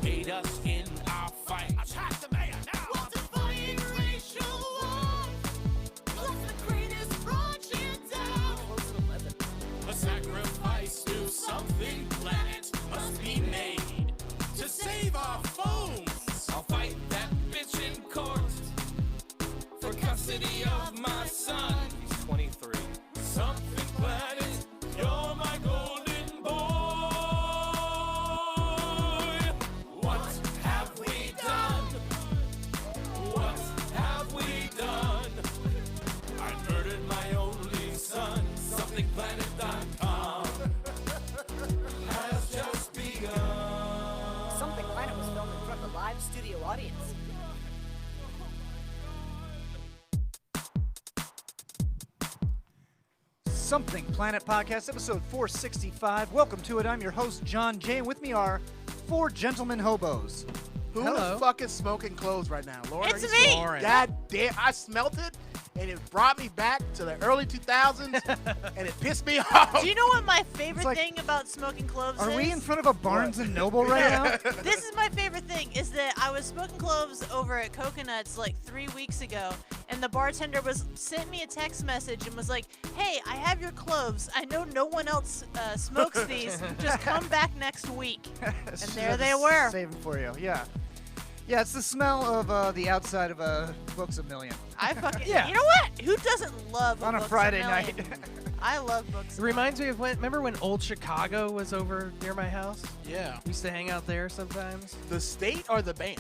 aid us in our fight. Attack the mayor now! We'll defy racial war. What's the greatest project out? A sacrifice to something planet must be made to save our phones. I'll fight that bitch in court for custody of my son. He's 23. Something planet, you're my golden boy. What have we done? What have we done? I murdered my only son. SomethingPlanet.com has just begun. Something Planet was filmed in front of a live studio audience. Something Planet Podcast, episode 465. Welcome to it. I'm your host, John Jay, and with me are four gentlemen hobos. Who Hello. is fucking smoking clothes right now? Lauren, It's are you me! Lauren. God damn, I smelt it, and it brought me back to the early 2000s, and it pissed me off. Do you know what my favorite like- thing about smoking cloves Are is? we in front of a Barnes & Noble right now? This is my favorite thing, is that I was smoking cloves over at Coconuts like 3 weeks ago, and the bartender sent me a text message and was like, hey, I have your cloves. I know no one else smokes these. Just come back next week. And there they were. Saving for you, yeah. Yeah, it's the smell of the outside of Books A Million. I fucking, Yeah. You know what? Who doesn't love On a Books Friday Million? night. I love Books. It reminds me of remember when Old Chicago was over near my house? Yeah. We used to hang out there sometimes. The state or the band?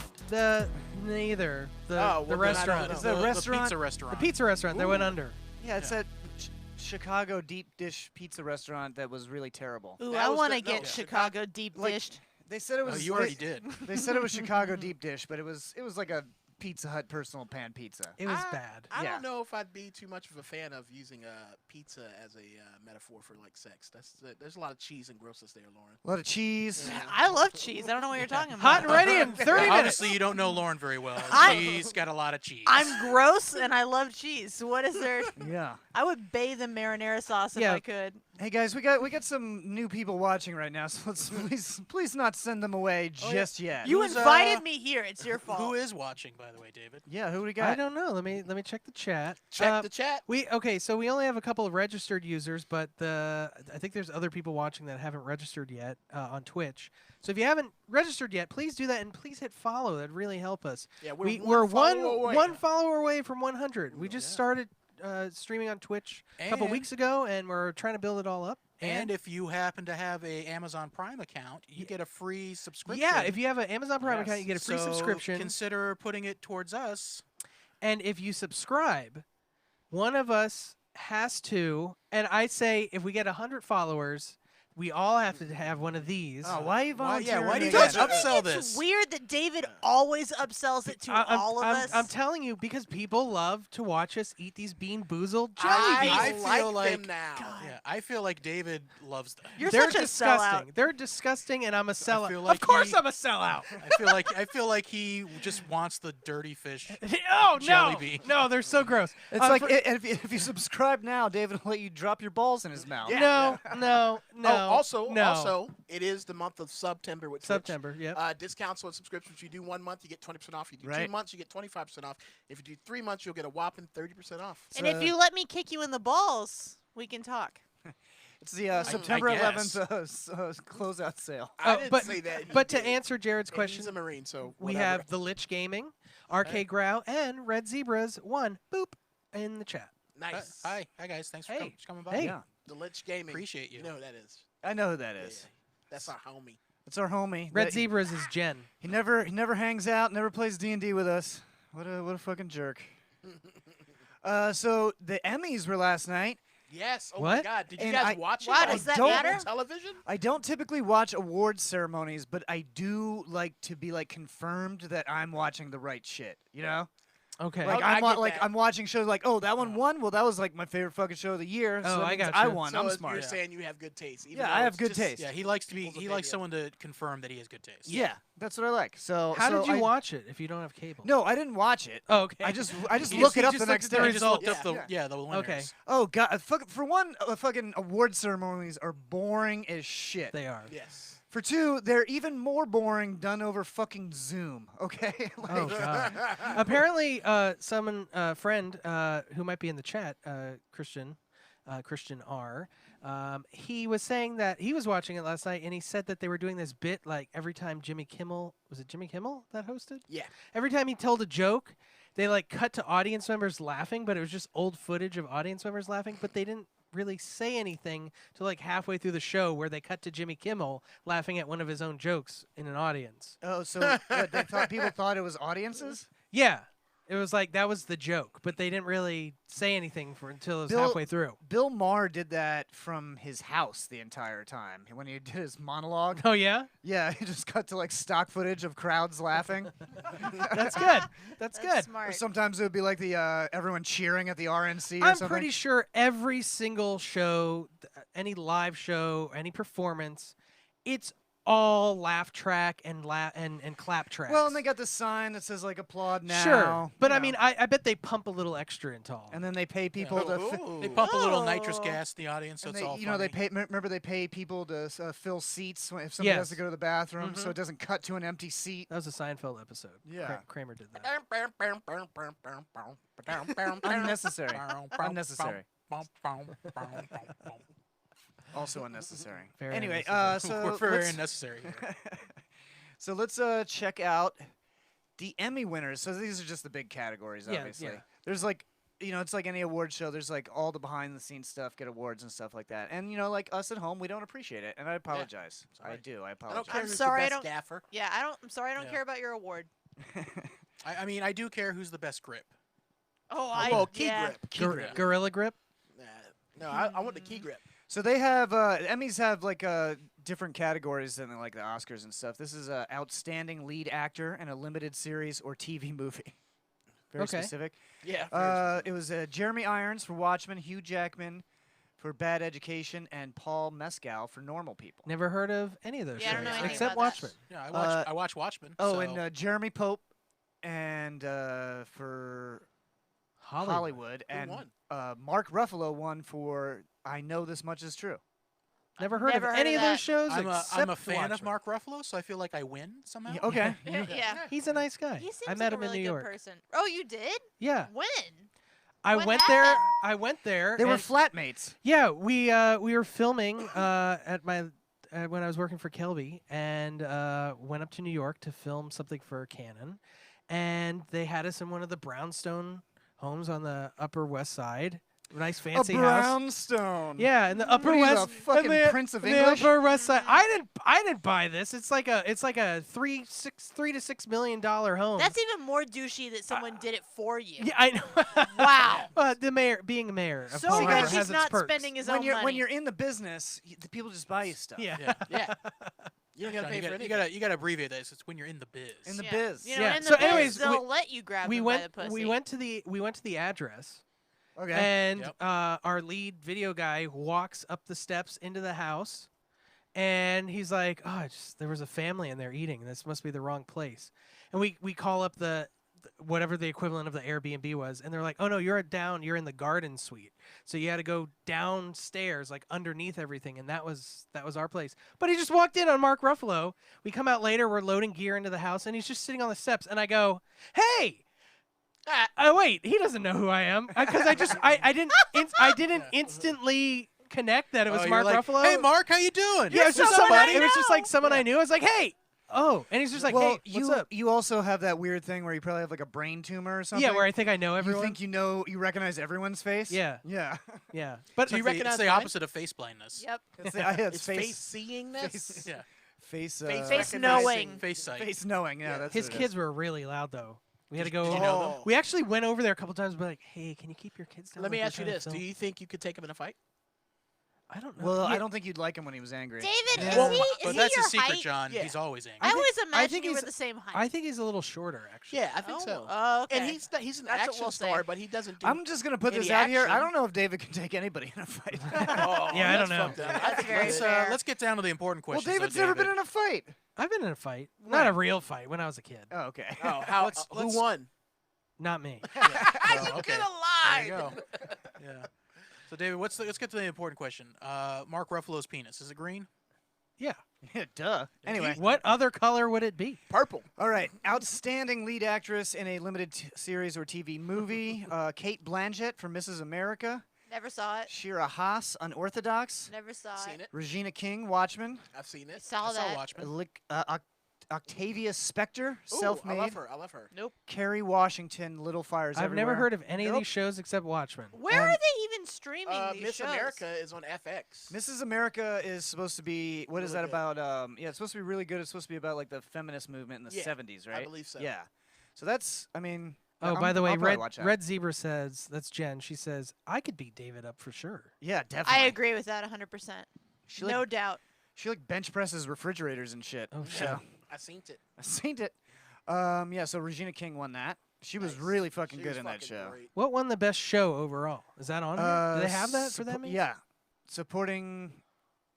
Neither. Oh, The well, then I restaurant. don't It's know. a restaurant. The pizza restaurant. The pizza restaurant that went Ooh. under. Yeah, it's that Chicago deep dish pizza restaurant that was really terrible. Ooh, That I was want to the- no, get yeah. Chicago deep Like- dished. They said it was. Oh, you already did. They said it was Chicago deep dish, but it was like a Pizza Hut personal pan pizza. It was bad. I Yeah. don't know if I'd be too much of a fan of using pizza as a metaphor for like sex. There's a lot of cheese and grossness there, Lauren. A lot of cheese. I love cheese. I don't know what you're talking about. Hot and ready in 30 minutes. Obviously, you don't know Lauren very well. I- She's got a lot of cheese. I'm gross and I love cheese. What is there? Yeah. I would bathe in marinara sauce if Yeah. I could. Hey guys, we got some new people watching right now, so let's please not send them away just yet. You Who's, invited me here. It's your fault. Who is watching, by the way, David? Yeah, who do we I got? don't know. Let me check the chat. Check the chat. So we only have a couple of registered users, but I think there's other people watching that haven't registered yet on Twitch. So if you haven't registered yet, please do that and please hit follow. That'd really help us. Yeah, We're follower away. one follower away from 100. We just started streaming on Twitch a couple And- weeks ago, and we're trying to build it all up. And if you happen to have a Amazon Prime account, you get a free subscription. yeah, if you have an Amazon Prime Yes. account, you get a free So subscription. Consider putting it towards us. And if you subscribe, one of us has to, and I say if we get 100 followers, we all have to have one of these. Oh, why are you volunteering? why do you again? guys Don't you upsell think it's this? weird that David always upsells it to all of us? I'm telling you, because people love to watch us eat these bean boozled jelly I beans. feel like like them now. Yeah, I feel like David loves them. You're They're such a disgusting. sellout. They're disgusting, and I'm a sellout. feel like of course, he- I'm a sellout. I feel like he just wants the dirty fish. Oh Jelly no, bean. no, they're so gross. It's like if you subscribe now, David will let you drop your balls in his mouth. Yeah. no. Also, it is the month of September with Twitch. September, yep. Discounts on subscriptions. You do 1 month, you get 20% off. You do Right. 2 months, you get 25% off. If you do 3 months, you'll get a whopping 30% off. And if you let me kick you in the balls, we can talk. It's the September guess. 11th closeout sale. I Oh, didn't but- say that. But You to did. answer Jared's And question, he's a Marine, so we whatever. have the Lich Gaming, RK Grow, and Red Zebras 1 boop in the chat. Nice. Hi guys. Thanks for Hey. coming by. Hey. Yeah, The Lich Gaming. Appreciate you. You know who that is. I know who that is. Yeah. That's our homie. It's our homie. Red That- Zebras is Jen. He never hangs out, never plays D&D with us. What a fucking jerk. So the Emmys were last night. Yes. Oh What? my God. Did you And guys I- watch Wow, it on does that cable matter? television? I don't typically watch awards ceremonies, but I do like to be like confirmed that I'm watching the right shit. You know? Okay. Like Okay, I get that. I'm watching shows like, oh, that one won. Well, that was like my favorite fucking show of the year. So Oh, that I means gotcha. I won. So I'm you're smart. saying you have good taste. even Yeah, though I have it's good just- taste. Yeah, he likes to be. People's He likes opinion. someone to confirm that he has good taste. Yeah, that's what I like. So How so did you I- watch it if you don't have cable? No, I didn't watch it. Oh, okay. I just He look just- it he up just the looked next at the day. He just looked Yeah. up the winners. Okay. Oh god, for one, fucking award ceremonies are boring as shit. They are. Yes. For 2, they're even more boring done over fucking Zoom. Okay. Oh God! Apparently, someone, friend, who might be in the chat, Christian R. He was saying that he was watching it last night, and he said that they were doing this bit like every time Jimmy Kimmel that hosted? Yeah. Every time he told a joke, they like cut to audience members laughing, but it was just old footage of audience members laughing, but they didn't really say anything till like halfway through the show where they cut to Jimmy Kimmel laughing at one of his own jokes in an audience. Oh, so what, people thought it was audiences? Yeah. It was like that was the joke, but they didn't really say anything until it was halfway through. Bill Maher did that from his house the entire time when he did his monologue. Oh yeah? Yeah, he just cut to like stock footage of crowds laughing. That's good. That's good. Or Smart. sometimes it would be like the everyone cheering at the RNC or I'm something. pretty sure every single show, any live show, any performance, it's all laugh track and clap tracks. Well, and they got the sign that says like applaud now. Sure, but you I know. mean, I bet they pump a little extra into all. And then they pay people to. They pump a little nitrous Oh. gas in the audience, so And it's all they, they funny. pay. Remember, they pay people to fill seats if somebody has to Yes. go to the bathroom, Mhm. so it doesn't cut to an empty seat. That was a Seinfeld episode. Yeah. Kramer did that. Unnecessary. Unnecessary. Also unnecessary. Very Anyway, unnecessary. so We're very let's, unnecessary here. so let's check out the Emmy winners. So these are just the big categories, Yeah, obviously. yeah. There's like, it's like any award show. There's like all the behind the scenes stuff, get awards and stuff like that. And like us at home, we don't appreciate it, and I apologize. I Sorry. do. I I apologize. don't care I'm who's sorry, I the best don't- gaffer. Yeah, I'm sorry, I don't Yeah. care about your award. I mean, I do care who's the best grip. Oh, Well, key yeah. grip. Key Gor- grip. Gorilla Grip. Nah, no, I want the key grip. So they have Emmys have like different categories than like the Oscars and stuff. This is outstanding lead actor in a limited series or TV movie. Very Okay. specific. Yeah. It was Jeremy Irons for Watchmen, Hugh Jackman for Bad Education, and Paul Mescal for Normal People. Never heard of any of those Yeah, I don't know shows anything except about that. Watchmen. Yeah, I watch Watchmen. Oh, so and Jeremy Pope and for Hollywood Who and won? Mark Ruffalo won for I Know This Much Is True. Never heard Never of heard any of of those that. shows. I'm a except fan of Watchmen. Mark Ruffalo, so I feel like I win somehow. Yeah, okay. Yeah. He's a nice guy. He seems I like met a him really in New good York. person. Oh, you did? Yeah, When? I What went there. happened? I went there. They were and- flatmates. Yeah, we were filming at my when I was working for Kelby, and went up to New York to film something for Canon, and they had us in one of the brownstone homes on the Upper West Side. Nice fancy a house. brownstone. Yeah, in the Upper What are you, West. the fucking and the, Prince of the English? Upper West Side. I didn't buy this. It's like a $3 to $6 million home. That's even more douchey that someone did it for you. yeah, I know. Wow. But the mayor, being a mayor, of So Colorado rich has he's its not perks. spending his When own you're money. when you're in the business, the people just buy you stuff. Yeah. Yeah. Yeah. You don't gotta John, pay you, for gotta, anything. you gotta abbreviate this. It's when you're in the biz. In the Yeah. biz. You know, Yeah. in the So biz, anyways, they'll let you grab we them went by the pussy. we went to the address. Okay. And Yep. our lead video guy walks up the steps into the house, and he's like, "Oh, there was a family in there eating. This must be the wrong place." And we call up the whatever the equivalent of the Airbnb was, and they're like, "Oh no, you're in the garden suite. So you had to go downstairs, like underneath everything." And that was our place. But he just walked in on Mark Ruffalo. We come out later, we're loading gear into the house, and he's just sitting on the steps, and I go, "Hey." Oh wait, he doesn't know who I am because I didn't instantly connect that it was Oh, you're Mark like, Ruffalo. Hey, Mark, how you doing? Yeah, it was just someone someone. I It was just like know. someone I knew. I was like, hey, oh, and he's just like, well, hey, what's up? you also have that weird thing where you probably have like a brain tumor or something. Yeah, where I think I know everyone. You think you recognize everyone's face. Yeah. Yeah. yeah, but It's like recognize it's the mine? opposite of face blindness. Yep. It's face seeing this. Yeah. Face. Face Face recognizing. knowing. Face sight. Face knowing. Yeah, that's his what it kids is. were really loud though. We had to Did go. you know them? Oh. We actually went over there a couple times, but like, hey, can you keep your kids down? Let Like, me we're ask you trying to this: Do film?" you think you could take him in a fight? I don't know. Well, Yeah. I don't think you'd like him when he was angry. David, Yeah. is Well, he But is that's he a your secret, height? John. Yeah. He's always angry. I always I imagined think you were he's- the same height. I think he's a little shorter actually. Yeah, I think so. Oh, okay. And he's an That's what action we'll star, say. but he doesn't do. I'm just gonna put any this out here. I action. don't know if David can take anybody in a fight. Oh, Yeah, I that's don't know. fucked up. That's very Let's, fair. let's get down to the important well, questions. David's though, never David. been in a fight. I've been in a fight, not a real fight, when I was a kid. Oh, okay. Oh, how? Let's- who let's- won? Not me. Oh, okay. Good There you alive. go. Yeah. So, David, let's get to the important question. Mark Ruffalo's penis, is it green? Yeah. Yeah, duh. Anyway. What other color would it be? Purple. All right. Outstanding lead actress in a limited series or TV movie. Kate Blanchett from Mrs. America. Never saw it. Shira Haas, Unorthodox. Never saw Seen it. it. Regina King, Watchmen. I've seen it. Saw I saw that. Watchmen. Octavia Spector, Ooh, self-made. I love her. I love her. Nope. Kerry Washington, Little Fires I've Everywhere. never heard of any of Nope. these shows except Watchmen. Where are they even streaming these Miss shows? America is on FX. Mrs. America is supposed to be, what is Really that good. about? Yeah, it's supposed to be really good. It's supposed to be about like the feminist movement in the Yeah, 70s, right? I believe so. Yeah. So that's, I mean. Oh, I'm- by the way, I'll probably Red watch that. Red Zebra says, that's Jen. She says, I could beat David up for sure. Yeah, definitely. I agree with that 100%. She No like, doubt. she like bench presses refrigerators and shit. Oh, so, shit. I seen it. I seen it. Yeah, so Regina King won that. She was Nice. really fucking She good was in that fucking show. great. What won the best show overall? Is that on here? Do they have that for suppo- them? Yeah.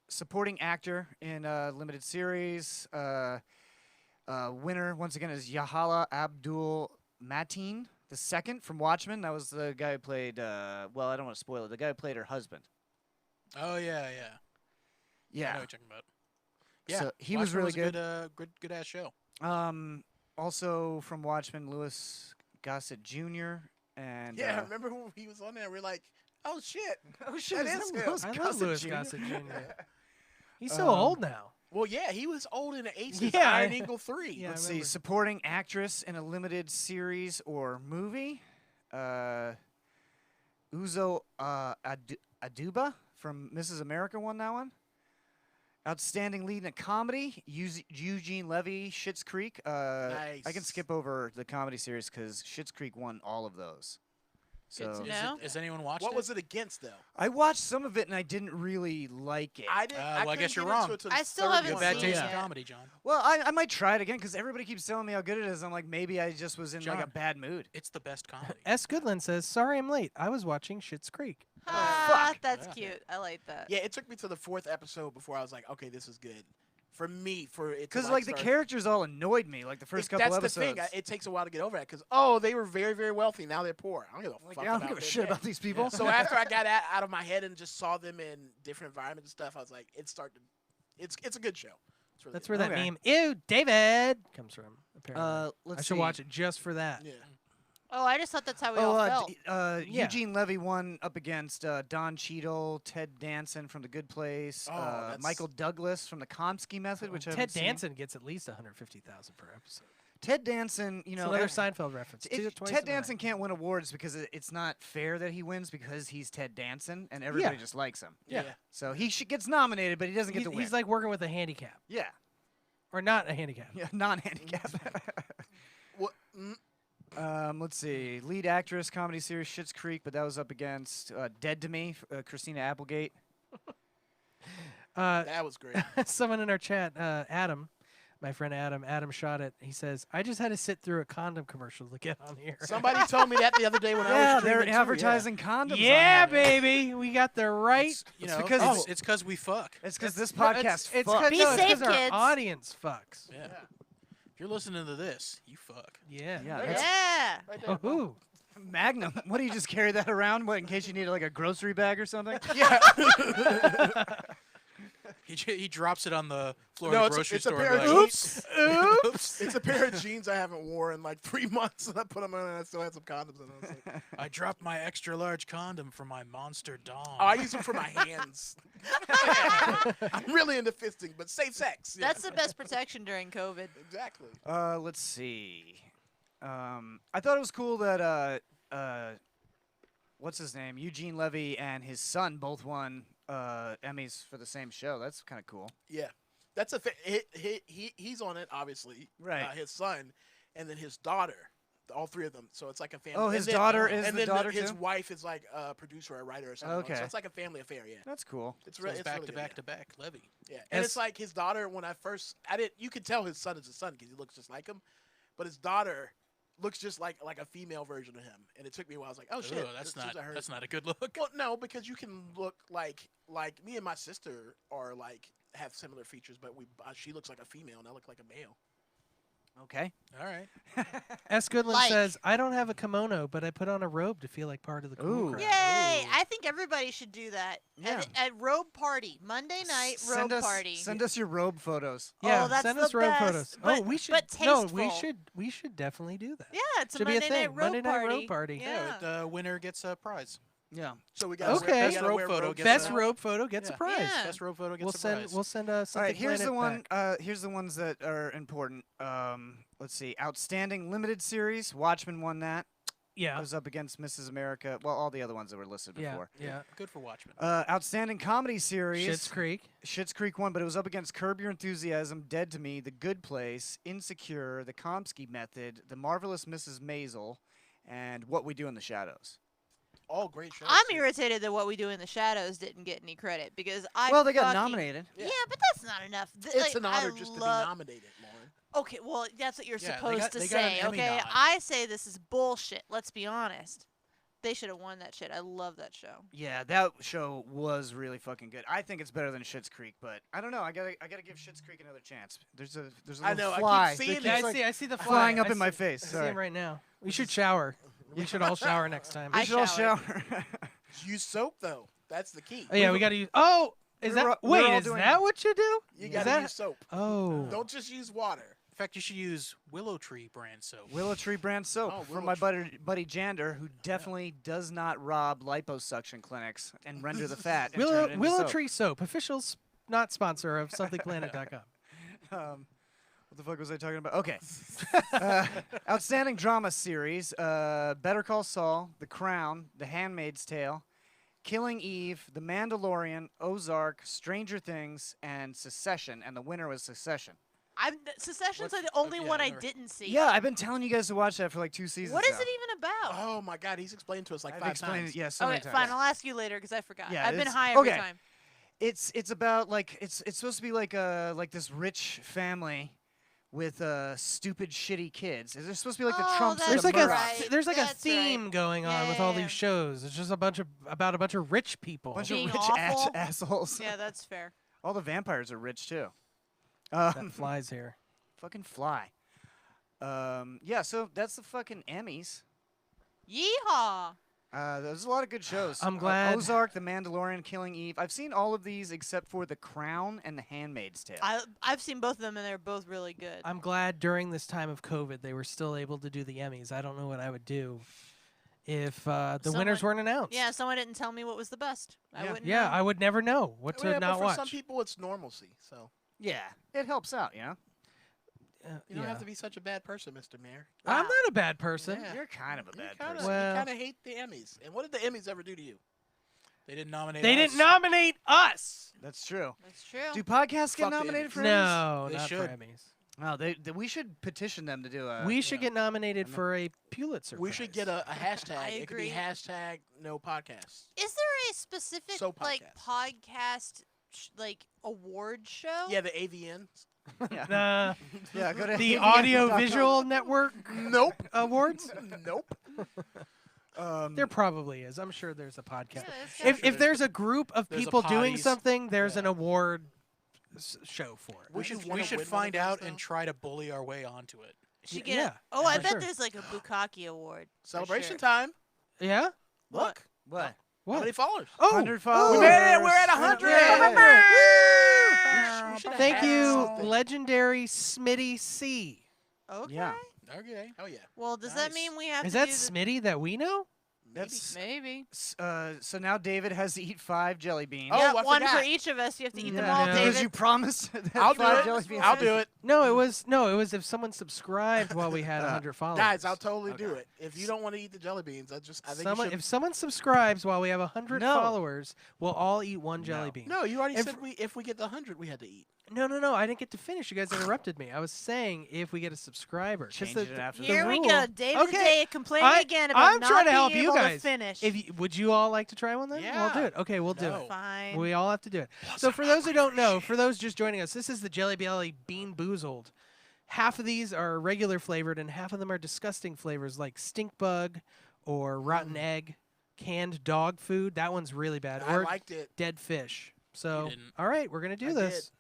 Supporting actor in a limited series. Winner, once again, is Yahala Abdul Mateen, the second from Watchmen. That was the guy who played, well, I don't want to spoil it, the guy who played her husband. Oh yeah. I know Yeah. what you're talking about. Yeah, So he was Watchmen really a good ass show. Also from Watchmen, Louis Gossett Jr. and Yeah, I remember when he was on there. We're like, oh shit. oh shit, That is is that him. Louis I love Gossett Louis Jr.? Gossett Jr. He's so Um, old now. Well, yeah, he was old in the 80s. Yeah, Iron I- Eagle 3. Yeah. Let's I see, remember. supporting actress in a limited series or movie. Uzo Aduba from Mrs. America won that one. Outstanding lead in a comedy, Eugene Levy, Schitt's Creek. I can Nice. skip over the comedy series because Schitt's Creek won all of those. Good So to know. Has anyone watched What it? was it against, though? I watched some of it and I didn't really like it. I didn't. well, I guess couldn't you're get into wrong. it till the I still third haven't You have one. bad seen taste it. in comedy, John. Well, I might try it again because everybody keeps telling me how good it is. I'm like, maybe I just was in like a John. bad mood. It's the best comedy. S. Goodland says, sorry I'm late. I was watching Schitt's Creek. Ah, that's Yeah. cute. I like that. Yeah, it took me to the 4th episode before I was like, okay, this is good. For me, for it to Because like the start- characters all annoyed me like the first couple that's episodes. the thing. It takes a while to get over that because oh, they were very, very wealthy. Now they're poor. I don't give a Like, fuck. I don't about give a them. shit Yeah. about these people. So after I got out of my head and just saw them in different environments and stuff, I was like, it's a good show. It's really That's good. where that Okay. meme, ew, David, comes from, apparently. let's I should see. watch it just for that. Yeah. Oh, I just thought that's how we all felt. Yeah. Eugene Levy won up against Don Cheadle, Ted Danson from The Good Place, Oh, that's- Michael Douglas from The Komsky Method, which I Ted haven't seen. Danson gets at least 150,000 per episode. Ted Danson, you It's know, another ev- Seinfeld reference. Twice Ted in the Danson night. can't win awards because it's not fair that he wins because he's Ted Danson and everybody just likes him. Yeah. So he gets nominated, but he doesn't get He's, to win. he's like working with a handicap, yeah, or not a handicap. yeah, non-handicap. What? Let's see. Lead actress, comedy series, Schitt's Creek, but that was up against Dead to Me, Christina Applegate. That was great. Someone in our chat, Adam, my friend Adam shot it. He says, I just had to sit through a condom commercial to get on here. Somebody told me that the other day when I Yeah, was they're streaming, too, yeah. advertising condoms. Yeah, on here. baby. We got the right. You It's know, because it's because we fuck. It's because this No, podcast it's fucks. Be no, it's safe, 'cause our kids. audience fucks. Yeah. If you're listening to this, you fuck. Yeah. Yeah, that's Yeah. Right there. Ooh. Magnum. What do you just carry that around? What in case you need like a grocery bag or something? Yeah. He drops it on the floor No, of the grocery it's a store. pair and of be like, jeans. Oops. It's a pair of jeans I haven't worn in like 3 months, and I put them on, and I still had some condoms in them. I was like, I dropped my extra large condom for my monster dong. oh, I use them for my hands. I'm really into fisting, but safe sex. Yeah. That's the best protection during COVID. Exactly. Let's see. I thought it was cool that what's his name? Eugene Levy and his son both won Emmys for the same show. That's kind of cool. Yeah, that's he's on it, obviously. Right. His son, and then his daughter. All three of them. So it's like a family. Oh, and his then- daughter is and the then daughter his too? wife is like a producer, or a writer, or something. Okay. So it's like a family affair. Yeah. That's cool. It's So really it's back really to good, back yeah. to back, Levy. Yeah, and As- it's like his daughter. When I first, you could tell his son is his son because he looks just like him, but his daughter looks just like a female version of him. And it took me a while. I was like, oh shit, Ugh, that's not a good look. Well, no, because you can look like me and my sister are like have similar features, but she looks like a female and I look like a male. Okay. All right. S. Goodland Like- says, I don't have a kimono, but I put on a robe to feel like part of the cool Ooh. crowd. Yay! I think everybody should do that. Yeah. At robe party, Monday night robe party. Send us your robe photos. Yeah, that's send the us road best, photos. but- Oh, we should. but No, tasteful. we should definitely do that. Yeah, it's Should a be a Monday thing. night robe Monday night party. robe party. Yeah. The winner gets a prize. Yeah. So we got Okay. Best robe photo gets Best a robe photo gets a Yeah. prize. Yeah. Best robe photo gets We'll a send prize. we'll send something. All right, here's the Planet one. back. Here's the ones that are important. Let's see. Outstanding limited series. Watchmen won that. Yeah. It was up against Mrs. America. Well, all the other ones that were listed Yeah. before. Yeah. Good for Watchmen. Outstanding comedy series. Schitt's Creek. Schitt's Creek won, but it was up against Curb Your Enthusiasm, Dead to Me, The Good Place, Insecure, The Komsky Method, The Marvelous Mrs. Maisel, and What We Do in the Shadows. All great shows. I'm too. irritated that What We Do in the Shadows didn't get any credit because Well, they got fucking- nominated. Yeah. Yeah. But that's not enough. It's an honor just to be nominated, Lauren. Okay, well, that's what you're Yeah, they supposed got- to they got an say, Emmy okay? nod. I say this is bullshit. Let's be honest. They should have won that shit. I love that show. Yeah, that show was really fucking good. I think it's better than Schitt's Creek, but I don't know. I gotta give Schitt's Creek another chance. There's a little I know, I keep fly. seeing that it. keeps, like, I see the flying up I in my see- face. I see Sorry. him right now. We should shower. We should all shower next time. We I should all showered. shower. Use soap though. That's the key. Oh, yeah, we got to use. Oh, is We're that? all- we're Wait, all is doing- that what you do? You Is gotta that- use soap. Oh. Don't just use water. In fact, you should use Willow Tree brand soap. Willow Tree brand soap Oh, from Willow my buddy Jander, who definitely does not rob liposuction clinics and render the fat. And turn it into Willow soap. Tree Soap, official not sponsor of somethingplanet.com. What the fuck was I talking about? Okay. Outstanding drama series: Better Call Saul, The Crown, The Handmaid's Tale, Killing Eve, The Mandalorian, Ozark, Stranger Things, and Succession. And the winner was Succession. Succession's What's- like the only yeah, one I never- didn't see. Yeah, I've been telling you guys to watch that for like 2 seasons. What is now. it even about? Oh my God, he's explained to us like I've 5 explained times. it, yeah, so Okay, many times. fine. I'll ask you later because I forgot. Yeah, I've been it's- high every okay. time. It's about like it's supposed to be like this rich family with stupid shitty kids. Is there supposed to be like the Oh, Trumps? that's and There's the like a right. there's like a That's right. theme going on with all Yeah. these shows. It's just about a bunch of rich people. bunch Being of rich awful. assholes. Yeah, that's fair. All the vampires are rich too. that flies here. Fucking fly. Yeah, so that's the fucking Emmys. Yeehaw! There's a lot of good shows. I'm glad- Ozark, The Mandalorian, Killing Eve. I've seen all of these except for The Crown and The Handmaid's Tale. I've seen both of them and they're both really good. I'm glad during this time of COVID they were still able to do the Emmys. I don't know what I would do if the winners Someone- weren't announced. Yeah, someone didn't tell me what was the best. I Yeah. wouldn't Yeah, know. I would never know what to Yeah, not but for watch. some people, it's normalcy. So Yeah, it helps out, you know. you don't yeah. have to be such a bad person, Mr. Mayor. I'm not a bad person. Yeah. You're kind of a You bad kinda, person. Well- you kind of hate the Emmys. And what did the Emmys ever do to you? They didn't nominate They us. didn't nominate us. That's true. That's true. Do podcasts get Fuck the nominated Emmys. for Emmys? No, They not should. for Emmys. Oh, we should petition them to do a. We should yeah. get nominated for a Pulitzer. We should Prize. get a hashtag. I It could be agree. hashtag no podcast. Is there a specific So like podcast like award show? Yeah, the AVNs. Yeah. Nah, Yeah, go to the AVN.com. Audio Visual Network Nope. Awards. Nope. There probably is. I'm sure there's a podcast. Yeah, that's If true. if there's a group of There's a people doing potties. something, there's an Yeah. award show for it. We should We wanna should win one of find those, out though. and try to bully our way onto it. Should yeah, get oh, I for bet sure. there's like a Bukkake award. for Celebration sure. time. Yeah. Look. What? How What? many followers? Oh, 100 We followers. made it. We're at 100. Yeah. We should've thank had you, something. legendary Smitty C. Okay. Yeah. Okay. Oh yeah. Well, does that Nice. mean we have Is to that do Smitty that we know? That's maybe? so now David has to eat 5 jelly beans. Oh, yeah, I one for forgot. each of us. You have to eat them Yeah. all, No. Because David. you promised that I'll do 5 it. jelly beans. I'll do it. No, it was if someone subscribed while we had 100 followers. Guys, I'll totally do it. If you don't want to eat the jelly beans, I think Someone, you should. if someone subscribes while we have 100 No. followers, we'll all eat one jelly No. bean. No, you already If- said if we get the 100, we had to eat. No, I didn't get to finish. You guys interrupted me. I was saying if we get a subscriber. 'cause Change the- it after the Here we rule- go. David Okay, Day complaining I- again about I'm not trying to being help you able guys. to finish. Would you all like to try one then? We'll do Yeah. it. Okay, we'll do No. it. Fine. We all have to do it. So for those who don't know, for those just joining us, this is the Jelly Belly Bean Boozled. Half of these are regular flavored, and half of them are disgusting flavors like stink bug or rotten egg, canned dog food. That one's really bad. I Or liked it. dead fish. So, didn't. all right, we're gonna do I this. did.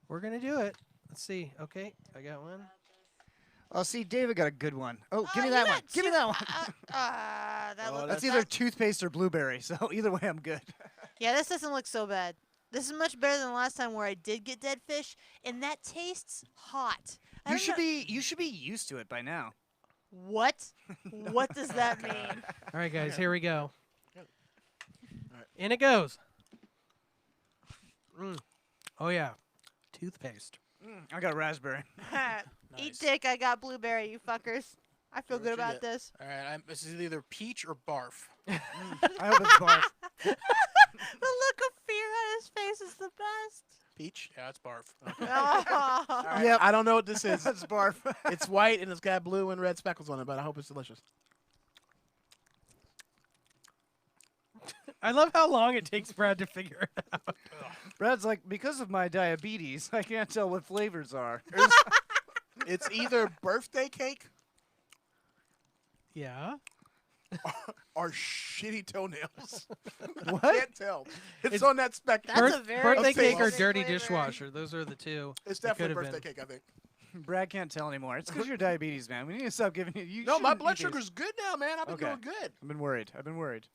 We're gonna do it. Let's see. Okay, I got one. Oh, see, David got a good one. Oh, give me you that got one. Give me two- that one. that Oh, looks That's that's- either toothpaste or blueberry. So either way, I'm good. Yeah, this doesn't look so bad. This is much better than the last time where I did get dead fish, and that tastes hot. I You don't should know- be used to it by now. What? What does that mean? All right, guys, here we go. Alright. In it goes. Oh yeah, toothpaste. I got raspberry. Eat Nice. dick, I got blueberry, you fuckers. I feel What good you about get? this. All right, this is either peach or barf. I hope it's barf. The look of fear on his face is the best. Peach. Yeah, it's barf. Oh. All right, Yep. I don't know what this is. That's barf. It's white and it's got blue and red speckles on it, but I hope it's delicious. I love how long it takes Brad to figure it out. Brad's like, because of my diabetes, I can't tell what flavors are. It's either birthday cake Yeah. or shitty toenails. What? I can't tell. It's It's on that spectrum. That's a very birthday Okay. cake or specific dirty flavor. dishwasher. Those are the two. It's it definitely could've birthday been. cake, I think. Brad can't tell anymore. It's because your diabetes, man. We need to stop giving you. No, my shouldn't blood eat these. sugar's good now, man. I've been Okay. doing good. I've been worried.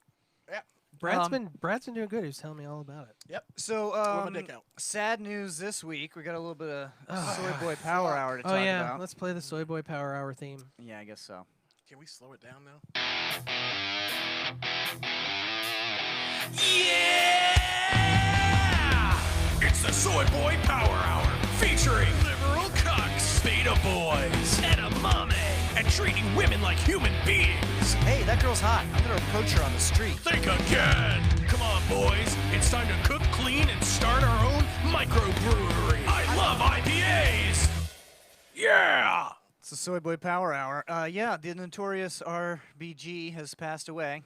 Brad's Um, been doing good. He was telling me all about it. So, Where my dick out? sad news this week. We got a little bit of Oh, Soy Boy Power Hour to Oh talk yeah, about. let's play the Soy Boy Power Hour theme. Yeah, I guess so. Can we slow it down now? Yeah! It's the Soy Boy Power Hour, featuring liberal cucks, beta boys, edamame, and treating women like human beings. Hey, that girl's hot. I'm gonna approach her on the street. Think again. Come on, boys. It's time to cook clean and start our own microbrewery. I love IPAs. Yeah! It's the Soy Boy Power Hour. Yeah, the notorious RBG has passed away.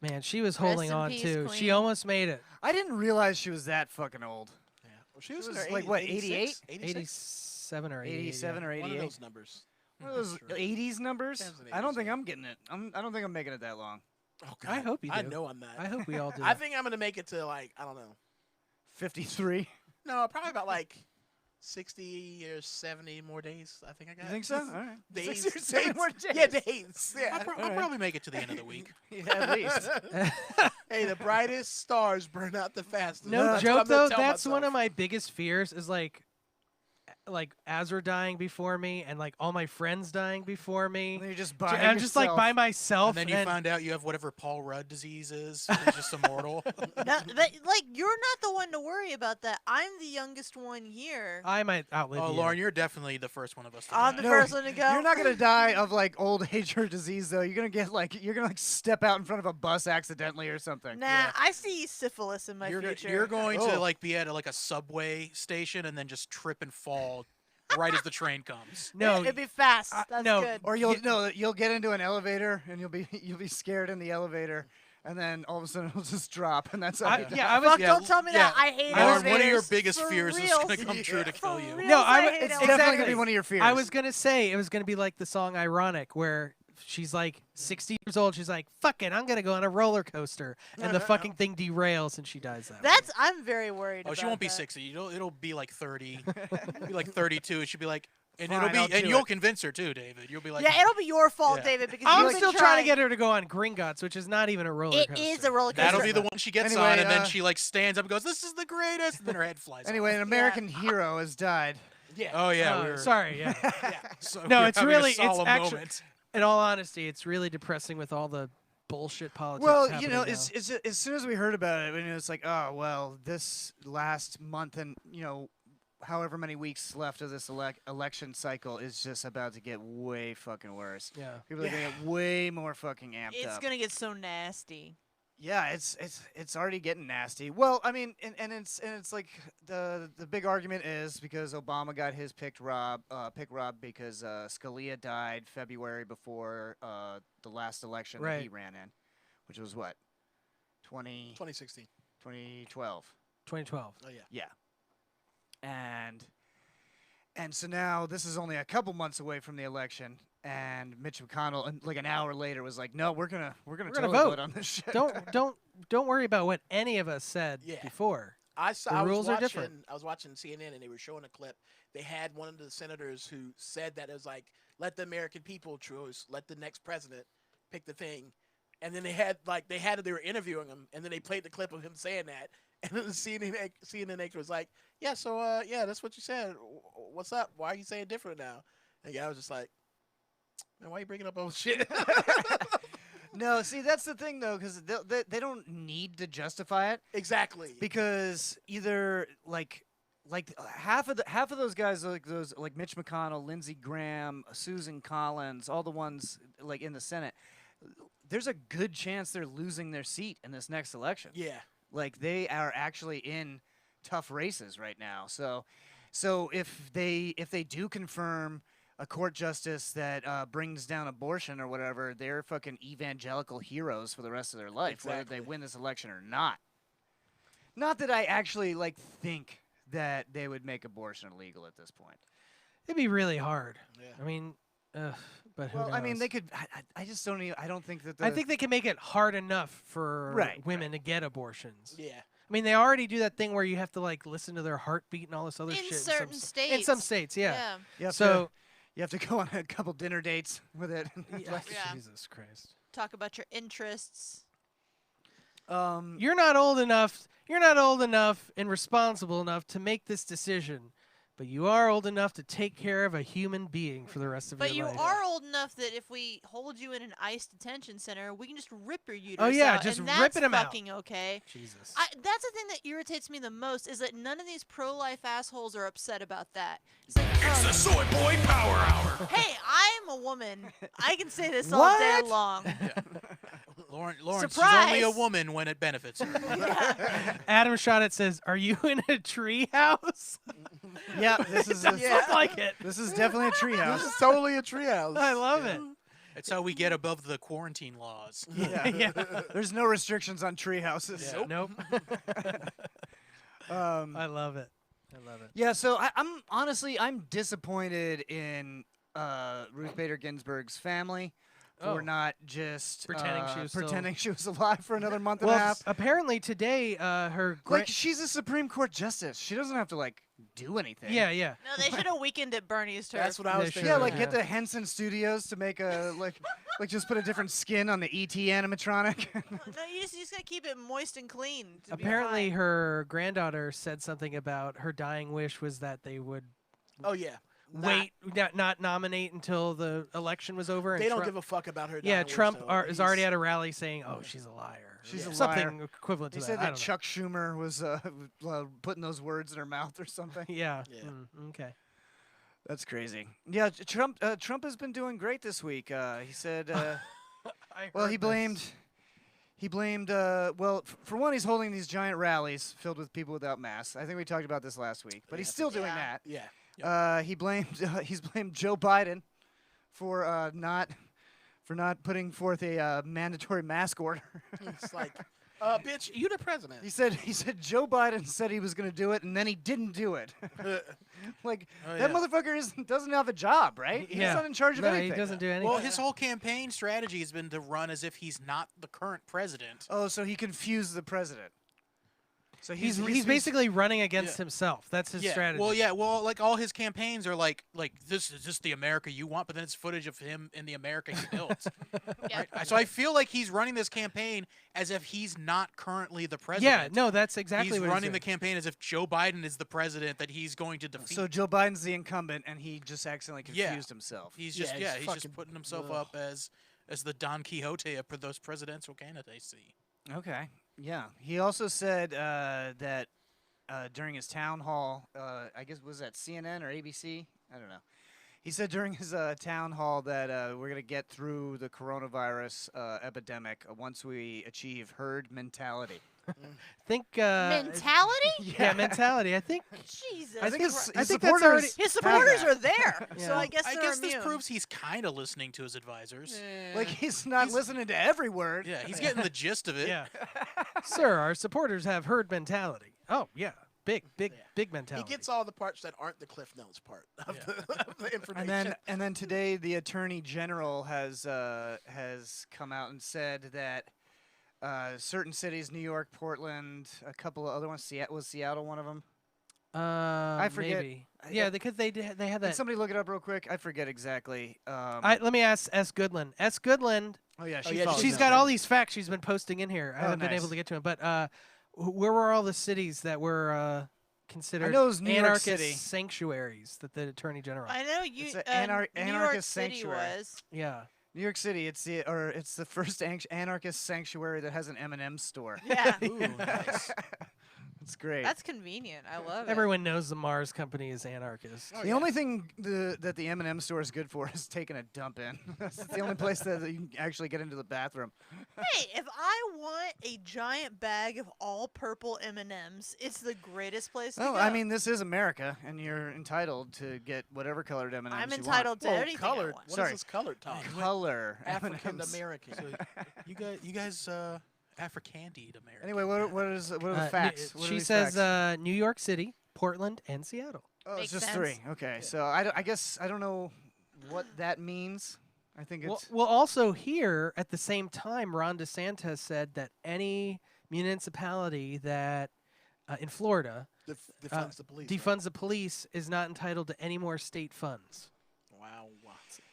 Man, she was Rest holding in on peace, too. She queen. almost made it. I didn't realize she was that fucking old. Yeah. Well, she was, She in was her like, 80s, what, 86? 87 or 88. 87 or One of 88. those numbers. One of those Sure. 80s numbers? Depends on the I don't 80s, think yeah. I'm getting it. I don't think I'm making it that long. Oh, I hope you I do. know I'm not. I hope we all do. I think I'm going to make it to, like, I don't know. 53. No, probably about, like, 60 or 70 more days. I think I got. You think so? All right. Days. 60 or 70 more Yeah, days. days. Yeah. I'll Alright. probably make it to the end of the week. Yeah, at least. Hey, the brightest stars burn out the fastest. No That's what joke I'm gonna though. tell That's one myself. of my biggest fears. Is like Azra dying before me, and like all my friends dying before me. And then you're just J- by I'm just like by yourself. myself. And then you find out you have whatever Paul Rudd disease is. You're just immortal. No, but, like, you're not the one to worry about that. I'm the youngest one here. I might outlive Oh, you. Lauren, you're definitely the first one of us. To I'm die. the No, first one to go. You're not gonna die of like old age or disease though. You're gonna step out in front of a bus accidentally or something. Nah, Yeah. I see syphilis in my You're, future. you're going Oh. to like be at like a subway station and then just trip and fall right as the train comes. No, It'd be fast. That's no. good. Or you'll get into an elevator and you'll be scared in the elevator, and then all of a sudden it'll just drop, and that's how I, you die. yeah, I was. Fuck, yeah, don't tell me that. yeah. I hate Lauren, elevators. one of your biggest For fears is real. going to come true to kill you. For real, No, I I hate w- It's elevators. definitely gonna exactly. be one of your fears. I was gonna say it was gonna be like the song "Ironic," where she's like 60 years old. She's like, "Fuck it, I'm gonna go on a roller coaster," and the fucking thing derails and she dies that way. That's. I'm very worried. Oh, she about won't be that. 60. It'll be like 30. It'll be like 32. It should be like, and Fine, it'll be, I'll and do you'll it. convince her too, David. You'll be like, Yeah, it'll be your fault, Yeah. David, because I'm you've been still trying to get her to go on Gringotts, which is not even a roller It coaster. is a roller coaster. that'll be the one she gets Anyway, on, and then uh, she like stands up and goes, "This is the greatest," and then her head flies. Anyway, an American hero has died. Yeah. off. Oh yeah, Oh, we were, sorry. Yeah. so No, we were it's having a really- it's solemn actu- moment. In all honesty, it's really depressing with all the bullshit politics. Well, you happening know, now. as soon as we heard about it, it's like, oh well, this last month and however many weeks left of this election cycle is just about to get way fucking worse. Yeah. People are gonna get way more fucking amped It's up. gonna get so nasty. Yeah, it's already getting nasty. Well, I mean, and it's like the big argument is because Obama got his pick robbed because Scalia died February before the last election that he Right. ran in, which was what 2016. 2012. 2012. Oh yeah. Yeah. And so now this is only a couple months away from the election, and Mitch McConnell, like an hour later, was like, "No, we're gonna gonna totally vote. vote on this shit." Don't worry about what any of us said Yeah. before. I saw. The I was rules are watching. different. I was watching CNN and they were showing a clip. They had one of the senators who said that it was like let the American people choose, let the next president pick the thing. And then they were interviewing him, and then they played the clip of him saying that, and then the CNN anchor was like, "Yeah, so yeah, that's what you said. What's up? Why are you saying different now?" And the guy was just like, "Man, why are you bringing up old shit?" No, see, that's the thing though, because they don't need to justify it Exactly. because either like half of those guys, like Mitch McConnell, Lindsey Graham, Susan Collins, all the ones like in the Senate, there's a good chance they're losing their seat in this next election. Yeah. Like they are actually in tough races right now. So if they do confirm a court justice that brings down abortion or whatever, they're fucking evangelical heroes for the rest of their life, whether they win this election or not. Not that I actually think that they would make abortion illegal at this point. It'd be really hard. Yeah. I mean, but who Well, I mean, knows? they could. I just don't even. I don't think that. I think they can make it hard enough for Right, women to get abortions. Yeah. I mean, they already do that thing where you have to like listen to their heartbeat and all this other In shit. certain In states. some states, yeah. You have So you have to go on a couple dinner dates with it. yeah. Yeah. Jesus Christ. Talk about your interests. You're not old enough. You're not old enough and responsible enough to make this decision, but you are old enough to take care of a human being for the rest of But you your life. are old enough that if we hold you in an ICE detention center, we can just rip your uterus Oh, yeah, out, just and ripping that's 'em out. fucking okay. Jesus. That's the thing that irritates me the most is that none of these pro-life assholes are upset about that. It's like, It's the Soy Boy Power Hour. hey, I'm a woman. I can say this all day What? long. Lawrence, she's only a Surprise! woman when it benefits her. Adam shot it says, "Are you in a tree house?" Yeah, this is Look like it. this is definitely a treehouse. This is totally a treehouse. I love it. It's how we get above the quarantine laws. Yeah. Yeah. There's no restrictions on tree houses. Yeah. Nope. I love it. I love it. Yeah, so I'm honestly disappointed in Ruth Bader Ginsburg's family for Oh. not just Pretending she was still- alive for another month and Well, a half. apparently today, her Like she's a Supreme Court justice. She doesn't have to like do anything. yeah, yeah. No, they should have weakened at Bernie's turf. That's what I was They thinking. Yeah, should. like get the Henson Studios to make a like just put a different skin on the ET animatronic. No, you just gotta keep it moist and clean. To Apparently, be fine. her granddaughter said something about her dying wish was that they would Oh yeah. wait, not nominate until the election was over. And They don't Trump- give a fuck about her. Yeah, dying wish, Trump though. is already He's- at a rally saying, "Oh, she's a liar." She's Or a something liar. equivalent to He that. said I that don't Chuck Schumer was putting those words in her mouth or something. know. Yeah. Yeah. Okay. That's crazy. Yeah, Trump has been doing great this week. He said, well, he blamed. Well, for one, he's holding these giant rallies filled with people without masks. I think we talked about this last week, but he's still doing that. Yeah. He's blamed Joe Biden for not putting forth a mandatory mask order. It's like, bitch, you the president. He said Joe Biden said he was going to do it, and then he didn't do it. Like Oh, that yeah. motherfucker doesn't have a job, right? He's Yeah. not in charge of No, anything. he doesn't do anything. Well, his whole campaign strategy has been to run as if he's not the current president. Oh, so he confused the president. So he's basically running against himself. That's his Yeah. strategy. Well, yeah. Well, like all his campaigns are like this is just the America you want, but then it's footage of him in the America he built. Yeah. Right? So I feel like he's running this campaign as if he's not currently the Yeah. president. No, that's exactly he's what running the he's doing. campaign as if Joe Biden is the president that he's going to defeat. So Joe Biden's the incumbent, and he just accidentally Yeah. confused himself. he's just Yeah, he's it's just fucking- putting himself ugh. up as the Don Quixote of those presidential candidacy. Okay. Yeah. He also said that during his town hall, I guess was that CNN or ABC? I don't know. He said during his town hall that we're gonna get through the coronavirus epidemic once we achieve herd mentality. Think mentality. Yeah, mentality. I think. Jesus. I think his I think that's supporters already- his supporters have are that. there, Yeah. so I guess I they're guess this immune. proves he's kind of listening to his advisors. Like he's not listening to every word. Yeah, he's getting the gist of it. Yeah. Sir, our supporters have herd mentality. Oh yeah, big Yeah. big mentality. He gets all the parts that aren't the Cliff Notes part of, of the information. And then today the attorney general has come out and said that certain cities, New York, Portland, a couple of other ones, was Seattle one of them? I forget. Maybe. Yeah, because they had Can that. somebody look it up real quick? I forget exactly. Let me ask S. Goodland. S. Goodland. oh yeah, yeah, follows She's us. got all these facts she's been posting in here. I Oh, haven't been able nice. to get to them, but where were all the cities that were considered know it was New York anarchist City. sanctuaries that the Attorney General? I know It's you. a anar- New York anarchist City sanctuary. was. Yeah. New York City. It's the first anarchist sanctuary that has an M&M store. Yeah, Ooh, nice. It's great. that's convenient. I love it. Everyone knows the Mars Company is anarchist. Oh, the only thing that the M&M store is good for is taking a dump in. That's the only place that you can actually get into the bathroom. Hey, if I want a giant bag of all purple M&Ms, it's the greatest place to Oh, go. I mean, this is America, and you're entitled to get whatever colored M&Ms I'm you entitled to Well, anything colored. I want. What Sorry. is this colored talk? want. Color African M&Ms. American. So you guys Africandied American. Anyway, what are the Uh, facts? What are she these says facts? New York City, Portland, and Seattle. Oh, it's Makes just sense. 3. Okay, so I guess I don't know what that means. I think it's Well, also here at the same time, Ron DeSantis said that any municipality that in Florida Defunds the police. defunds the police is not entitled to any more state funds. Wow.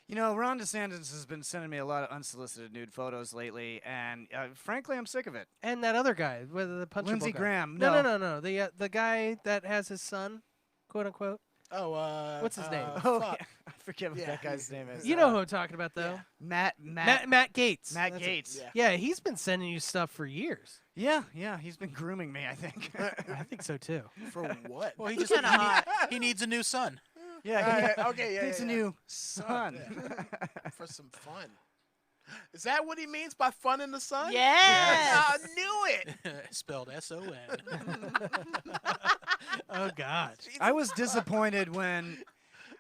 You know, Ron DeSantis has been sending me a lot of unsolicited nude photos lately, and frankly, I'm sick of it. And that other guy, whether the punchable Lindsey guy. Graham. No. The guy that has his son, quote unquote. Oh, What's his name? Oh, fuck. yeah. I forget what Yeah, that guy's he's- name is. You know who I'm talking about, though. Matt Matt Gates. Matt That's it. Gates. Yeah. Yeah, he's been sending you stuff for years. Yeah, he's been grooming me, I think. I think so too. For what? Well, he He's just kinda hot. he needs a new son. yeah, Okay, yeah. it's a yeah. new son. For some fun. Is that what he means by fun in the sun? Yes. I knew it. Spelled S-O-N. Oh God. I was disappointed when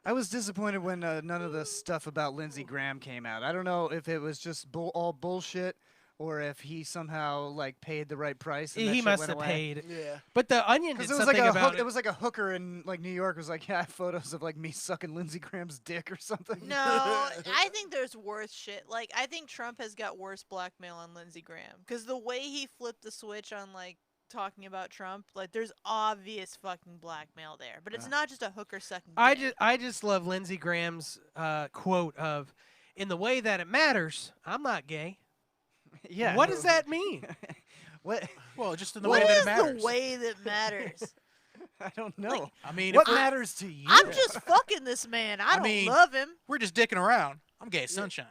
none of the stuff about Lindsey Graham came out. I don't know if it was just all bullshit or if he somehow like paid the right price. And that He shit must went have away. paid. Yeah. But the Onion did Because it was something like about it was like a hooker in like New York was like, yeah, I have photos of like me sucking Lindsey Graham's dick or something. No, I think there's worse shit. Like, I think Trump has got worse blackmail on Lindsey Graham. Because the way he flipped the switch on, like, talking about Trump, like, there's obvious fucking blackmail there. But it's not just a hooker sucking dick. I just love Lindsey Graham's quote of, "In the way that it matters, I'm not gay." Yeah. What does that mean? What? Well, just in the What way that is it matters. the way that matters? I don't know. I mean, What if we're, matters to you? I'm just fucking this man. I don't mean- love him. we're just dicking around. I'm gay as sunshine.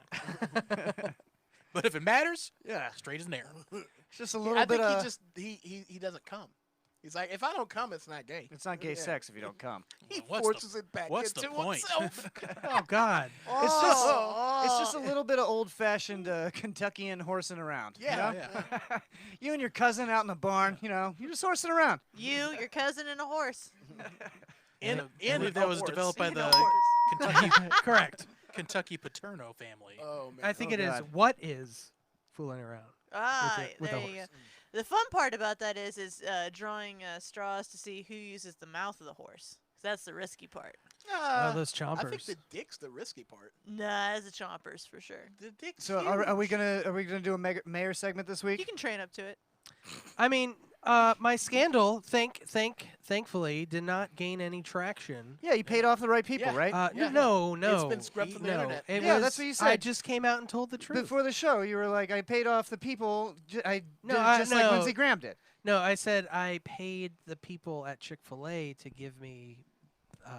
But if it matters, yeah. straight as an arrow. It's just a little I bit think of. he just he doesn't come. He's like, if I don't come, it's not gay. It's not gay Yeah. sex if you don't come. He What's forces it back what's the into point? himself. Oh God. It's just a little bit of old-fashioned Kentuckian horsing around. Yeah, You know? Yeah. You and your cousin out in the barn, you're just horsing around. You, your cousin, and a horse. In I believe that was horse. developed by In a the horse. Kentucky Correct. Kentucky Paterno family. Oh man. I think Oh, it is God. what is fooling around. Ah, with a there you go. horse. The fun part about that is drawing straws to see who uses the mouth of the horse. 'Cause that's the risky part. Oh, those I think chompers. the dick's the risky part. Nah, that's the chompers for sure. The dick's So are we huge. gonna do a mayor segment this You week? can train up to it. I mean, my scandal, thankfully, did not gain any traction. Yeah, you paid off the right people, Yeah. right? Yeah. No. It's been scrubbed from the no. internet. It Yeah, was, that's what you I said. just came out and told the truth. Before the show, you were like, "I paid off the people." No, just like no. Lindsey Graham did. No, I said I paid the people at Chick-fil-A to give me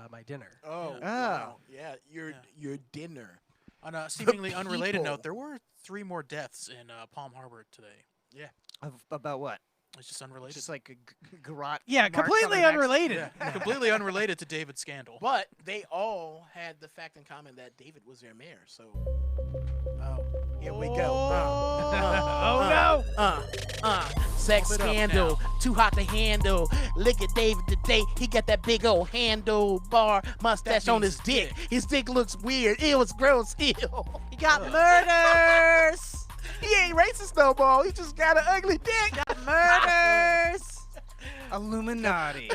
my dinner. Oh, Yeah. wow. Yeah, Yeah. your dinner. On a seemingly unrelated people. note, there were 3 more deaths in Palm Harbor today. About what? It's just unrelated. Just like garrote. Yeah, marks on completely their necks? unrelated. Completely unrelated to David's scandal. But they all had the fact in common that David was their mayor. So, here we go. Oh no! Sex Pump it up scandal, too hot to handle. Look at David today. He got that big old handlebar mustache on means his his dick. dick. His dick looks weird. It was gross. Ew. You got murders. He ain't racist no more. He just got an ugly dick. Got murders. Illuminati.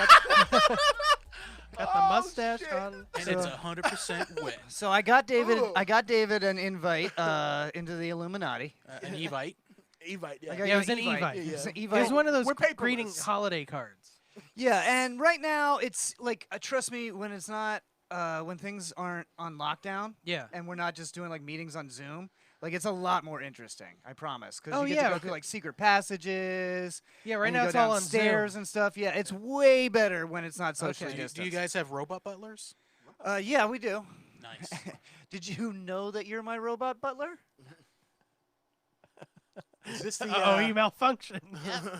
Got the mustache shit. on. And it's 100% wet. So I got David. Ooh. I got David an invite into the Illuminati. An Evite. Evite, yeah. I got Yeah, it was you an Evite. Yeah, It's an It was Evite. one of those We're paperless. greeting holiday cards. Yeah, and right now it's like trust me when it's not when things aren't on lockdown Yeah. and we're not just doing like meetings on Zoom. Like it's a lot more interesting, I promise. Because Oh, you get yeah, to go okay. through like secret passages. Yeah, right and now you it's go all on downstairs Zoom. and stuff. Yeah, it's way better when it's not socially Okay. Do distanced. you guys have robot butlers? Yeah, we do. Nice. Did you know that you're my robot butler? Is this the? Oh, he malfunctioned.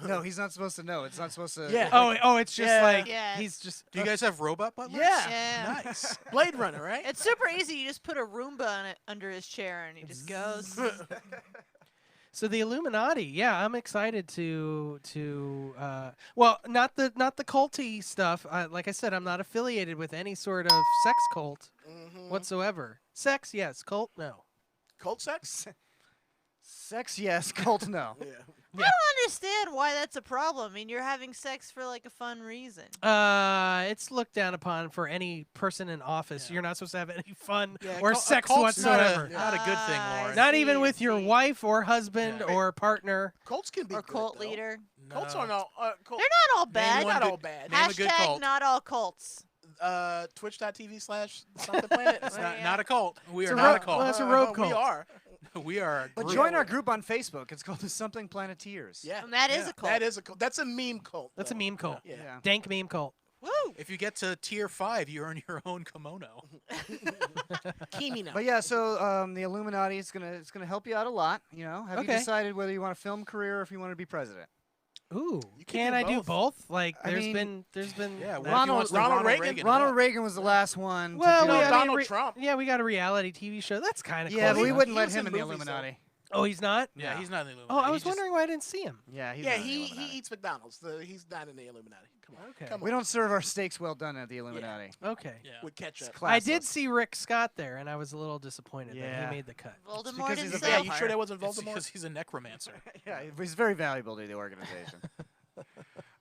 No, he's not supposed to know. It's not supposed to. Yeah. Oh, it's just Yeah. like Yeah. he's just. Do you guys have robot butlers? Yeah. Yeah. Nice. Blade Runner, right? It's super easy. You just put a Roomba on it under his chair, and he just goes. So the Illuminati, yeah, I'm excited to well, not the culty stuff. Like I said, I'm not affiliated with any sort of sex cult whatsoever. Sex, yes. Cult, no. Cult sex? Sex, yes. Cult, no. Yeah. I don't understand why that's a problem. I mean, you're having sex for like a fun reason. It's looked down upon for any person in office. Yeah. You're not supposed to have any fun Yeah, or a sex cult's whatsoever. Not a good thing, I Lauren. Not see, even I with your see. wife or husband Yeah. or partner. Cults can be Or good, cult though. leader. Cults No. are not. Cult, They're not all bad. one not good- all bad. Name a good Hashtag cult. not all cults. Twitch.tv/something planet. It's Yeah. not a cult. We It's are a not ro- a cult. well, that's a rogue We cult. are. We are a But group. join our group on Facebook. It's called the Something Planeteers. Yeah. And that is Yeah. a cult. That is a cult. That's a meme cult. That's a though. meme cult. Yeah. Yeah. Dank meme cult. Woo! If you get to tier 5, you earn your own kimono. Kimino. But yeah, so the Illuminati is gonna help you out a lot. You know, have you Okay. decided whether you want a film career or if you want to be president? Ooh, You can do I do both. both? Like, I mean- there's been. Yeah, that- what if he Ronald- wants to Ronald Reagan? Ronald Reagan was the last one. Well, to do we it. had Donald re- Trump. Yeah, we got a reality TV show. That's kind of Yeah, close but we enough. wouldn't He let was him in in the movies, though. Illuminati. Oh, he's not. Yeah, No. he's not in the Oh, Illuminati. I He was just- wondering why I didn't see him. Yeah, he's Yeah, not in the he Illuminati. eats McDonald's. He's not in the Illuminati. Come on. Okay. Come on. We don't serve our steaks well done at the Illuminati. Okay. Yeah. With ketchup. I did Classless. see Rick Scott there, and I was a little disappointed that Yeah. he made the cut. Voldemort because he's a himself. Yeah, you sure that wasn't It's Voldemort? because he's a necromancer. Yeah, he's very valuable to the organization.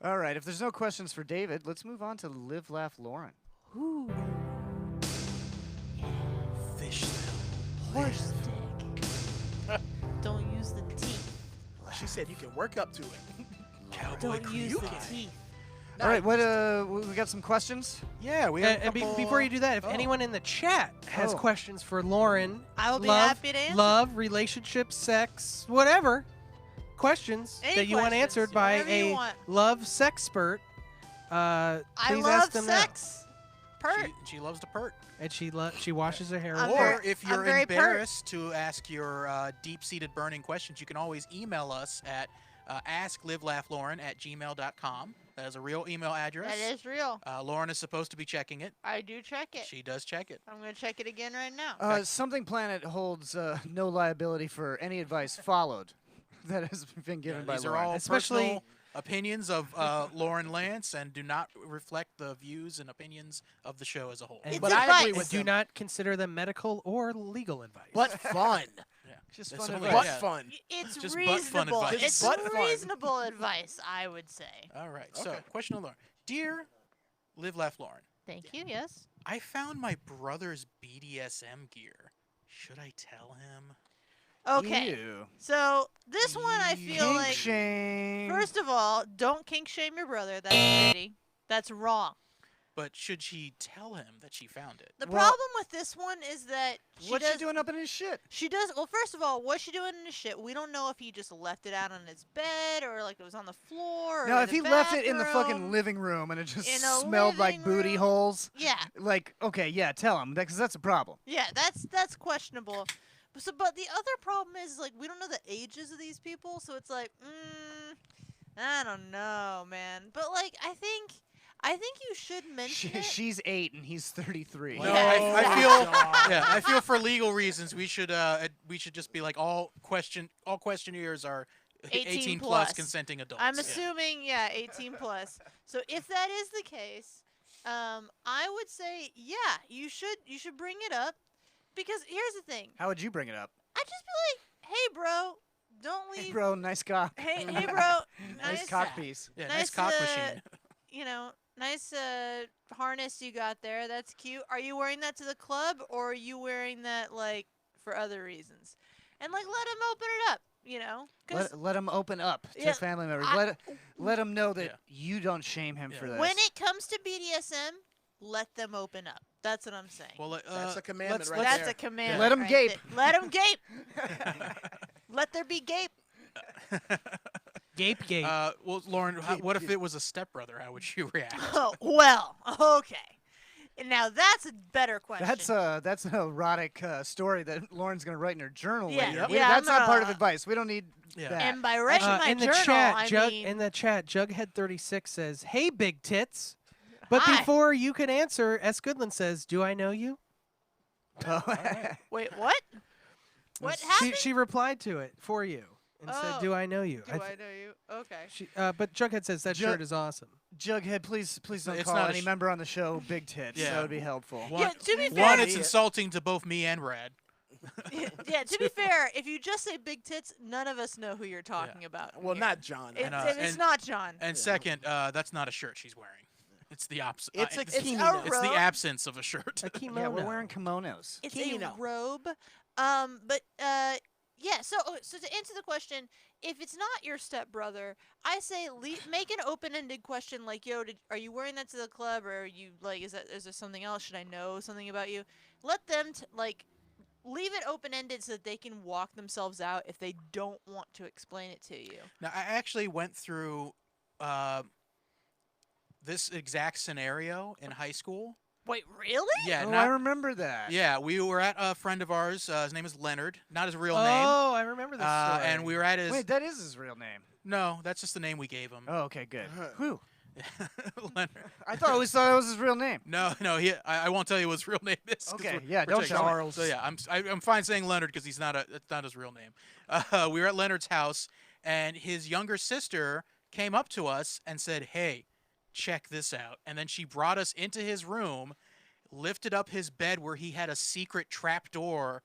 All right, if there's no questions for David, let's move on to Live, Laugh, Lauren. Fish them. Horse dick. Don't use the teeth. She said you can work up to it. Cowboy Don't use crew the guy. teeth. All right, what we got some questions? Yeah, we have a And couple, before you do that, if oh. anyone in the chat has Oh. questions for Lauren, I will be love, happy to answer. love, relationship, sex, whatever questions Any that you want questions, answered by whatever you a want. love sexpert, I please love ask them sex. Pert. She loves to pert. now. And she washes her hair. I'm with very- Or if I'm you're very pert. embarrassed to ask your deep-seated burning questions, you can always email us at asklivelaughLauren@gmail.com. That is a real email address. That is real. Lauren is supposed to be checking it. I do check it. She does check it. I'm going to check it again right now. Something Planet holds no liability for any advice followed that has been given by These are Lauren. all Especially- personal opinions of Lauren Lance and do not reflect the views and opinions of the show as a whole. And But I agree advice. with do them. not consider them medical or legal advice. But fun. Just That's fun only- advice. But yeah. fun. It's just butt fun reasonable. advice. It's Butt fun. reasonable advice, I would say. All right. So, Okay. question to Lauren. Dear Live, Laugh, Lauren, Thank you, yes. I found my brother's BDSM gear. Should I tell him? Okay. Ew. So, this one I feel Kink like, shame. first of all, don't kink shame your brother. That's shitty. That's wrong. But should she tell him that she found it? The Well- problem with this one is that What's she doing up in his shit? She does. Well, first of all, what's she doing in his shit? We don't know if he just left it out on his bed or like it was on the floor. Or Now, in if the he left it in the fucking bathroom. living room and it just In a smelled like living booty room. holes, Yeah, like, okay, yeah, tell him, because that's a problem. yeah, that's questionable. But the other problem is like we don't know the ages of these people, so it's like, I don't know, man. But like, I think you should mention it. She's 8 and he's 33. No, Yeah, I exactly. feel yeah, I feel for legal reasons we should just be like all questionnaires are 18 plus plus. consenting adults. I'm Yeah. assuming, 18 plus. So if that is the case, I would say, yeah, you should bring it up, because here's the thing. How would you bring it up? I'd just be like, hey, bro, don't leave. Hey, bro, nice cock. Hey, bro, Nice cock piece. Yeah, nice, nice cock machine. You know, nice harness you got there. That's cute. Are you wearing that to the club, or are you wearing that like for other reasons? And like, let him open it up. you know, because Let him open up to Yeah, family members. I- Let him know that Yeah. you don't shame him Yeah. for this. when it comes to BDSM, let them open up. That's what I'm saying. Well, That's a commandment right That's there. a command. Let 'em right gape. there. Let them gape. Let there be gape. Gape gate. Well, Lauren, what if it was a stepbrother? How would you react? Oh, well, okay. Now that's a better question. That's an erotic story that Lauren's gonna write in her journal Yeah, later. Yep. We- yeah, that's I'm not part of gonna- advice. We don't need Yeah. that. and by writing my in the journal, chat, I mean, in the chat, Jughead36 says, "Hey, big tits." But Hi. before you can answer, S. Goodland says, "Do I know you?" wait, what? What She happened? she replied to it for you and said, Oh. "Do I know you?" Do I know you? Okay. But Jughead says that Jug- shirt is awesome. Jughead, please don't It's call not a any sh- member on the show big tits. Yeah. That would be helpful. One, to be one, fair- it's insulting to both me and Brad. Yeah, to be fair, if you just say big tits, none of us know who you're talking about. Well, here. not John. It's, And, it's and- not John. And second, that's not a shirt she's wearing. It's the opposite. It's a It's kimono. a It's the robe. absence of a shirt. A kimono. Yeah, we're wearing kimonos. It's Kimono. a robe. Yeah. So to answer the question, if it's not your stepbrother, I say make an open-ended question like, "Yo, are you wearing that to the club, or are you like, is there something else? Should I know something about you?" Let them leave it open-ended so that they can walk themselves out if they don't want to explain it to you. Now, I actually went through this exact scenario in high school. Wait, really? Yeah, Oh, I not, remember that. yeah. We were at a friend of ours. His name is Leonard, not his real name. Oh, I remember this story. And we were at his. Wait, that is his real name. No, that's just the name we gave him. Oh, okay, good. Whew. Leonard. I always thought that was his real name. No. I won't tell you what his real name is. 'cause Okay, we're- yeah, we're don't taking tell it. me. So yeah, I'm fine saying Leonard because that's not his real name. We were at Leonard's house, and his younger sister came up to us and said, "Hey, check this out." And then she brought us into his room, lifted up his bed where he had a secret trap door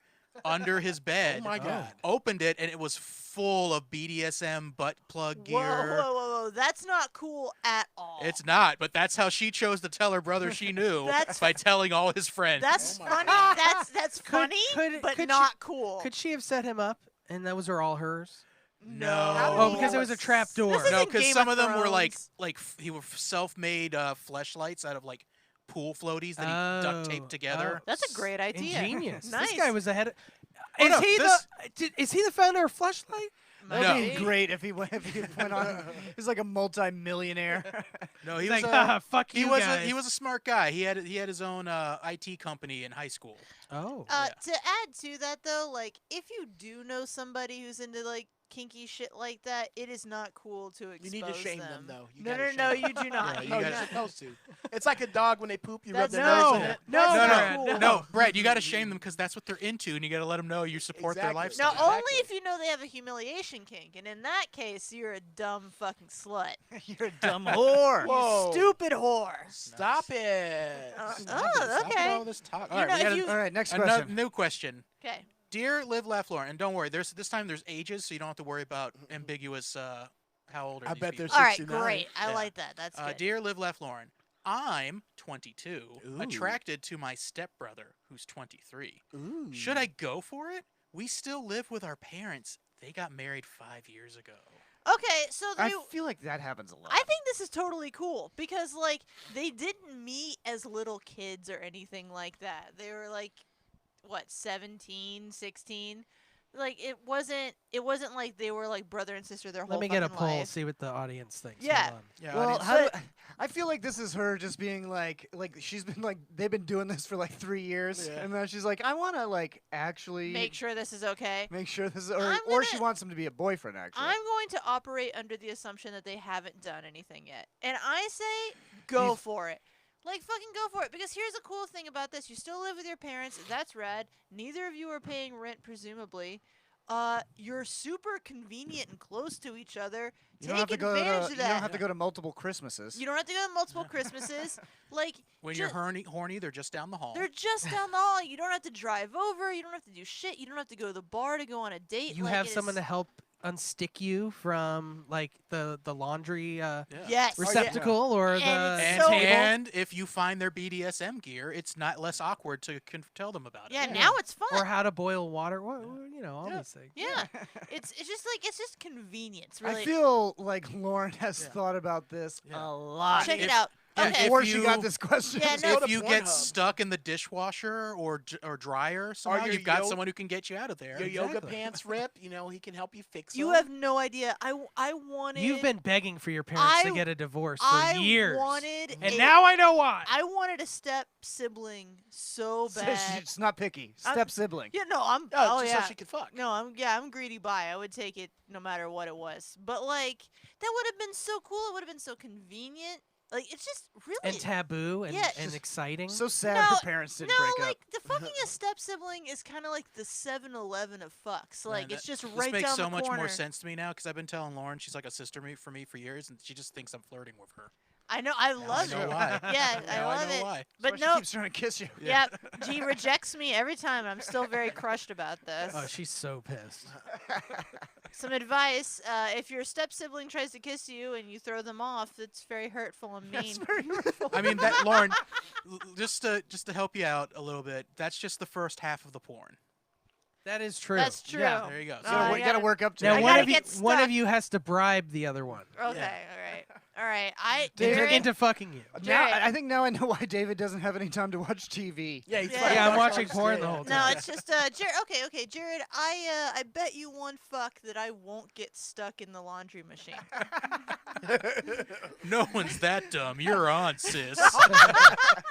under his bed. Oh my God. Opened it, and it was full of BDSM butt plug gear. Whoa. That's not cool at all. It's not, but that's how she chose to tell her brother she knew That's- by telling all his friends. That's Oh my funny. God. That's funny, but could not she- cool. Could she have set him up, and those are all hers? No. Oh, because it was a trap door. This No, isn't because Game some of of them were like Thrones. he were self-made fleshlights out of like pool floaties that he duct taped together. That's a great idea. Ingenious. Nice. This guy was ahead of... Oh, Is no, he this- is he the founder of Fleshlight? That'd No. be great if he went on. He's like a multi-millionaire. No, He's he was like, a, fuck he you was guys. he was a smart guy. He had his own IT company in high school. Oh. To add to that though, like if you do know somebody who's into like kinky shit like that, it is not cool to expose You need to shame them, though. You No, gotta no, shame no, them. you do not. Yeah, you No, do you're not. supposed to. It's like a dog when they poop, you rub That's their not- nose in it. No, No, that's no, not cool. no, Brad, you got to shame them because that's what they're into, and you got to let them know you support their Exactly. lifestyle. Now, only Exactly. if you know they have a humiliation kink, and in that case, you're a dumb fucking slut. You're a dumb whore. Whoa. Stupid whore. Stop it. Oh, Stop okay. all this talk. You All right, know, we if got you- All right, next another question. new question. Okay. Dear Live, Laugh, Lauren, and don't worry, this time there's ages, so you don't have to worry about ambiguous. How old are I these bet people? they're All right, 69. great. I Yeah. like that. That's good. Dear Live, Laugh, Lauren, I'm 22, Ooh. attracted to my stepbrother, who's 23. Ooh. Should I go for it? We still live with our parents. They got married 5 years ago. Okay, so I they, feel like that happens a lot. I think this is totally cool because like they didn't meet as little kids or anything like that. They were like what, 17, 16? Like it wasn't like they were like brother and sister their whole Let me get a fucking poll, life. see what the audience thinks. Yeah. Hold on. Yeah, Well, audience- I feel like this is her just being like she's been like they've been doing this for like 3 years, Yeah. and then she's like, I want to like actually Make sure this is okay. make sure this is, I'm or she gonna- wants him to be a boyfriend actually. I'm going to operate under the assumption that they haven't done anything yet. And I say go He's- for it. Like fucking go for it because here's the cool thing about this. You still live with your parents. That's rad. Neither of you are paying rent presumably. You're super convenient and close to each other. you Take don't have to go to advantage of you that. don't have to go to multiple Christmases. You don't have to go to multiple Christmases. Like when ju- you're horny, they're just down the hall. they're just down the hall. You don't have to drive over. You don't have to do shit. You don't have to go to the bar to go on a date. You like, have it someone is- to help unstick you from like the laundry Yes. receptacle or And the it's so- And if you find their BDSM gear, it's not less awkward to tell them about Yeah, it. now it's fun. or how to boil water. All these things. yeah. it's just convenience, really. I feel like Lauren has Yeah. thought about this Yeah. a lot Check it if- out. yeah, Okay. before if she you- got this question. Yeah, no, Go to If you get Pornhub. stuck in the dishwasher or dryer somehow, your you've got yo- someone who can get you out of there. Your yoga Exactly. pants rip, he can help you fix You them. have no idea. I wanted. You've been begging for your parents to I- get a divorce for I years, wanted. and a- now I know why. I wanted a step sibling so So bad. she's not picky. I'm- Step sibling. Yeah, no, I'm. Oh, Oh, just yeah. so she can fuck. No, I'm greedy bi. I would take it no matter what it was. But like that would have been so cool. It would have been so convenient. Like it's just really and taboo and, Yeah, and just exciting. So sad No, her parents didn't no, break like up. the fucking a step sibling is kind of like the 7-Eleven of fucks. Like Man, it's just this right makes down so the much corner. more sense to me now because I've been telling Lauren she's like a sister for me for years, and she just thinks I'm flirting with her. I know. I Now love I know it. why. Yeah, I Now love know it. why. But That's why no. she keeps trying to kiss you. Yeah, G rejects me every time. I'm still very crushed about this. Oh, she's so pissed. Some advice: if your step sibling tries to kiss you and you throw them off, it's very hurtful and mean. That's very hurtful. I mean, that Lauren, just to help you out a little bit, that's just the first half of the porn. That is true. That's true. Yeah, There you go. Oh, So I you gotta gotta- work up to Now I it. one gotta of you get one of stuck. you has to bribe the other one Okay, all right. I into, Jared, into fucking you. Now, Jared. I think now I know why David doesn't have any time to watch TV. Yeah, he's Yeah. fucking Yeah, I'm watching watching all porn this the shit. whole No, time. it's just Jared. Okay, Jared. I bet you one fuck that I won't get stuck in the laundry machine. No one's that dumb. You're on, sis.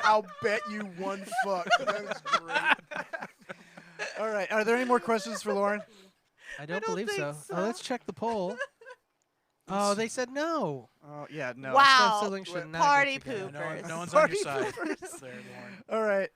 I'll bet you one fuck. That was great. All right. Are there any more questions for Lauren? I don't don't believe think so. so. Oh, let's check the poll. Oh, they said no. Oh, yeah, no. Wow. Step-sibling should not get Party together. poopers. No one's on your Party side. poopers. There, Lauren. All right.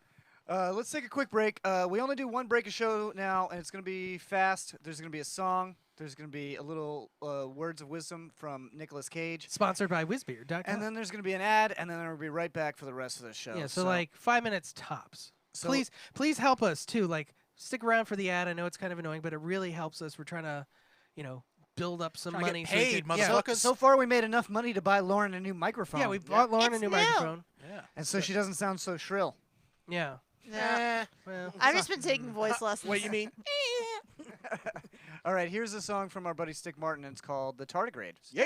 Let's take a quick break. We only do one break a show now, and it's going to be fast. There's going to be a song. There's going to be a little words of wisdom from Nicolas Cage. Sponsored by WizBeard.com. And then there's going to be an ad, and then we'll be right back for the rest of the show. yeah, so like 5 minutes tops. So- Please help us too. Like stick around for the ad. I know it's kind of annoying, but it really helps us. We're trying to, build up some Trying to money. get so we paid, can- Yeah, motherfuckers. so far we made enough money to buy Lauren a new microphone. Yeah, we bought Lauren a It's new new. microphone. Yeah. and so she doesn't sound so shrill. Yeah. Yeah. Well, I've just been taking voice lessons. What you mean? All right, here's a song from our buddy Stick Martin, and it's called "The Tardigrade." Yeah.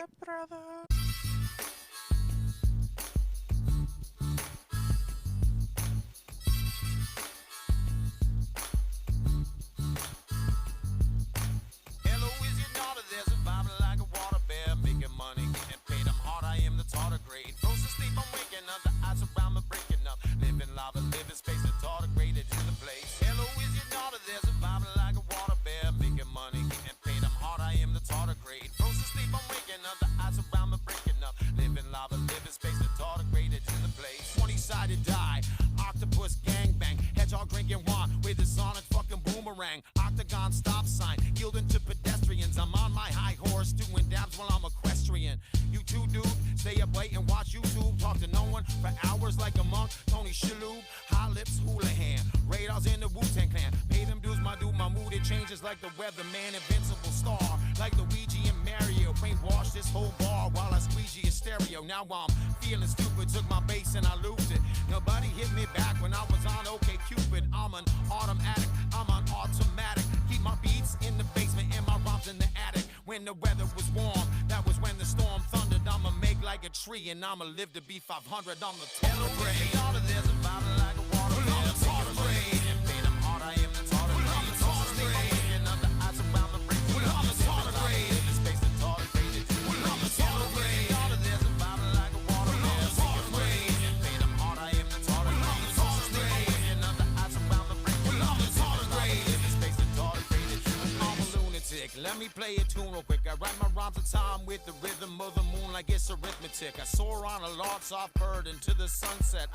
Hello, is your daughter there? Surviving like a water bear, making money, getting paid. I'm hard, I am the tardigrade. Frozen sleep, I'm waking up. The eyes around me breaking up. Living lava, living space, the tardigrade is in the place. Hello, is your daughter there? Surviving like a water bear, making money, getting paid. I'm hard, I am the tardigrade. Frozen sleep, I'm waking up. The eyes around me breaking up. Living lava, living space, the tardigrade is in the place. 20-sided die, octopus gangbang, hedgehog drinking wine with a sonic fucking boomerang. Octagon stop sign, yielding to pedestrians. I'm on my high horse, doing dabs while I'm equestrian. You two dude, stay up late and watch YouTube. Talk to no one for hours like a monk. Tony Shalhoub, high lips, Houlihan. Radars in the Wu-Tang Clan. Pay them dues, my dude, my mood, it changes like the weatherman, invincible star. Like Luigi and Mario, brainwash this whole bar while I squeegee a stereo. Now I'm feeling stupid, took my bass and I lose it. Nobody hit me back when I was on OK Cupid. I'm an automatic, I'm on automatic. Keep my beats in the basement and my rhymes in the attic. When the weather was warm, that was when the storm thundered. I'ma make like a tree and I'ma live to be 500. I'm the tardigrade. All of this surviving like a water. I'm the tardigrade. I'm hard, I am the tardigrade. I'm the tardigrade. And under eyes around the ring. I'm the tardigrade. In the space, the tardigrade. I'm the tardigrade. All of this surviving like a water. I'm the tardigrade. I'm hard, I am the tardigrade. I'm the tardigrade. And under eyes around the ring. I'm the tardigrade. In the space, the tardigrade. I'm a lunatic. Let me play a tune real quick. I write my rhymes of time with the rhythm of the moon like it's arithmetic. I soar on a large soft bird into the sunset.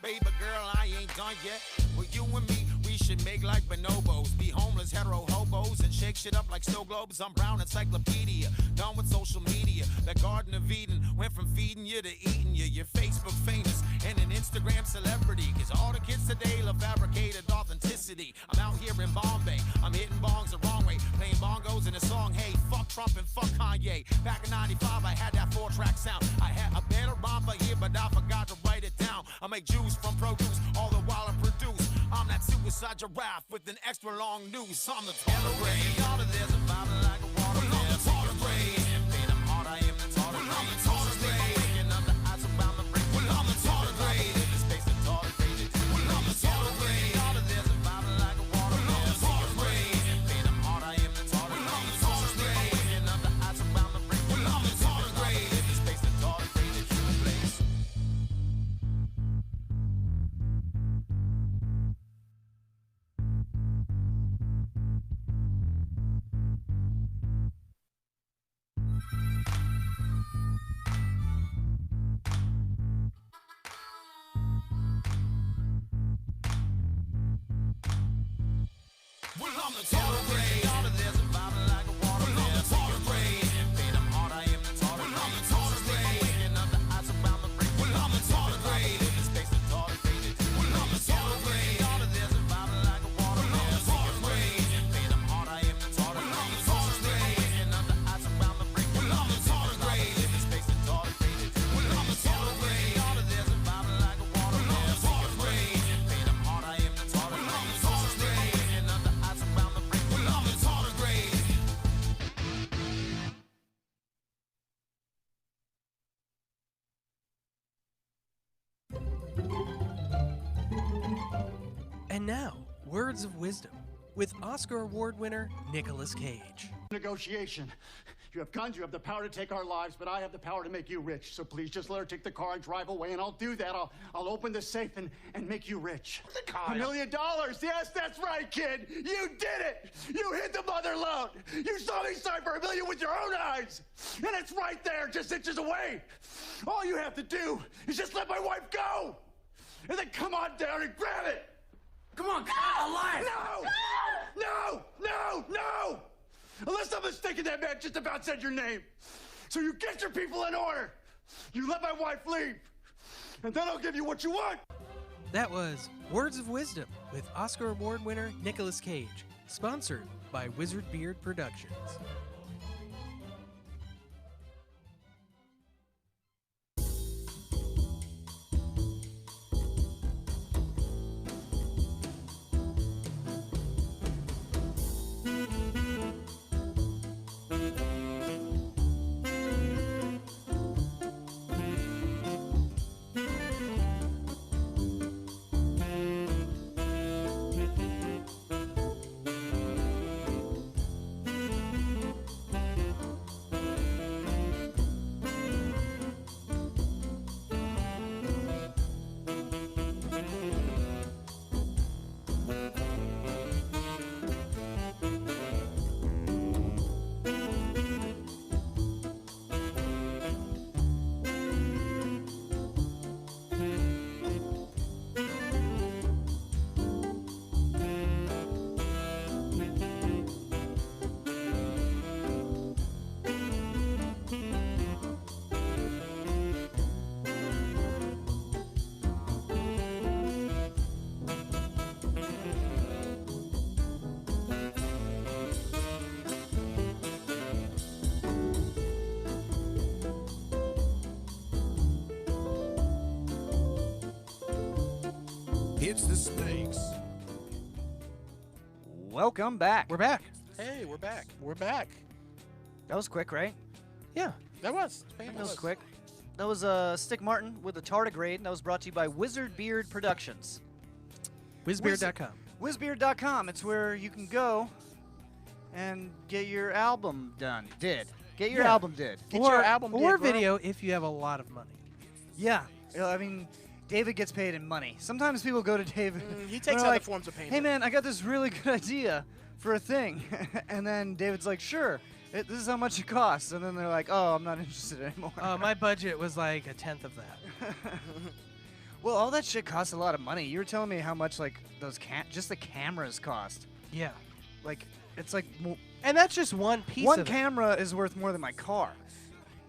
Baby girl, I ain't done yet. Well, you and me, we should make like bonobos. Be homeless, hetero hobos, and shake shit up like snow globes. I'm brown encyclopedia, done with social media. The Garden of Eden went from feeding you to eating you. You're Facebook famous and an Instagram celebrity. Cause all the kids today love fabricated authenticity. I'm out here in Bombay, I'm hitting bongs the wrong way. Playing bongs song goes in the song, hey, fuck Trump and fuck Kanye. Back in 95, I had that 4-track sound. I had a better rhyme for here, but I forgot to write it down. I make juice from produce, all the while I produce. I'm that suicide giraffe with an extra long noose. I'm the tardigrade. All of this about like a water. I'm the tardigrade. Being I'm hard, I am the tardigrade. I'm the tardigrade. Waking up the eyes around the ring. I'm the tardigrade. The space the tardigrade. I'm the tardigrade. All of this about like a water. I'm the tardigrade. Being I'm hard, I am the tardigrade. I'm the tardigrade. Waking up the eyes around the ring. I'm the tardigrade. The space the tardigrade. Human place. Well, I'm the tardigrade. All of this about like a water. Well, I'm the tardigrade. Being I'm hard, I am the tardigrade. Well, I'm the tardigrade. Waking up the eyes around the ring. Well, I'm the tardigrade. In the space the tardigrade. Well, I'm the tardigrade. All of this about like a water. Well, I'm the tardigrade. Being I'm hard, I am the tardigrade. Well, I'm the tardigrade. Waking up the eyes around the ring. Well, I'm the tardigrade. In the space the tardigrade. Well, I'm the tardigrade. All of this about like a water. Well, I'm the tardigrade. Being I'm hard, I am the tardigrade. Well, I'm the tardigrade. Waking up the eyes around the ring. Well, I'm the tardigrade. And now, words of wisdom with Oscar Award winner Nicolas Cage. Negotiation. You have guns, you have the power to take our lives, but I have the power to make you rich. So please just let her take the car and drive away, and I'll do that. I'll open the safe and make you rich. The car. $1 million. Yes, that's right, kid. You did it. You hit the mother load. You saw me sign for $1 million with your own eyes. And it's right there, just inches away. All you have to do is just let my wife go. And then come on down and grab it. Come on, alive. No. Unless I'm mistaken, that man just about said your name. So you get your people in order. You let my wife leave. And then I'll give you what you want. That was Words of Wisdom with Oscar Award winner Nicolas Cage, sponsored by Wizard Beard Productions. It's the snakes. Welcome back. We're back. Hey, we're back. We're back. That was quick, right? Yeah. That was. That was quick. That was Stick Martin with a tardigrade. That was brought to you by Wizard Beard Productions. Wizbeard.com. Wizbeard.com. It's where you can go and get your album done. Get your Yeah. album did. Get or your album or did, bro. video if you have a lot of money. Yeah. I mean, David gets paid in money. Sometimes people go to David. He and takes they're other like, forms of payment. Hey, man, I got this really good idea for a thing. And then David's like, sure. This is how much it costs. And then they're like, oh, I'm not interested anymore. My budget was like a tenth of that. Well, all that shit costs a lot of money. You were telling me how much, like, those just the cameras cost. Yeah. Like, it's like And that's just one piece one of it. camera is worth more than my car.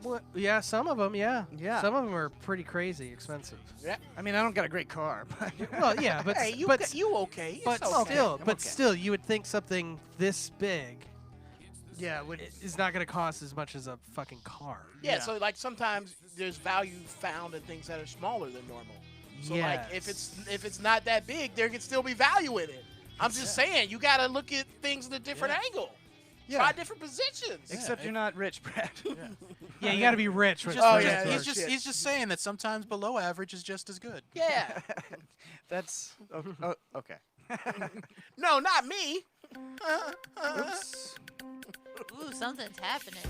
Well, yeah, some of them, yeah. Yeah. Some of them are pretty crazy expensive. I mean, I don't got a great car, but Well, yeah, but Hey, you but you okay? but It's okay. still, I'm but okay. still, you would think something this big Yeah, is not going to cost as much as a fucking car. Yeah, so like sometimes there's value found in things that are smaller than normal. So like if it's not that big, there can still be value in it. I'm just saying you got to look at things in a different angle. Yeah. Try different positions. Except you're not rich, Brad. Yeah, you got to be rich. When Just- it's yeah, first he's car. just saying that sometimes below average is just as good. Yeah. That's okay. No, not me. Oops. Ooh, something's happening.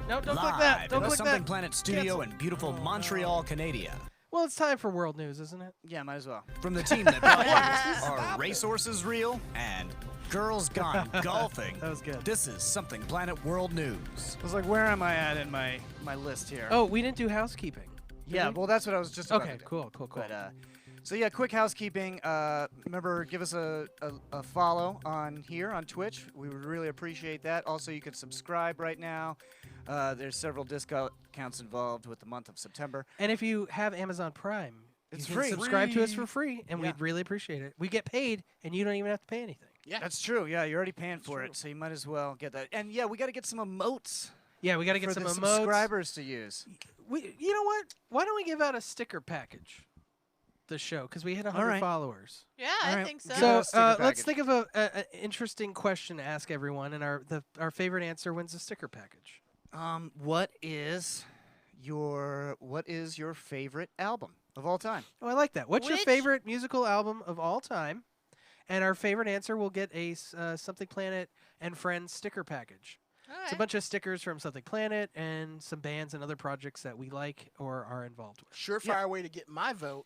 No, don't click Live that. Don't in the click Something that. Planet studio in beautiful Montreal, Canada. Well, it's time for world news, isn't it? Yeah, might as well. From the team that brought you Are Racehorses Real? And Girls Gone Golfing. That was good. This is Something Planet World News. I was like, where am I at in my list here? Oh, we didn't do housekeeping. yeah. Well, that's what I was just about Okay, to do. cool. But so yeah, quick housekeeping. Remember, give us a follow on here on Twitch. We would really appreciate that. Also, you can subscribe right now. There's several discounts involved with the month of September. And if you have Amazon Prime, It's you can free. subscribe to us for free, and Yeah. we'd really appreciate it. We get paid, and you don't even have to pay anything. Yeah. That's true. Yeah, you're already paying for it, so you might as well get that. And yeah, we got to get some emotes Yeah, we got to get for some the emotes. subscribers to use. You know what? Why don't we give out a sticker package? The show, because we hit 100 right. followers. Yeah, All I right. think so. Yeah. So sticker let's package. think of an interesting question to ask everyone, and our favorite answer wins a sticker package. What is your favorite album of all time? Oh, I like that. What's your Which- favorite musical album of all time? And our favorite answer will get a Something Planet and Friends sticker package. All It's a right. bunch of stickers from Something Planet and some bands and other projects that we like or are involved with. Surefire way to get my vote.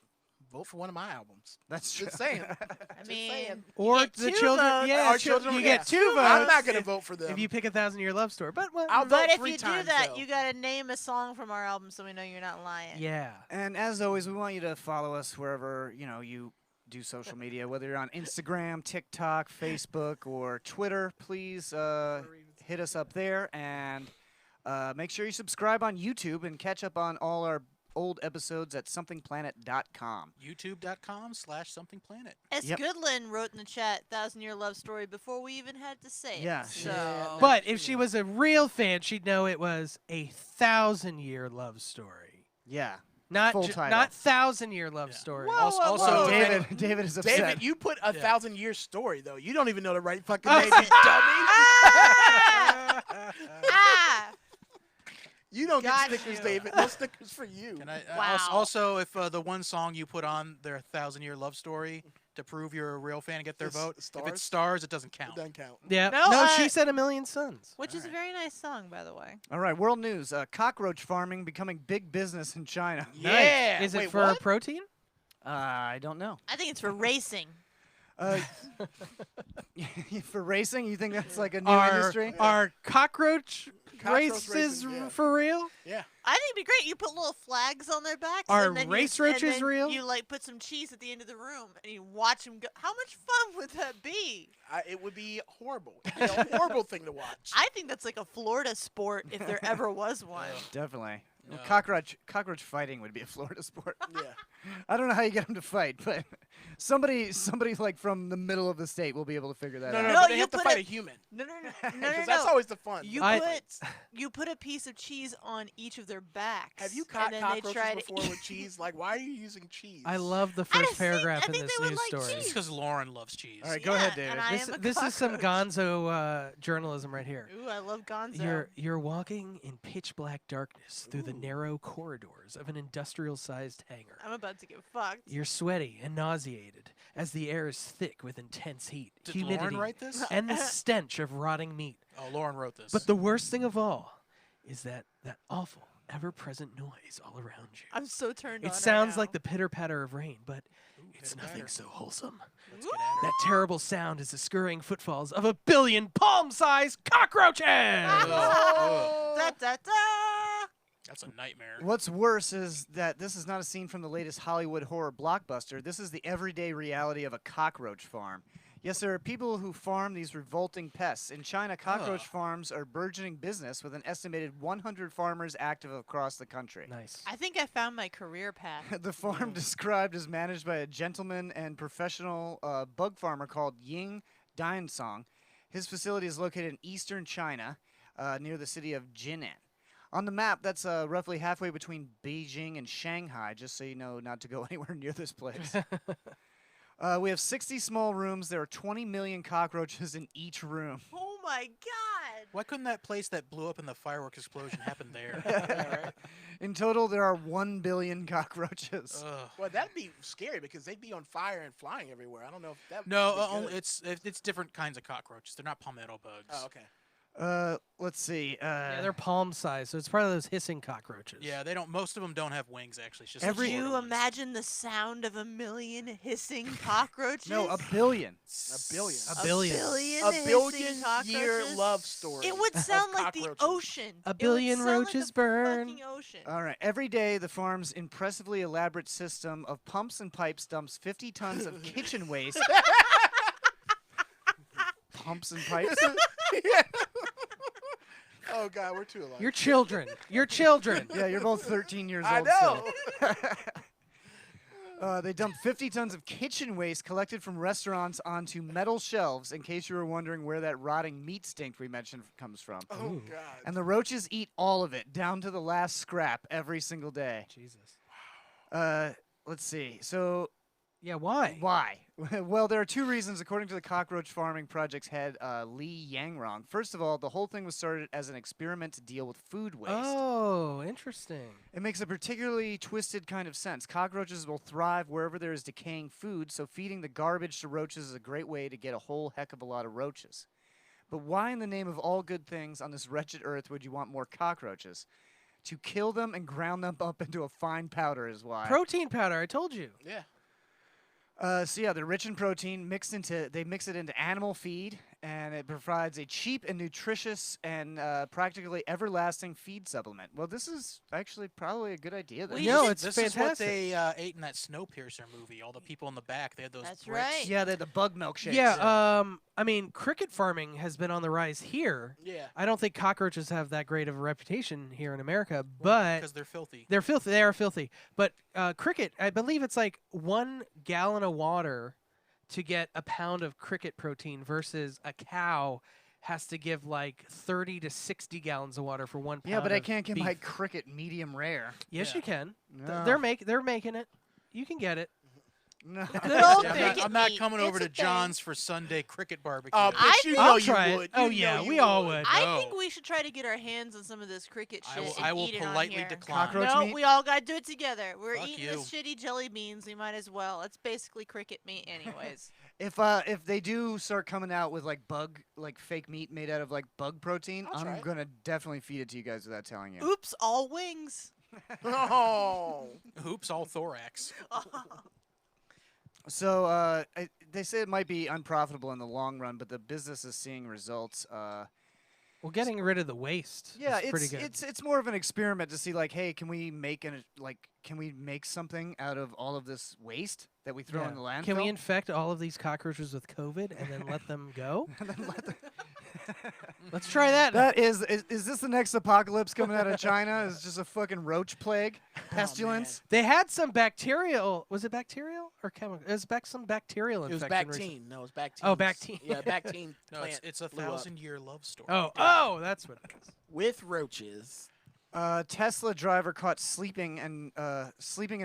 Vote for one of my albums. That's true. Just saying. I mean, saying. Or get the two children, votes. yeah, Our children, you yeah. get 2 votes. I'm not gonna if- vote for them. if you pick 1,000-Year Love Story. But well, I'll vote but if 3 you do times, that, though. you gotta name a song from our album so we know you're not lying. yeah. And as always, we want you to follow us wherever you do social media, whether you're on Instagram, TikTok, Facebook, or Twitter. Please hit us up there and make sure you subscribe on YouTube and catch up on all our old episodes at somethingplanet.com. YouTube.com/somethingplanet. S. Yep. Goodlin wrote in the chat, 1,000-Year Love Story before we even had to say it. Yeah, So. But if she was a real fan, she'd know it was a 1,000-year love story. Yeah. Not Full title. not 1,000-year love story. Also, if any- David is upset. David, you put a 1,000-year story though. You don't even know the right fucking Oh. name, you dummy. Ah! You don't Got get stickers, you. David. No stickers for you. Can I, Wow. also, if the one song you put on their 1,000-year love story to prove you're a real fan and get their Is vote, if Stars? it's stars, it doesn't It count. doesn't count. Yeah. No, she said A Million Suns. Which is a very nice song, by the way. All right, world news. Cockroach farming becoming big business in China. Yeah. Is it Wait, for what? protein? I don't know. I think it's for racing. For racing, you think that's like a new Are industry? cockroach Cockroach races racing, yeah. for real? Yeah. I think it'd be great. You put little flags on their backs. Are and then race you, and roaches then real? You like put some cheese at the end of the room and you watch them go. How much fun would that be? It would be horrible. It'd be a horrible thing to watch. I think that's like a Florida sport if there ever was one. Definitely. No. Cockroach fighting would be a Florida sport. Yeah. I don't know how you get them to fight, but somebody like from the middle of the state will be able to figure that No, out. no, No, but they you have to put fight it- a human. No, no, no, no, no, Because no. that's always the fun. You I- put a piece of cheese on each of their backs. Have you and caught then they cockroaches try to before eat. with cheese? Like, why are you using cheese? I love the I first just think- paragraph I in think this they would news like story. It's because Lauren loves cheese. All right, go ahead, Yeah, David. and I am a This is some cockroach. gonzo journalism right here. Ooh, I love Gonzo. You're walking in pitch black darkness through the narrow corridors of an industrial-sized hangar. I'm about to get fucked. You're sweaty and nauseated as the air is thick with intense heat, Did humidity, Lauren write this? and the stench of rotting meat. Oh, Lauren wrote this. But the worst thing of all is that awful, ever-present noise all around you. I'm so turned on. It right sounds now. like the pitter-patter of rain, but it's nothing pitter-patter. so wholesome. Let's get at her. That terrible sound is the scurrying footfalls of a billion palm-sized cockroaches! Da, da, da. That's a nightmare. What's worse is that this is not a scene from the latest Hollywood horror blockbuster. This is the everyday reality of a cockroach farm. Yes, there are people who farm these revolting pests. In China, cockroach farms are burgeoning business with an estimated 100 farmers active across the country. Nice. I think I found my career path. The farm described is managed by a gentleman and professional bug farmer called Ying Diansong. His facility is located in eastern China. near the city of Jinan. On the map, that's roughly halfway between Beijing and Shanghai, just so you know not to go anywhere near this place. We have 60 small rooms. There are 20 million cockroaches in each room. Oh my god! Why couldn't that place that blew up in the fireworks explosion happen there? In total, there are 1 billion cockroaches. Ugh. Well, that'd be scary because they'd be on fire and flying everywhere. I don't know if that. No, would be only good. it's different kinds of cockroaches. They're not palmetto bugs. Oh, okay. Let's see. Yeah, they're palm size, so it's probably those hissing cockroaches. Yeah, they don't. Most of them don't have wings. Actually, it's just Every- the Can shorter you ones. imagine the sound of 1 million hissing cockroaches? No, a billion. A billion. A billion. A hissing billion-year cockroaches? love story. It would of sound like the cockroaches. ocean. A It would billion sound like roaches the burn. fucking ocean. All right. Every day, the farm's impressively elaborate system of pumps and pipes dumps 50 tons of kitchen waste. Pumps and pipes? Oh God, we're too alike. Your children. Your children. Yeah, you're both 13 years I old. know. So. They dump 50 tons of kitchen waste collected from restaurants onto metal shelves, in case you were wondering where that rotting meat stink we mentioned comes from. Oh God. And the roaches eat all of it, down to the last scrap, every single day. Jesus. Let's see. So, Yeah, why? why? Well, there are two reasons, according to the Cockroach Farming Project's head, Li Yangrong. First of all, the whole thing was started as an experiment to deal with food waste. Oh, interesting. It makes a particularly twisted kind of sense. Cockroaches will thrive wherever there is decaying food, so feeding the garbage to roaches is a great way to get a whole heck of a lot of roaches. But why in the name of all good things on this wretched earth would you want more cockroaches? To kill them and ground them up into a fine powder is why. Protein powder, I told you. Yeah. So yeah, they're rich in protein. They mix it into animal feed, and it provides a cheap and nutritious and practically everlasting feed supplement. Well, this is actually probably a good idea. Then. We No, should- it's This fantastic. is what they ate in that Snowpiercer movie. All the people in the back, they had those. That's bricks. right. Yeah, they're the bug milkshakes. Yeah, I mean, cricket farming has been on the rise here. Yeah. I don't think cockroaches have that great of a reputation here in America, but because they're filthy. they're filthy. They are filthy. But cricket, I believe it's like 1 gallon of water to get a pound of cricket protein versus a cow has to give like 30 to 60 gallons of water for 1 pound. Yeah, but I of can't get beef. my cricket medium rare. Yes, Yeah. you can. No. They're making it. You can get it. No. Good old Yeah, cricket I'm not meat. coming It's over a to thing. John's for Sunday cricket barbecue. Oh, I bitch, you think- know I'll you try it. would. Oh, You yeah, know we you all would. would. I No. think we should try to get our hands on some of this cricket shit. I will- and I will eat it on politely here. decline. Cockroach No, meat? we all gotta do it together. We're Fuck eating you. this shitty jelly beans. We might as well. It's basically cricket meat, anyways. If they do start coming out with like fake meat made out of like bug protein, I'll try I'm it. gonna definitely feed it to you guys without telling you. Oops, all wings. Oh. Oops, all thorax. So they say it might be unprofitable in the long run, but the business is seeing results. Well, getting rid of the waste. Yeah, is pretty it's good. it's more of an experiment to see like, hey, can we make something out of all of this waste that we throw Yeah. in the landfill? Can we infect all of these cockroaches with COVID and then let them go? And then let them- Let's try that. That is this the next apocalypse coming out of China? Is just a fucking roach plague, pestilence? They had some bacterial. Was it bacterial or chemical? It was some bacterial It was infection. recently. Bactine. No, it was Bactine. Oh, Bactine. Yeah, Bactine No, plant it's a blew up 1,000-year love story. Oh, that's what it is. with roaches. Tesla driver caught sleeping and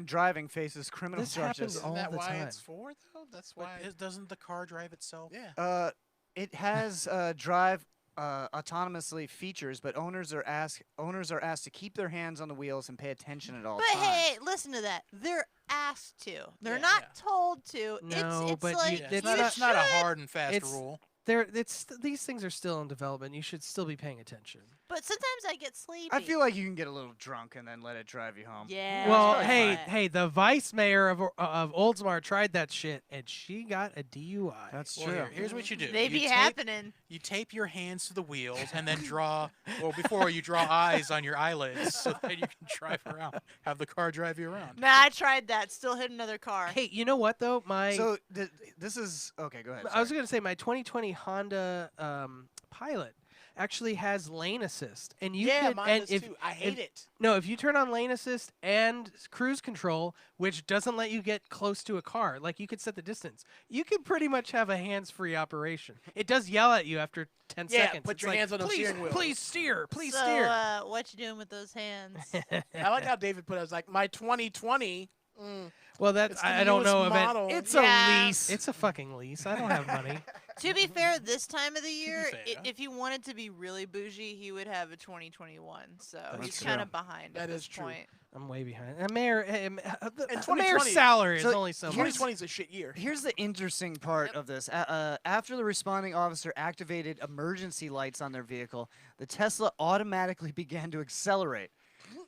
driving faces criminal This happens charges. all Isn't that the why time. it's for though? That's But why. doesn't the car drive itself? Yeah. It has drive autonomously features, but owners are asked to keep their hands on the wheels and pay attention at all But times. hey, listen to that. They're asked to. They're Yeah. not Yeah. told to. No, it's but you- like Yeah, It's it's not a should, hard and fast It's- rule. These things are still in development. You should still be paying attention. But sometimes I get sleepy. I feel like you can get a little drunk and then let it drive you home. Yeah. Well, that's hey, right. hey, the vice mayor of Oldsmar tried that shit, and she got a DUI. That's Well, true. here's what you do. They you be tape, happening. You tape your hands to the wheels and then before you draw eyes on your eyelids so that you can drive around, have the car drive you around. Nah, I tried that. Still hit another car. Hey, you know what though? So this is okay. Go ahead. I was sorry. gonna say my 2020 Honda Pilot actually has lane assist, and you Yeah, could, mine and does if, too. I hate it. No, if you turn on lane assist and cruise control, which doesn't let you get close to a car, like you could set the distance, you could pretty much have a hands-free operation. It does yell at you after 10 Yeah, seconds. put It's your like, hands on the please, steering wheel." please steer, please so, steer. what you doing with those hands? I like how David put it. I was like, my 2020. Well, that's It's the I don't newest know if model. It's Yeah. a lease. it's a fucking lease. I don't have money. To be fair, this time of the year, fair. if he wanted to be really bougie, he would have a 2021. So he's true. kind of behind That at is this true. point. I'm way behind. A mayor, the mayor's 2020 salary is so only so much. 2020 is a shit year. Here's the interesting part of this. After the responding officer activated emergency lights on their vehicle, the Tesla automatically began to accelerate.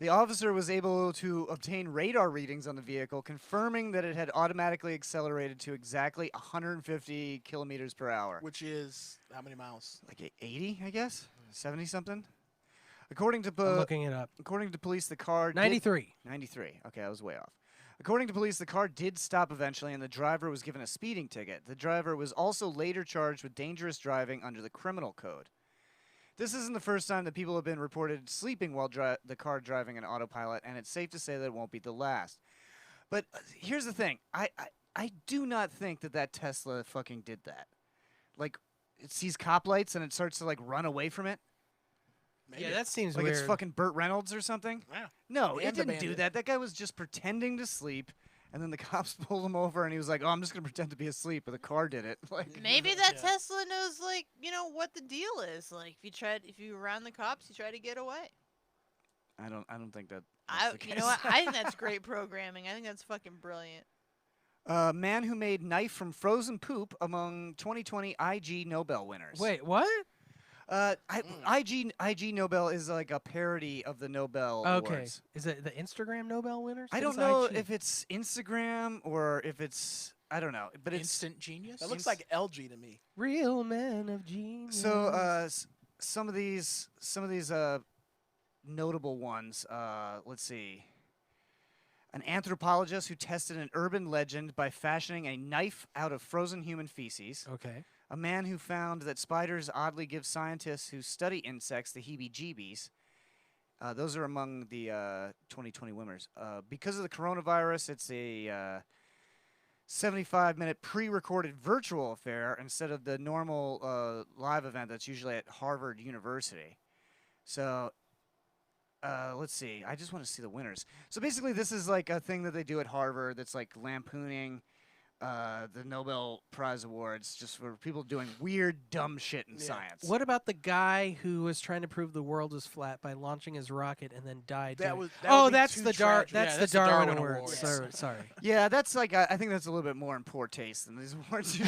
The officer was able to obtain radar readings on the vehicle, confirming that it had automatically accelerated to exactly 150 kilometers per hour. Which is how many miles? Like 80, I guess? 70 something? According to I'm looking it up. according to police, the car 93. 93. Okay, I was way off. According to police, the car did stop eventually, and the driver was given a speeding ticket. The driver was also later charged with dangerous driving under the criminal code. This isn't the first time that people have been reported sleeping while the car driving in autopilot, and it's safe to say that it won't be the last. But here's the thing. I do not think that Tesla fucking did that. Like, it sees cop lights and it starts to, like, run away from it. Maybe. Yeah, that seems Like weird. it's fucking Burt Reynolds or something? Yeah. No, And it the didn't do bandit. that. That guy was just pretending to sleep, and then the cops pulled him over, and he was like, "Oh, I'm just gonna pretend to be asleep," but the car did it. Like, Maybe that Yeah. Tesla knows, like, what the deal is. Like, if you round the cops, you try to get away. I don't think that. I, That's the you case. know what? I think that's great programming. I think that's fucking brilliant. Man who made knife from frozen poop among 2020 IG Nobel winners. Wait, what? IG Nobel is like a parody of the Nobel Okay. Awards. Is it the Instagram Nobel winners? I don't know if it's Instagram or if it's I don't know, but it's Instant genius. That looks like LG to me. real men of genius. so. Some of these notable ones. Let's see. An anthropologist who tested an urban legend by fashioning a knife out of frozen human feces. Okay. A man who found that spiders oddly give scientists who study insects the heebie-jeebies. Those are among the 2020 winners. Because of the coronavirus, it's a 75-minute pre-recorded virtual affair instead of the normal live event that's usually at Harvard University. So, let's see. I just want to see the winners. So basically, this is like a thing that they do at Harvard that's like lampooning the Nobel Prize Awards just for people doing weird, dumb shit in science. What about the guy who was trying to prove the world is flat by launching his rocket and then died? That doing- would oh, be that's too the tragic. That's Yeah, the that's the Darwin, Darwin Awards. Awards. Sorry. Yeah, that's like I think that's a little bit more in poor taste than these awards.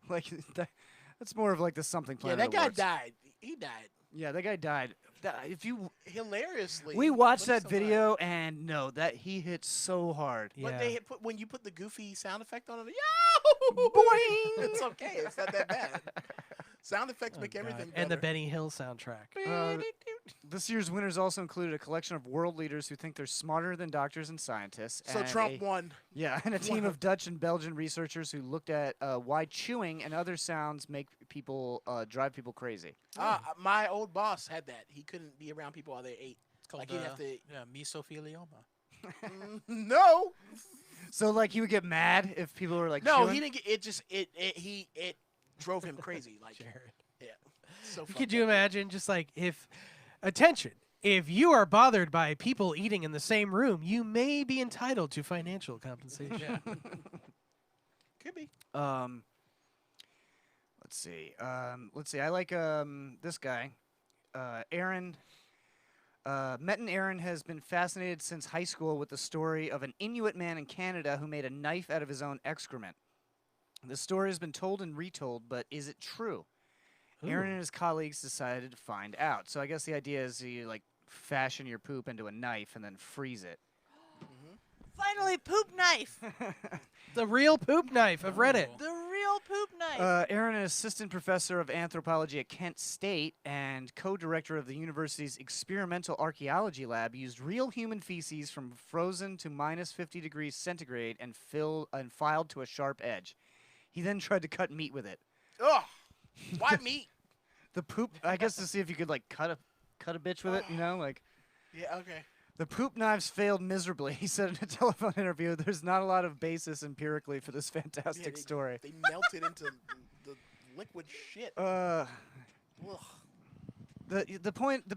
Like that's more of like the something Yeah, planet that guy awards. died. He died Yeah, that guy died. If you hilariously. we watched What is that so bad? video and no, that he hit so hard. Yeah. But they hit when you put the goofy sound effect on it. Yo! Boing! It's okay. It's not that bad. Sound effects Oh, make God. everything And the better. Benny Hill soundtrack. This year's winners also included a collection of world leaders who think they're smarter than doctors and scientists. So and Trump won. Yeah, and a team Wow. of Dutch and Belgian researchers who looked at why chewing and other sounds make people drive people crazy. My old boss had that. He couldn't be around people while they ate. It's called Like he'd have to. mesothelioma. No, So like he would get mad if people were like no, chewing? he didn't get it. Just it drove him crazy. Like Jared. yeah, so. Could you imagine just like if you are bothered by people eating in the same room, you may be entitled to financial compensation. Could be. Let's see. I like this guy, Aaron. Metin Aaron has been fascinated since high school with the story of an Inuit man in Canada who made a knife out of his own excrement. The story has been told and retold, but is it true? Aaron and his colleagues decided to find out. So I guess the idea is you like fashion your poop into a knife and then freeze it. Finally, poop knife. The real poop knife. I've read it. The real poop knife. Aaron, an assistant professor of anthropology at Kent State and co-director of the university's experimental archaeology lab, used real human feces from frozen to minus 50 degrees centigrade and filed to a sharp edge. He then tried to cut meat with it. Ugh. Why meat? The poop. I guess to see if you could like cut a bitch with it. You know, like. Yeah. Okay. The poop knives failed miserably. He said in a telephone interview, "There's not a lot of basis empirically for this fantastic story." They melted into the liquid shit. Uh. Ugh.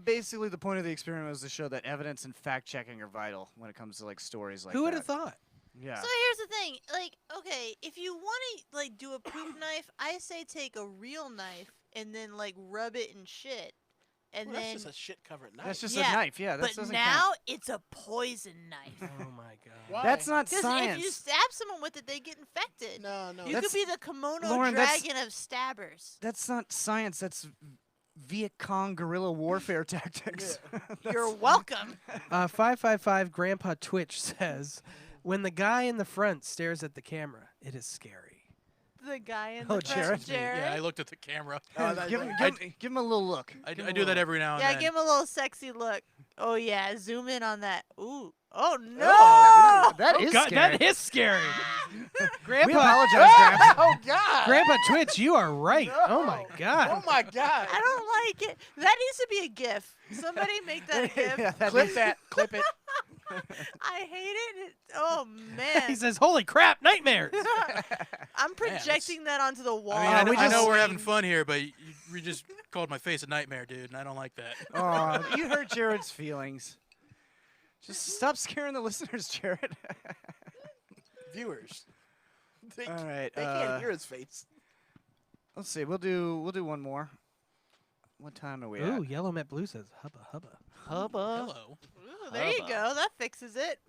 Basically the point of the experiment was to show that evidence and fact checking are vital when it comes to like stories like Who would that. have thought? Yeah. So here's the thing, like, okay, if you want to like do a poop knife, I say take a real knife and then like rub it in shit, and Well, then that's just a shit covered knife. That's just Yeah, a knife. Yeah. That but doesn't now count. it's a poison knife. Oh my god. Why? That's not Because science. if you stab someone with it, they get infected. No. You could That's- be the kimono Lauren, that's- dragon of stabbers. That's not science. That's Viet Cong guerrilla warfare tactics. You're welcome. 555 Grandpa Twitch says, when the guy in the front stares at the camera, it is scary. The guy in Oh, the front, Jared? Yeah, I looked at the camera. Give him a little look. I do that every now and Yeah, then. give him a little sexy look. Oh yeah, zoom in on that. Ooh. Oh no. Oh, that is God, scary. that is scary. We Grandpa, apologize, Gramps. Oh God. Grandpa Twitch, you are right. Oh my god. Oh my God. I don't like it. That needs to be a GIF. Somebody make that a GIF. Yeah, that Clip is- that. Clip it. I hate it. Oh man. He says, "Holy crap, nightmares!" I'm projecting that onto the wall. I mean, I know, we I know just- we're having fun here, but you just called my face a nightmare, dude, and I don't like that. Oh, you hurt Jared's feelings. Just stop scaring the listeners, Jared. Viewers. They, All right. they can't hear his face. Let's see. We'll do one more. What time are we Ooh, at? Yellow Met Blue says, "Hubba hubba." Hello. Ooh, there you go. That fixes it.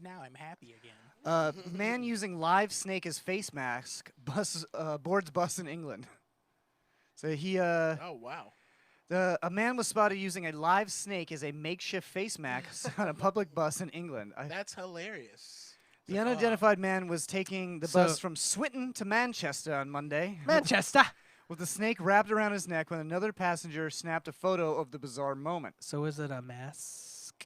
Now I'm happy again. Man using live snake as face mask boards bus in England. So he Oh wow. a man was spotted using a live snake as a makeshift face mask on a public bus in England. That's hilarious. The unidentified man was taking the So- bus from Swinton to Manchester on Monday Manchester. with the snake wrapped around his neck when another passenger snapped a photo of the bizarre moment. So is it a mask?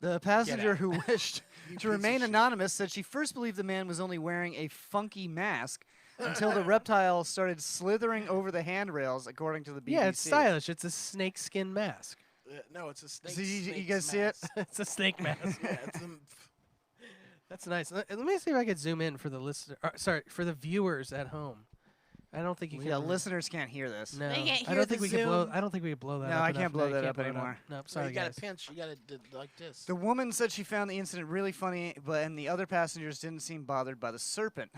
The passenger out. who wished piece to of remain shit. anonymous said she first believed the man was only wearing a funky mask until the reptile started slithering over the handrails, according to the BBC. Yeah, it's stylish. It's a snake skin mask. No, it's a snake. So you snake's guys see it? mask. It's a snake mask. Yeah, it's That's nice. Let me see if I could zoom in for the listener. Sorry, for the viewers at home. I don't think you can. Yeah, listeners can't hear this. No, They can't I hear don't the think we can blow. zoom. I don't think we can blow that. No, up I can't enough. blow No, that you up can't blow it anymore. Nope, so sorry you gotta guys. pinch. You gotta do like this. The woman said she found the incident really funny, and the other passengers didn't seem bothered by the serpent.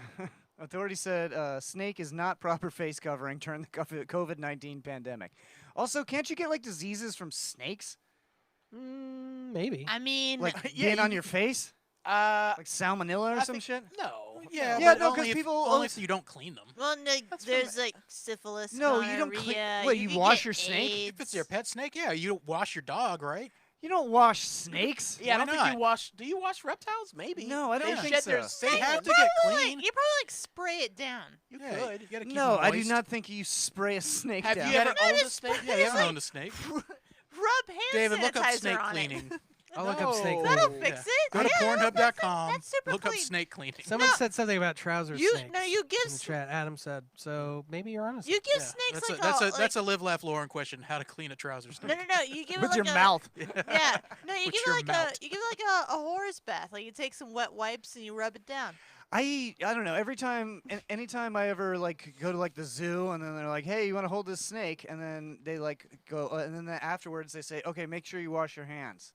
Authorities said snake is not proper face covering during the COVID-19 pandemic. Also, can't you get like diseases from snakes? Maybe. I mean, Like Yeah, being you on your face? Like salmonella or I some think- shit? No. Yeah, Yeah, but no, 'cause only if- people only only- if you don't clean them. well, no, That's there's from- like syphilis. No, you don't clean- gonorrhea, what, you could wash get your snake? AIDS. If it's your pet snake, yeah, you don't wash your dog, right? You don't wash snakes? Yeah, I Why don't think you not? wash. Do you wash reptiles? Maybe. No, I don't They think shed their so. They skin. have to You get probably, clean. you probably like spray it down. You Yeah, could. You gotta keep No, them I do moist. not think you spray a snake Have down. you ever No, owned a just snake? Yeah, you haven't owned a snake. Rub hand David, look up sanitizer snake on cleaning. I'll look up snake. No. That'll cleaning. fix it. Go to Yeah, Pornhub.com. That's super Look up clean. snake cleaning. Someone No. said something about trouser You snakes. no, you give in the chat. Adam said so. Maybe you're honest. you give Yeah, snakes that's like that's a live, laugh, Lauren question. How to clean a trouser snake? no. You give With it like your a, mouth. Yeah, no, you With give your it like mouth. a a horse bath. Like you take some wet wipes and you rub it down. I don't know. Every time, anytime I ever like go to like the zoo, and then they're like, "Hey, you want to hold this snake?" And then they like go, and then afterwards they say, "Okay, make sure you wash your hands."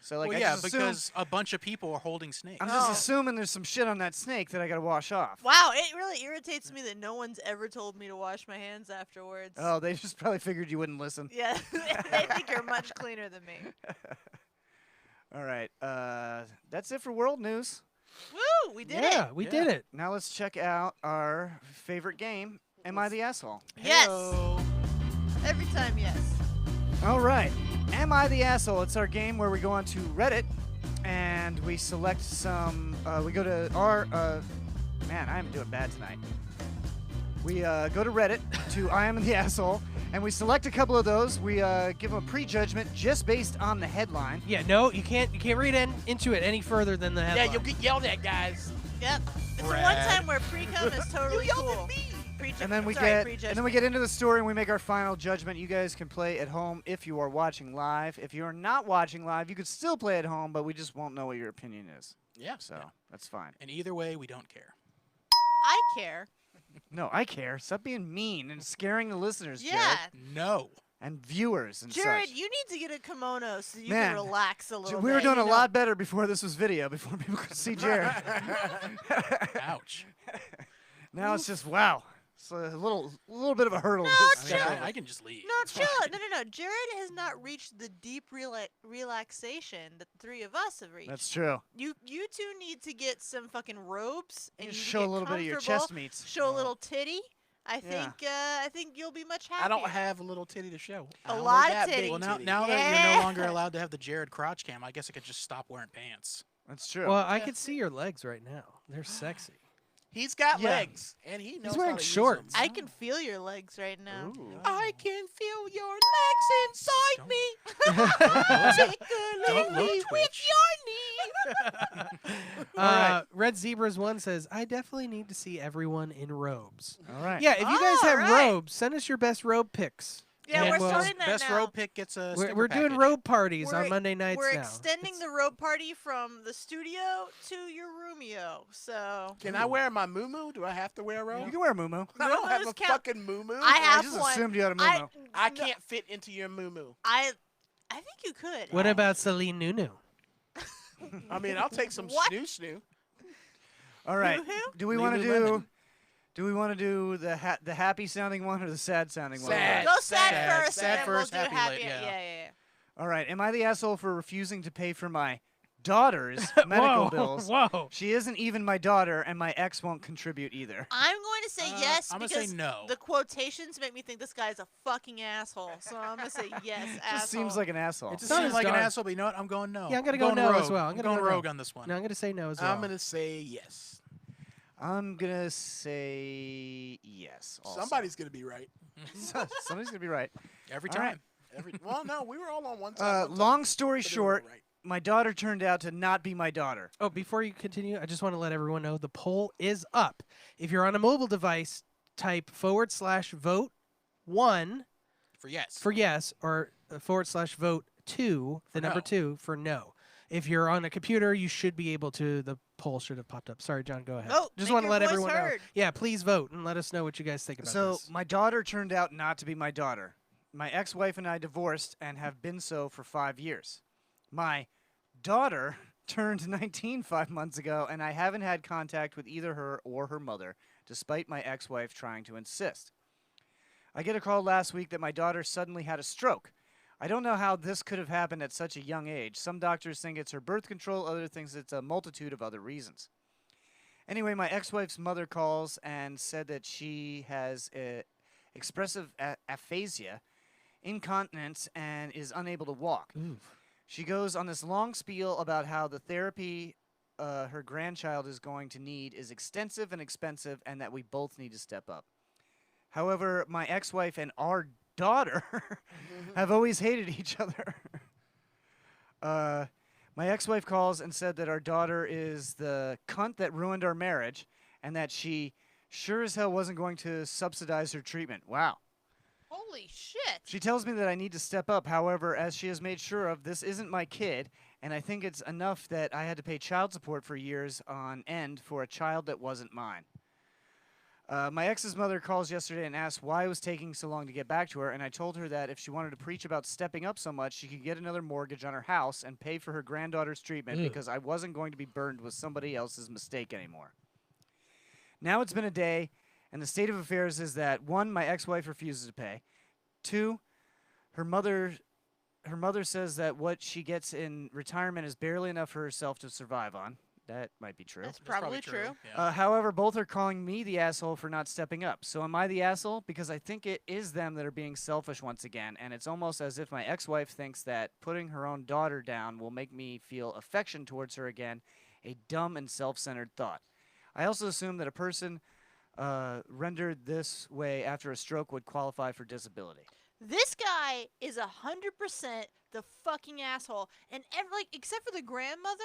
So like, Well, I yeah, just assume, because a bunch of people are holding snakes. I'm just assuming there's some shit on that snake that I gotta wash off. Wow, it really irritates me that no one's ever told me to wash my hands afterwards. Oh, they just probably figured you wouldn't listen. Yeah, they think you're much cleaner than me. All right, that's it for world news. Woo, we did yeah, it. we did it. Now let's check out our favorite game. Am I the asshole? Yes. Hello. Every time, yes. All right. Am I the asshole? It's our game where we go on to Reddit and we select some. We go to our. Man, I am doing bad tonight. We go to Reddit to I am the asshole, and we select a couple of those. We give them a prejudgment just based on the headline. Yeah, no, you can't read into it any further than the headline. Yeah, you'll get yelled at, guys. Yep. It's the one Brad. time where pre-cum is totally You yelled cool. at me. And then we sorry, get and prejudgment. then we get into the story and we make our final judgment. You guys can play at home if you are watching live. If you are not watching live, you could still play at home, but we just won't know what your opinion is. Yeah. So yeah. that's fine. And either way, we don't care. I care. No, I care. Stop being mean and scaring the listeners, Yeah. Jared, No. and viewers and Jared, such. you need to get a kimono so you Man, can relax a little We bit. were doing you a know? lot better before this was video, before people could see Jared. Ouch. Now it's just wow. It's a little bit of a hurdle. to No, I, step mean, chill. over. I can just leave. No, It's chill. fine. No. Jared has not reached the deep relaxation that the three of us have reached. That's true. You two need to get some fucking robes and You you just need to show a get little bit of your comfortable, chest meats. Show a little titty. Yeah. I think you'll be much happier. I don't have a little titty to show. A I only lot of got titty. big Well, now, titty. now that you're no longer Yeah. allowed to have the Jared crotch cam, I guess I could just stop wearing pants. That's true. Well, I could see your legs right now. They're sexy. He's got Yeah. legs, and he knows wearing how to use shorts. them. I can feel your legs right now. Ooh. I can feel your legs inside me. Don't Tickling look, me with Twitch. your knee. right. Red Zebras 1 says, I definitely need to see everyone in robes. All right. Yeah, if you guys have Alright. robes, send us your best robe pics. Yeah, And we're we'll- starting that Best now. road pick gets a sticker We're doing package. robe parties We're- on Monday nights We're now. extending the robe party from the studio to your roomio. So Can I wear my muumuu? Do I have to wear a robe? You can wear a muumuu. I don't have a Muumuus count. fucking muumuu. I I have just one. assumed you had a I, muumuu. I no, can't fit into your muumuu. I think you could. What about Celine Nunu? I mean, I'll take some What? snoo. All right. Lululemon? Do we want to do? Lululemon. Do we want to do the happy sounding one or the sad sounding one? Sad. Go sad, Sad. first. Sad and then first, we'll do happy happy. late, yeah. All right. Am I the asshole for refusing to pay for my daughter's medical Whoa, bills? whoa. She isn't even my daughter, and my ex won't contribute either. I'm going to say yes I'm gonna because say no. the quotations make me think this guy's a fucking asshole. So I'm going to say yes, asshole. Just seems like an asshole. It just not seems his like an daughter. asshole, but you know what? I'm going no. Yeah, I'm gonna go going no rogue. as well. I'm gonna going go no. rogue on this one. No, I'm going to say no as well. I'm gonna say yes. I'm gonna say yes. Also. Somebody's gonna be right. Somebody's gonna be right. Every All right. time. Well, no, we were all on one side. one time, Long story but they were short, right. my daughter turned out to not be my daughter. Oh, before you continue, I just want to let everyone know the poll is up. If you're on a mobile device, type /vote 1 For yes. for yes or /vote 2, the For number no. 2 for no. If you're on a computer, you should be able to. The poll should have popped up. Sorry, John, go ahead. Vote. Just Make want to your let voice everyone know. heard. Yeah, please vote and let us know what you guys think about So this. my daughter turned out not to be my daughter. My ex-wife and I divorced and have been so for 5 years. My daughter turned 19 5 months ago, and I haven't had contact with either her or her mother, despite my ex-wife trying to insist. I get a call last week that my daughter suddenly had a stroke. I don't know how this could have happened at such a young age. Some doctors think it's her birth control, others think it's a multitude of other reasons. Anyway, my ex-wife's mother calls and said that she has expressive aphasia, incontinence, and is unable to walk. She goes on this long spiel about how the therapy her grandchild is going to need is extensive and expensive, and that we both need to step up. However, my ex-wife and our daughter have always hated each other. My ex-wife calls and said that our daughter is the cunt that ruined our marriage, and that she sure as hell wasn't going to subsidize her treatment. Wow. Holy shit. She tells me that I need to step up. However, as she has made sure of, this isn't my kid, and I think it's enough that I had to pay child support for years on end for a child that wasn't mine. My ex's mother calls yesterday and asked why it was taking so long to get back to her, and I told her that if she wanted to preach about stepping up so much, she could get another mortgage on her house and pay for her granddaughter's treatment because I wasn't going to be burdened with somebody else's mistake anymore. Now it's been a day, and the state of affairs is that 1, my ex-wife refuses to pay. 2, her mother says that what she gets in retirement is barely enough for herself to survive on. That might be true. That's probably true. Yeah. However, both are calling me the asshole for not stepping up. So am I the asshole? Because I think it is them that are being selfish once again, and it's almost as if my ex-wife thinks that putting her own daughter down will make me feel affection towards her again, a dumb and self-centered thought. I also assume that a person rendered this way after a stroke would qualify for disability. This guy is 100% the fucking asshole. And except for the grandmother,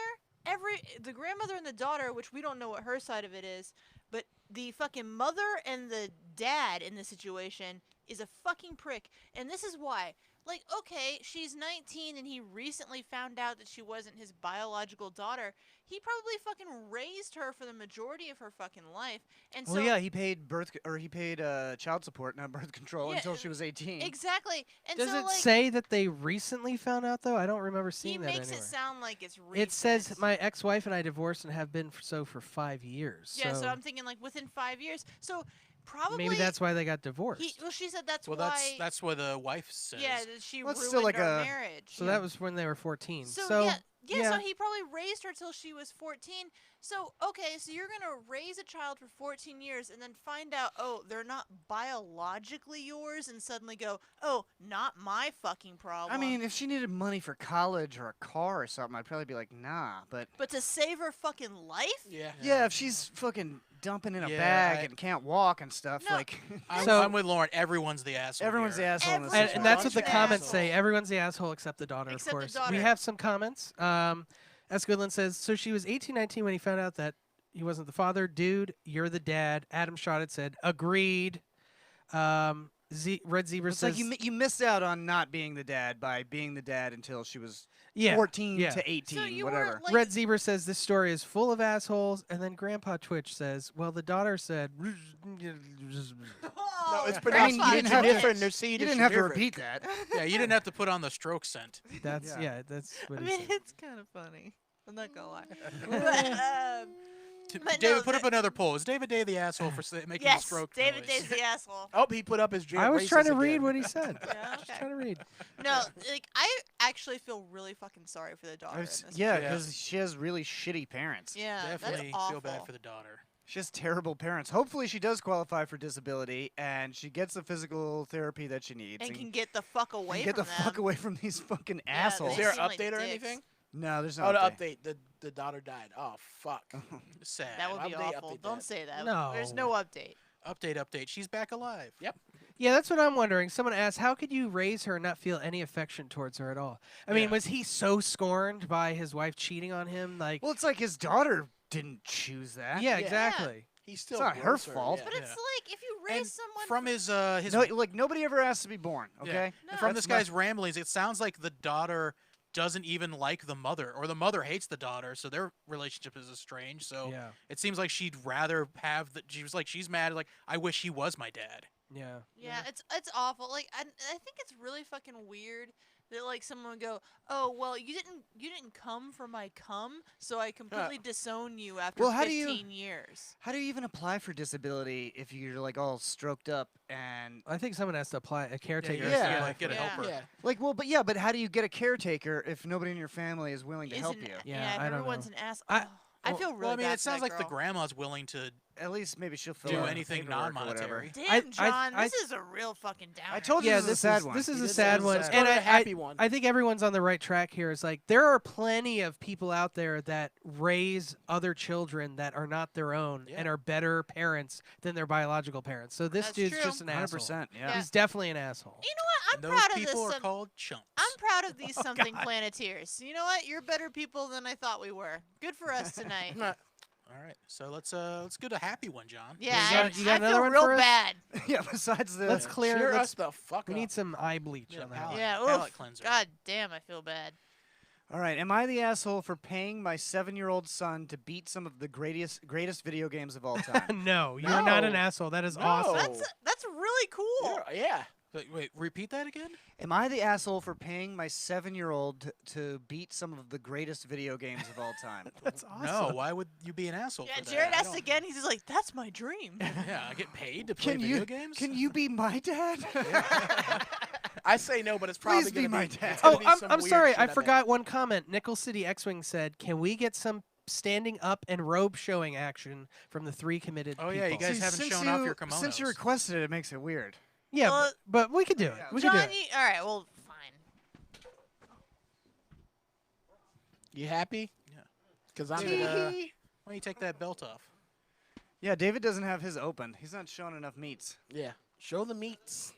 the grandmother and the daughter, which we don't know what her side of it is, but the fucking mother and the dad in this situation is a fucking prick, and this is why. Like, okay, she's 19 and he recently found out that she wasn't his biological daughter. He probably fucking raised her for the majority of her fucking life. And Well, so yeah, he paid child support, not birth control, Yeah, until she was 18. exactly. And Does so it like say that they recently found out though? I don't remember he seeing that makes anywhere. it sound like it's recent. It says my ex-wife and I divorced and have been so for 5 years. Yeah, so I'm thinking like within 5 years. So probably maybe that's why they got divorced. Well, she said that's Well, why. that's what the wife says. Yeah, that she Well, it's ruined still like our a- marriage. So that was when they were 14. So, yeah, so he probably raised her till she was 14. So, okay, so you're going to raise a child for 14 years and then find out, oh, they're not biologically yours, and suddenly go, oh, not my fucking problem. I mean, if she needed money for college or a car or something, I'd probably be like, nah. But to save her fucking life? yeah, if she's fucking dumping in a Yeah, bag and can't walk and stuff, No. like I'm with Lauren. Everyone's the asshole. everyone's the here. asshole in this And, situation. and that's what the Bunch of comments assholes. say. Everyone's the asshole except the daughter, Except of the course. daughter. We have some comments. S. Goodland says, so she was 18, 19 when he found out that he wasn't the father. Dude, you're the dad. Adam Shot had said, agreed. Red Zebra It's says, like you missed out on not being the dad by being the dad until she was yeah, 14 yeah. to 18, So you whatever. were like, Red Zebra says this story is full of assholes, and then Grandpa Twitch says, "Well, the daughter said." oh, No, it's Grandpa pronounced you didn't have to- different. Their You seed didn't is have to different. repeat that. Yeah, you didn't have to put on the stroke scent. That's Yeah. that's what I he mean, said. it's kind of funny. I'm not going to lie. But, But David, no, put up the- another poll. Is David Day the asshole for making the yes, stroke David noise? Day's the asshole. Oh, he put up his. I was trying to racist read again. what he said. Yeah, Just okay. trying to read. No, like I actually feel really fucking sorry for the daughter. In this Yeah, Yeah. because she has really shitty parents. Yeah, Definitely that's awful. feel bad for the daughter. She has terrible parents. Hopefully, she does qualify for disability and she gets the physical therapy that she needs. And can get the fuck away get from the them. fuck away from these fucking Yeah, assholes. Is there an seem like update or dicks. anything? No, there's no Oh, the update. update. The daughter died. Oh fuck. Sad. That would be Update, awful. update Don't that. say that. No. There's no update. Update. She's back alive. Yep. Yeah, that's what I'm wondering. Someone asked, how could you raise her and not feel any affection towards her at all? I mean, Yeah. was he so scorned by his wife cheating on him? Like, Well, it's like his daughter didn't choose that. yeah, yeah. exactly. He's still. not her grows fault. Yeah. But it's Yeah. like if you raise And someone from his No, like nobody ever asked to be born. Yeah. Okay. No. from That's this guy's ramblings, it sounds like the daughter doesn't even like the mother, or the mother hates the daughter, so their relationship is estranged. So Yeah, it seems like she'd rather have that. She was like, she's mad. Like, I wish he was my dad. yeah. Yeah, it's awful. Like I think it's really fucking weird that like someone would go, "Oh, well, you didn't come for my cum, so I completely disown you after Well, how do you- 15 years." How do you even apply for disability if you're like all stroked up and I think someone has to apply a caretaker. you has to Yeah. apply like, get a for it. helper. Yeah. like but how do you get a caretaker if nobody in your family is willing to help Isn't- you? Yeah, if I don't everyone's know. an ass. I- I feel really Well, I mean, bad it for sounds that like the girl. grandma's willing to At least maybe she'll fill do out anything paperwork or whatever. non-monetary. Damn, John, I- this is a real fucking downer. I told you Yeah, this is a sad one. This is It a is sad sad. one, Let's go and to the I happy one. I think everyone's on the right track here. It's like there are plenty of people out there that raise other children that are not their own and Yeah. are better parents than their biological parents. So this That's dude's true. just an asshole. 100%. Yeah. Yeah. He's definitely an asshole. You know what? And I'm those proud of people this. are called chumps. I'm proud of these something planeteers. You know what? You're better people than I thought we were. Good for us tonight. All right, so let's get a happy one, John. Yeah, you got I another feel one real for us? bad. yeah. Besides the Let's clear. Cheer Let's, us the fuck we up. need some eye bleach Yeah, on that. palate. one. Yeah, Palate oof. cleanser. God damn, I feel bad. All right. Am I the asshole for paying my 7-year-old son to beat some of the greatest video games of all time? No, you're not an No. asshole. That is No. awesome. That's really cool. Yeah. Wait, repeat that again? Am I the asshole for paying my 7-year-old to beat some of the greatest video games of all time? That's awesome. No, why would you be an asshole Yeah, for that? Jared I asked don't- again. He's just like, "That's my dream." Yeah, I get paid to play Can video you games? can you be my dad? I say no, but it's probably Please be gonna my be. dad. it's gonna Oh, be I'm some weird sorry. shit, I bet. forgot one comment. Nickel City X-Wing said, "Can we get some standing up and robe showing action from the 3 committed Oh, people?" yeah, you guys See, haven't since shown off you- your kimonos. Since you requested it, it makes it weird. Yeah, Well, but we could do it. We could do John, it. all right, well, fine. You happy? Yeah. Because I'm. David, why don't you take that belt off? Yeah, David doesn't have his open. He's not showing enough meats. Yeah. Show the meats.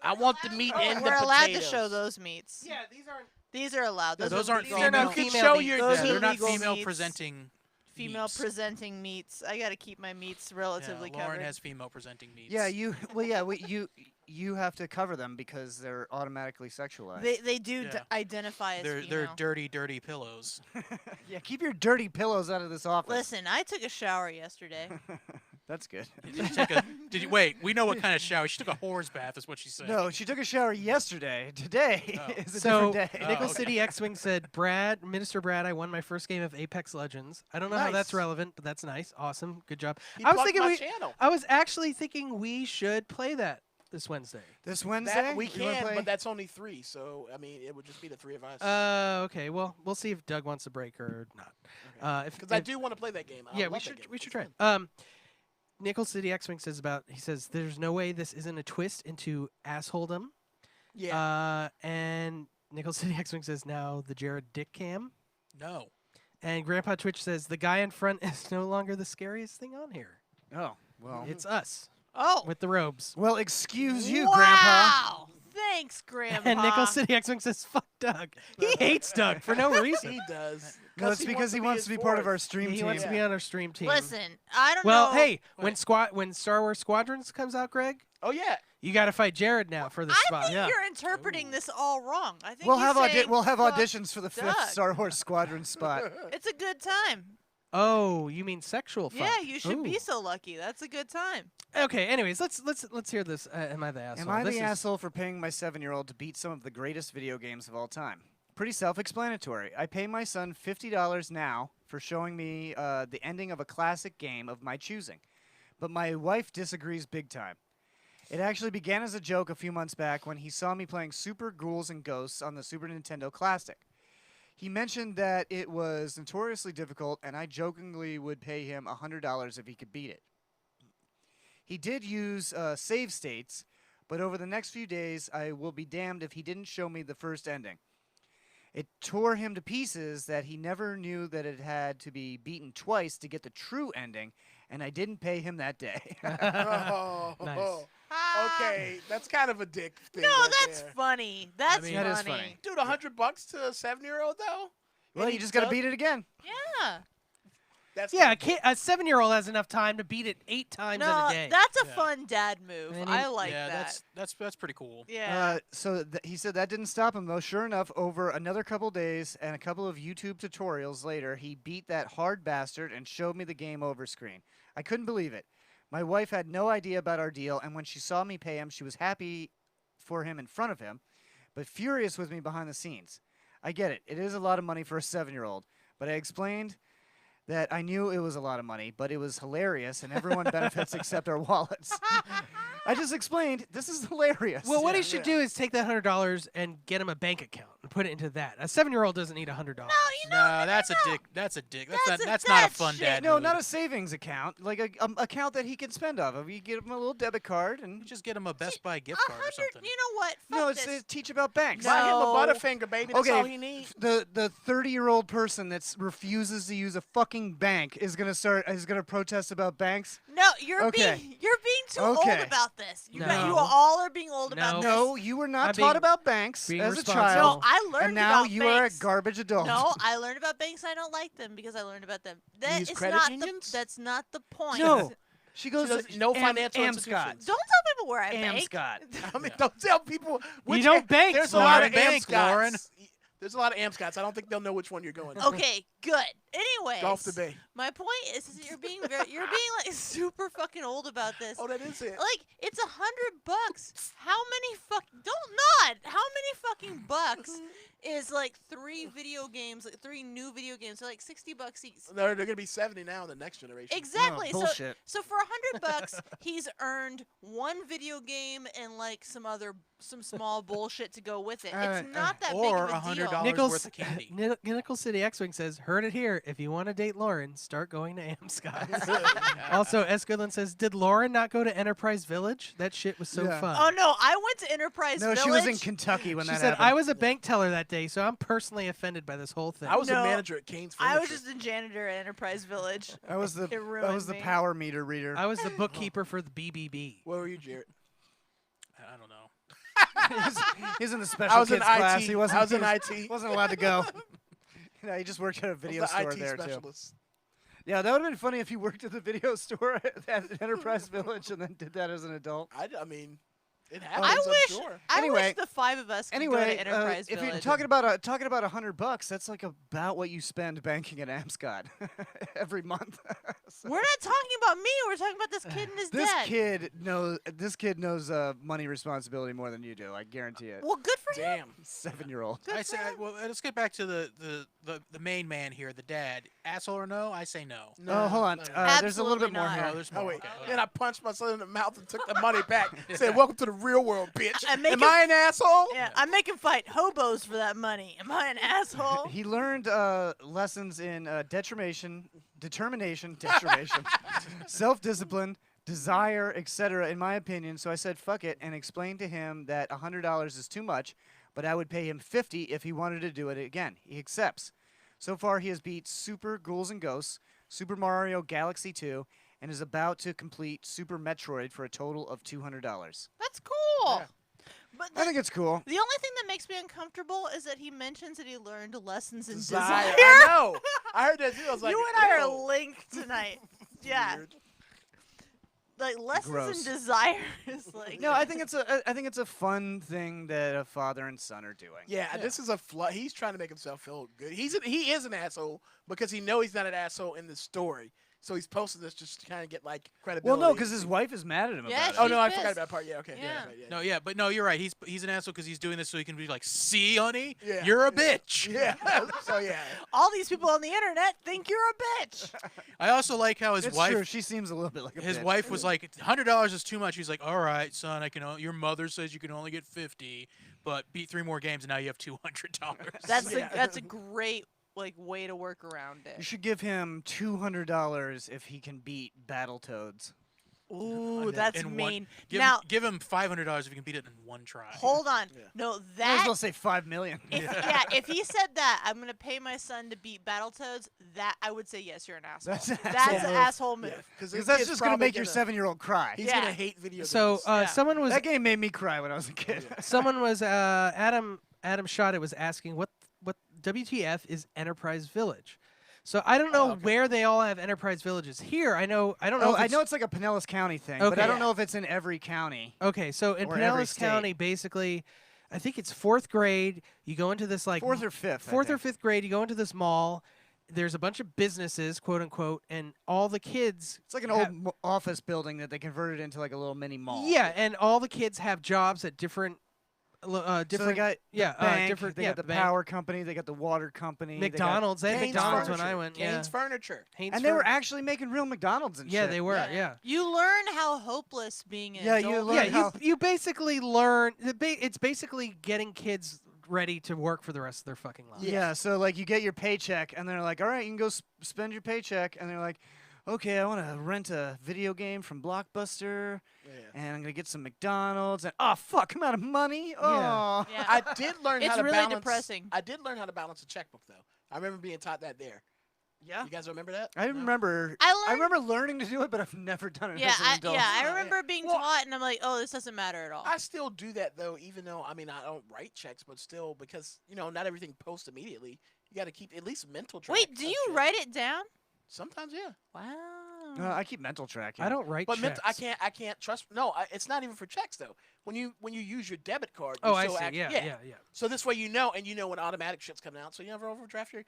I want the meat Oh, and we're the allowed potatoes. to show those meats. Yeah, these aren't. These are allowed. Those aren't these female- not You can female show meats. your- Those Yeah, are they're not legal female meats. presenting female meats. presenting meats. I gotta keep my meats relatively Lauren covered. has female presenting meats. Yeah, you have to cover them because they're automatically sexualized. They do Yeah. identify as They're female. dirty pillows. Yeah, keep your dirty pillows out of this office. Listen, I took a shower yesterday. That's good. Did you wait? We know what kind of shower. She took a whore's bath, is what she said. No, she took a shower yesterday. Today Oh. is a So different day. Nickel okay. City X-Wing said, Minister Brad, I won my first game of Apex Legends. I don't know how that's Nice. relevant, but that's nice. Awesome. Good job. He I was plugged thinking my we channel. I was actually thinking we should play that this Wednesday. This Wednesday That we You wanna can, play? but that's only 3. So I mean, it would just be the 3 of us. Okay. Well, we'll see if Doug wants a break or not. Because I do want to play that game. I Yeah, love we that should game. we should It's try fun. it. Nickel City X-Wing says there's no way this isn't a twist into assholedom. Yeah. And Nickel City X-Wing says now the Jared Dick cam. No. And Grandpa Twitch says the guy in front is no longer the scariest thing on here. Oh, well. It's us Oh, with the robes. Well, excuse you, wow! Grandpa. Thanks, Grandpa. And Nickel City X-Wing says fuck Doug. He hates Doug for no reason. He does. No, it's because he wants to be part of our stream He team. wants to be on our stream team. Listen, I don't Well, know. hey, when Star Wars Squadrons comes out, Greg, Oh yeah. you got to fight Jared now for the I spot. think you're interpreting this all wrong. I think We'll he's have saying we'll have fuck auditions for the 5th Doug. Star Wars Squadron spot. It's a good time. Oh, you mean sexual fuck? Yeah, you should Ooh. be so lucky. That's a good time. Okay. Anyways, let's hear this. Am I the asshole? Am I This the is- asshole for paying my 7-year-old to beat some of the greatest video games of all time? Pretty self-explanatory. I pay my son $50 now for showing me the ending of a classic game of my choosing, but my wife disagrees big time. It actually began as a joke a few months back when he saw me playing Super Ghouls and Ghosts on the Super Nintendo Classic. He mentioned that it was notoriously difficult, and I jokingly would pay him $100 if he could beat it. He did use save states, but over the next few days, I will be damned if he didn't show me the first ending. It tore him to pieces that he never knew that it had to be beaten twice to get the true ending, and I didn't pay him that day. Oh, Nice. Okay, that's kind of a dick thing. No, right that's there. funny. That's mean, that is funny. funny. Dude, $100 to a 7-year-old though. Well, And you he just got to does- beat it again. Yeah. That's Yeah, kinda a 7-year-old has enough time to beat it 8 times in No, a day. that's a Yeah. fun dad move. And I like yeah, that. that's pretty cool. Yeah. He said that didn't stop him, though. Sure enough, over another couple days and a couple of YouTube tutorials later, he beat that hard bastard and showed me the game over screen. I couldn't believe it. My wife had no idea about our deal, and when she saw me pay him, she was happy for him in front of him, but furious with me behind the scenes. I get it. It is a lot of money for a 7-year-old, but I explained that I knew it was a lot of money, but it was hilarious, and everyone benefits except our wallets. I just explained, this is hilarious. well, what he should do is take that $100 and get him a bank account and put it into that. A 7-year-old doesn't need $100. no, you know, No, that's a dick. That's a dick. That's That's a not a dad fun shit. dad No, move. not a savings account, like a account that he can spend off of. You get him a little debit card, and Just get him a Best Buy gift card or 100. something. You know what? Fuck no, it's this. to teach about banks. Buy him a No. Butterfinger, baby. That's Okay, all he needs. The 30-year-old person that refuses to use a fucking bank is gonna protest about banks. No, you're Okay. being too Okay. old about this. You No. all are being old about No. this. No, you were not I'm taught being- about banks being as a responsible. child, No, I learned and now about you are a banks. garbage adult. No, I learned about banks. I don't like them because I learned about them. That use is credit not unions? that's not the point. No. She goes She does to no financial Amscot. institutions. Don't tell people where I bank. Amscot. I mean, don't tell people. Which don't bank, There's a Lauren. lot of Bank, Amscots. Lauren. There's a lot of Amscots. I don't think they'll know which one you're going to. Okay, good. Anyways, Go off the bay. my point is that you're being like super fucking old about this. Oh, that is it. Like it's $100. How many don't nod. How many fucking bucks is like 3 video games, like 3 new video games, so like $60 each. They're going to be 70 now in the next generation. Exactly. Oh, bullshit. So for $100, he's earned 1 video game and like some small bullshit to go with it. It's not that or big of a deal. $100 Nichols, worth of candy. Nickel City X-Wing says, heard it here. If you want to date Lauren, start going to Amscott. Also, S. Goodland says, did Lauren not go to Enterprise Village? That shit was so Yeah. fun. Oh no, I went to Enterprise No, Village. she was in Kentucky when She that said, happened. I was a bank teller that day, so I'm personally offended by this whole thing. I was a No, manager at Kane's Furniture. I was just a janitor at Enterprise Village. I was the It ruined me. power meter reader. I was the bookkeeper for the BBB. Where were you, Jared? I don't know. He's in the special I was in kids class. IT. He wasn't. I was in he IT. wasn't allowed to go. He just worked at a I was video the store IT there too. specialist. Yeah, that would have been funny if you worked at the video store at Enterprise Village and then did that as an adult. I mean, it happens. I I'm wish. sure. I Anyway- wish the 5 of us could go Anyway, to Enterprise if Village. you're talking about $100, that's like about what you spend banking at Amscot every month. So We're not talking about me. We're talking about this kid and his this dad. kid knows money responsibility more than you do. I guarantee it. Well, good for him. Damn. 7-year-old. Good I for say, him. well, let's get back to the main man here, the dad. Asshole or no? I say no. Oh, hold on. no. There's a little bit Absolutely more not. here. Oh, there's Oh more. wait. Okay, Then I punched my son in the mouth and took the money back. Said, "Welcome to the real world, bitch." I make Am him- I an asshole? Yeah, I make him fight hobos for that money. Am I an asshole? He learned lessons in determination, self-discipline, desire, etc. In my opinion, so I said fuck it and explained to him that $100 is too much, but I would pay him $50 if he wanted to do it again. He accepts. So far, he has beat Super Ghouls and Ghosts, Super Mario Galaxy 2, and is about to complete Super Metroid for a total of $200. That's cool. Yeah. But I think it's cool. the only thing that makes me uncomfortable is that he mentions that he learned lessons in Desire. desire. I know. I heard that too. I was like, You and I ew. are linked tonight. Yeah, Weird. like lessons Gross. in desire is like. No, I think it's a fun thing that a father and son are doing. Yeah, this is a He's trying to make himself feel good. He is an asshole because he knows he's not an asshole in the story. So he's posting this just to kind of get like Well, credibility. no, because his wife is mad at him Yeah, about it. Oh no, I She's forgot pissed. about that part. Yeah, okay. Yeah. Right, yeah. No, yeah, but no, you're right. He's an asshole because he's doing this so he can be like, see, honey, Yeah, you're a yeah. bitch. Yeah. So yeah. All these people on the internet think you're a bitch. I also like how his It's wife. true. She seems a little bit like a His bitch. wife was like, $100 is too much. He's like, all right, son, I can. Your mother says you can only get 50, but beat 3 more games and now you have $200. That's a great like way to work around You it. should give him $200 if he can beat Battletoads. Ooh, that's in one- mean. Give, Now, give him $500 if you can beat it in one try. hold on. Yeah. No, Might as that well say $5 million. if he said that, I'm gonna pay my son to beat Battletoads. That I would say yes, you're an asshole. That's an That's asshole an move. asshole move. Because Because that's just gonna make your 7-year-old cry. He's Yeah. gonna hate video So games. Yeah. someone was That game made me cry when I was a kid. someone was Adam Shot was asking what WTF is Enterprise Village. So I don't know where they all have Enterprise Villages. Here, I don't know. Oh, if I it's- know it's like a Pinellas County thing, but Okay. I don't know if it's in every county. Okay, so in or every Pinellas state. County, basically, I think it's 4th grade. You go into this like 4th or 5th. I 4th or think. 5th grade. You go into this mall. There's a bunch of businesses, quote unquote, and all the kids. It's like an old office building that they converted into like a little mini mall. Yeah, and all the kids have jobs at different. So Different. they got yeah, the bank, different. they yeah, got the bank. power company, they got the water company, they got- McDonald's. They had Kane's McDonald's when Furniture. I went. Kane's Furniture. Haynes and they were Fur- actually making real McDonald's and Yeah, shit. they were. Yeah. Yeah. You learn how hopeless being an Yeah, you adult learn Yeah, is. how- you basically learn. It's basically getting kids ready to work for the rest of their fucking lives. Yeah, so like you get your paycheck, and they're like, "All right, you can go spend your paycheck," and they're like, "Okay, I want to rent a video game from Blockbuster, Yeah. and I'm gonna get some McDonald's." And oh fuck, I'm out of money. Oh, Yeah. I did learn It's how to really balance. depressing. I did learn how to balance a checkbook though. I remember being taught that there. yeah. You guys remember that? I No? remember. I I learned. remember learning to do it, but I've never done it Yeah, as an adult. I Yeah. remember being Well, taught, and I'm like, oh, this doesn't matter at all. I still do that though, even though I mean I don't write checks, but still because not everything posts immediately. You got to keep at least mental track. Wait, do of you shit. write it down? Sometimes, yeah. Wow. I keep mental tracking. I don't write But checks. I can't trust. No, it's not even for checks though. When you use your debit card, Oh, you I still see. act- Yeah. So this way and you know when automatic shit's coming out, so you never overdraft your.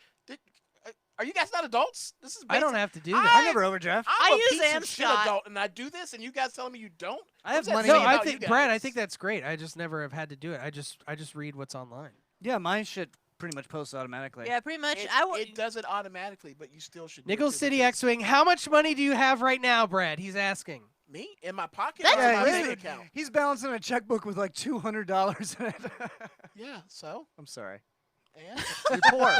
Are you guys not adults? This is. I don't basic- have to do I- that. I never overdraft. I'm I a use piece of shit Amscot. adult, and I do this, and you guys telling me you don't. I have What's that money. say No, I about you think Brad. I guys? think that's great. I just never have had to do it. I just read what's online. Yeah, my shit pretty much posts automatically. Yeah, pretty much. It does it automatically, but you still should. do it Nichols too, City because X-wing. How much money do you have right now, Brad? He's asking. Me in my pocket That's or in my Yeah, bank he's, account. he's balancing a checkbook with like $200 in it. Yeah. So. I'm sorry. And You're poor.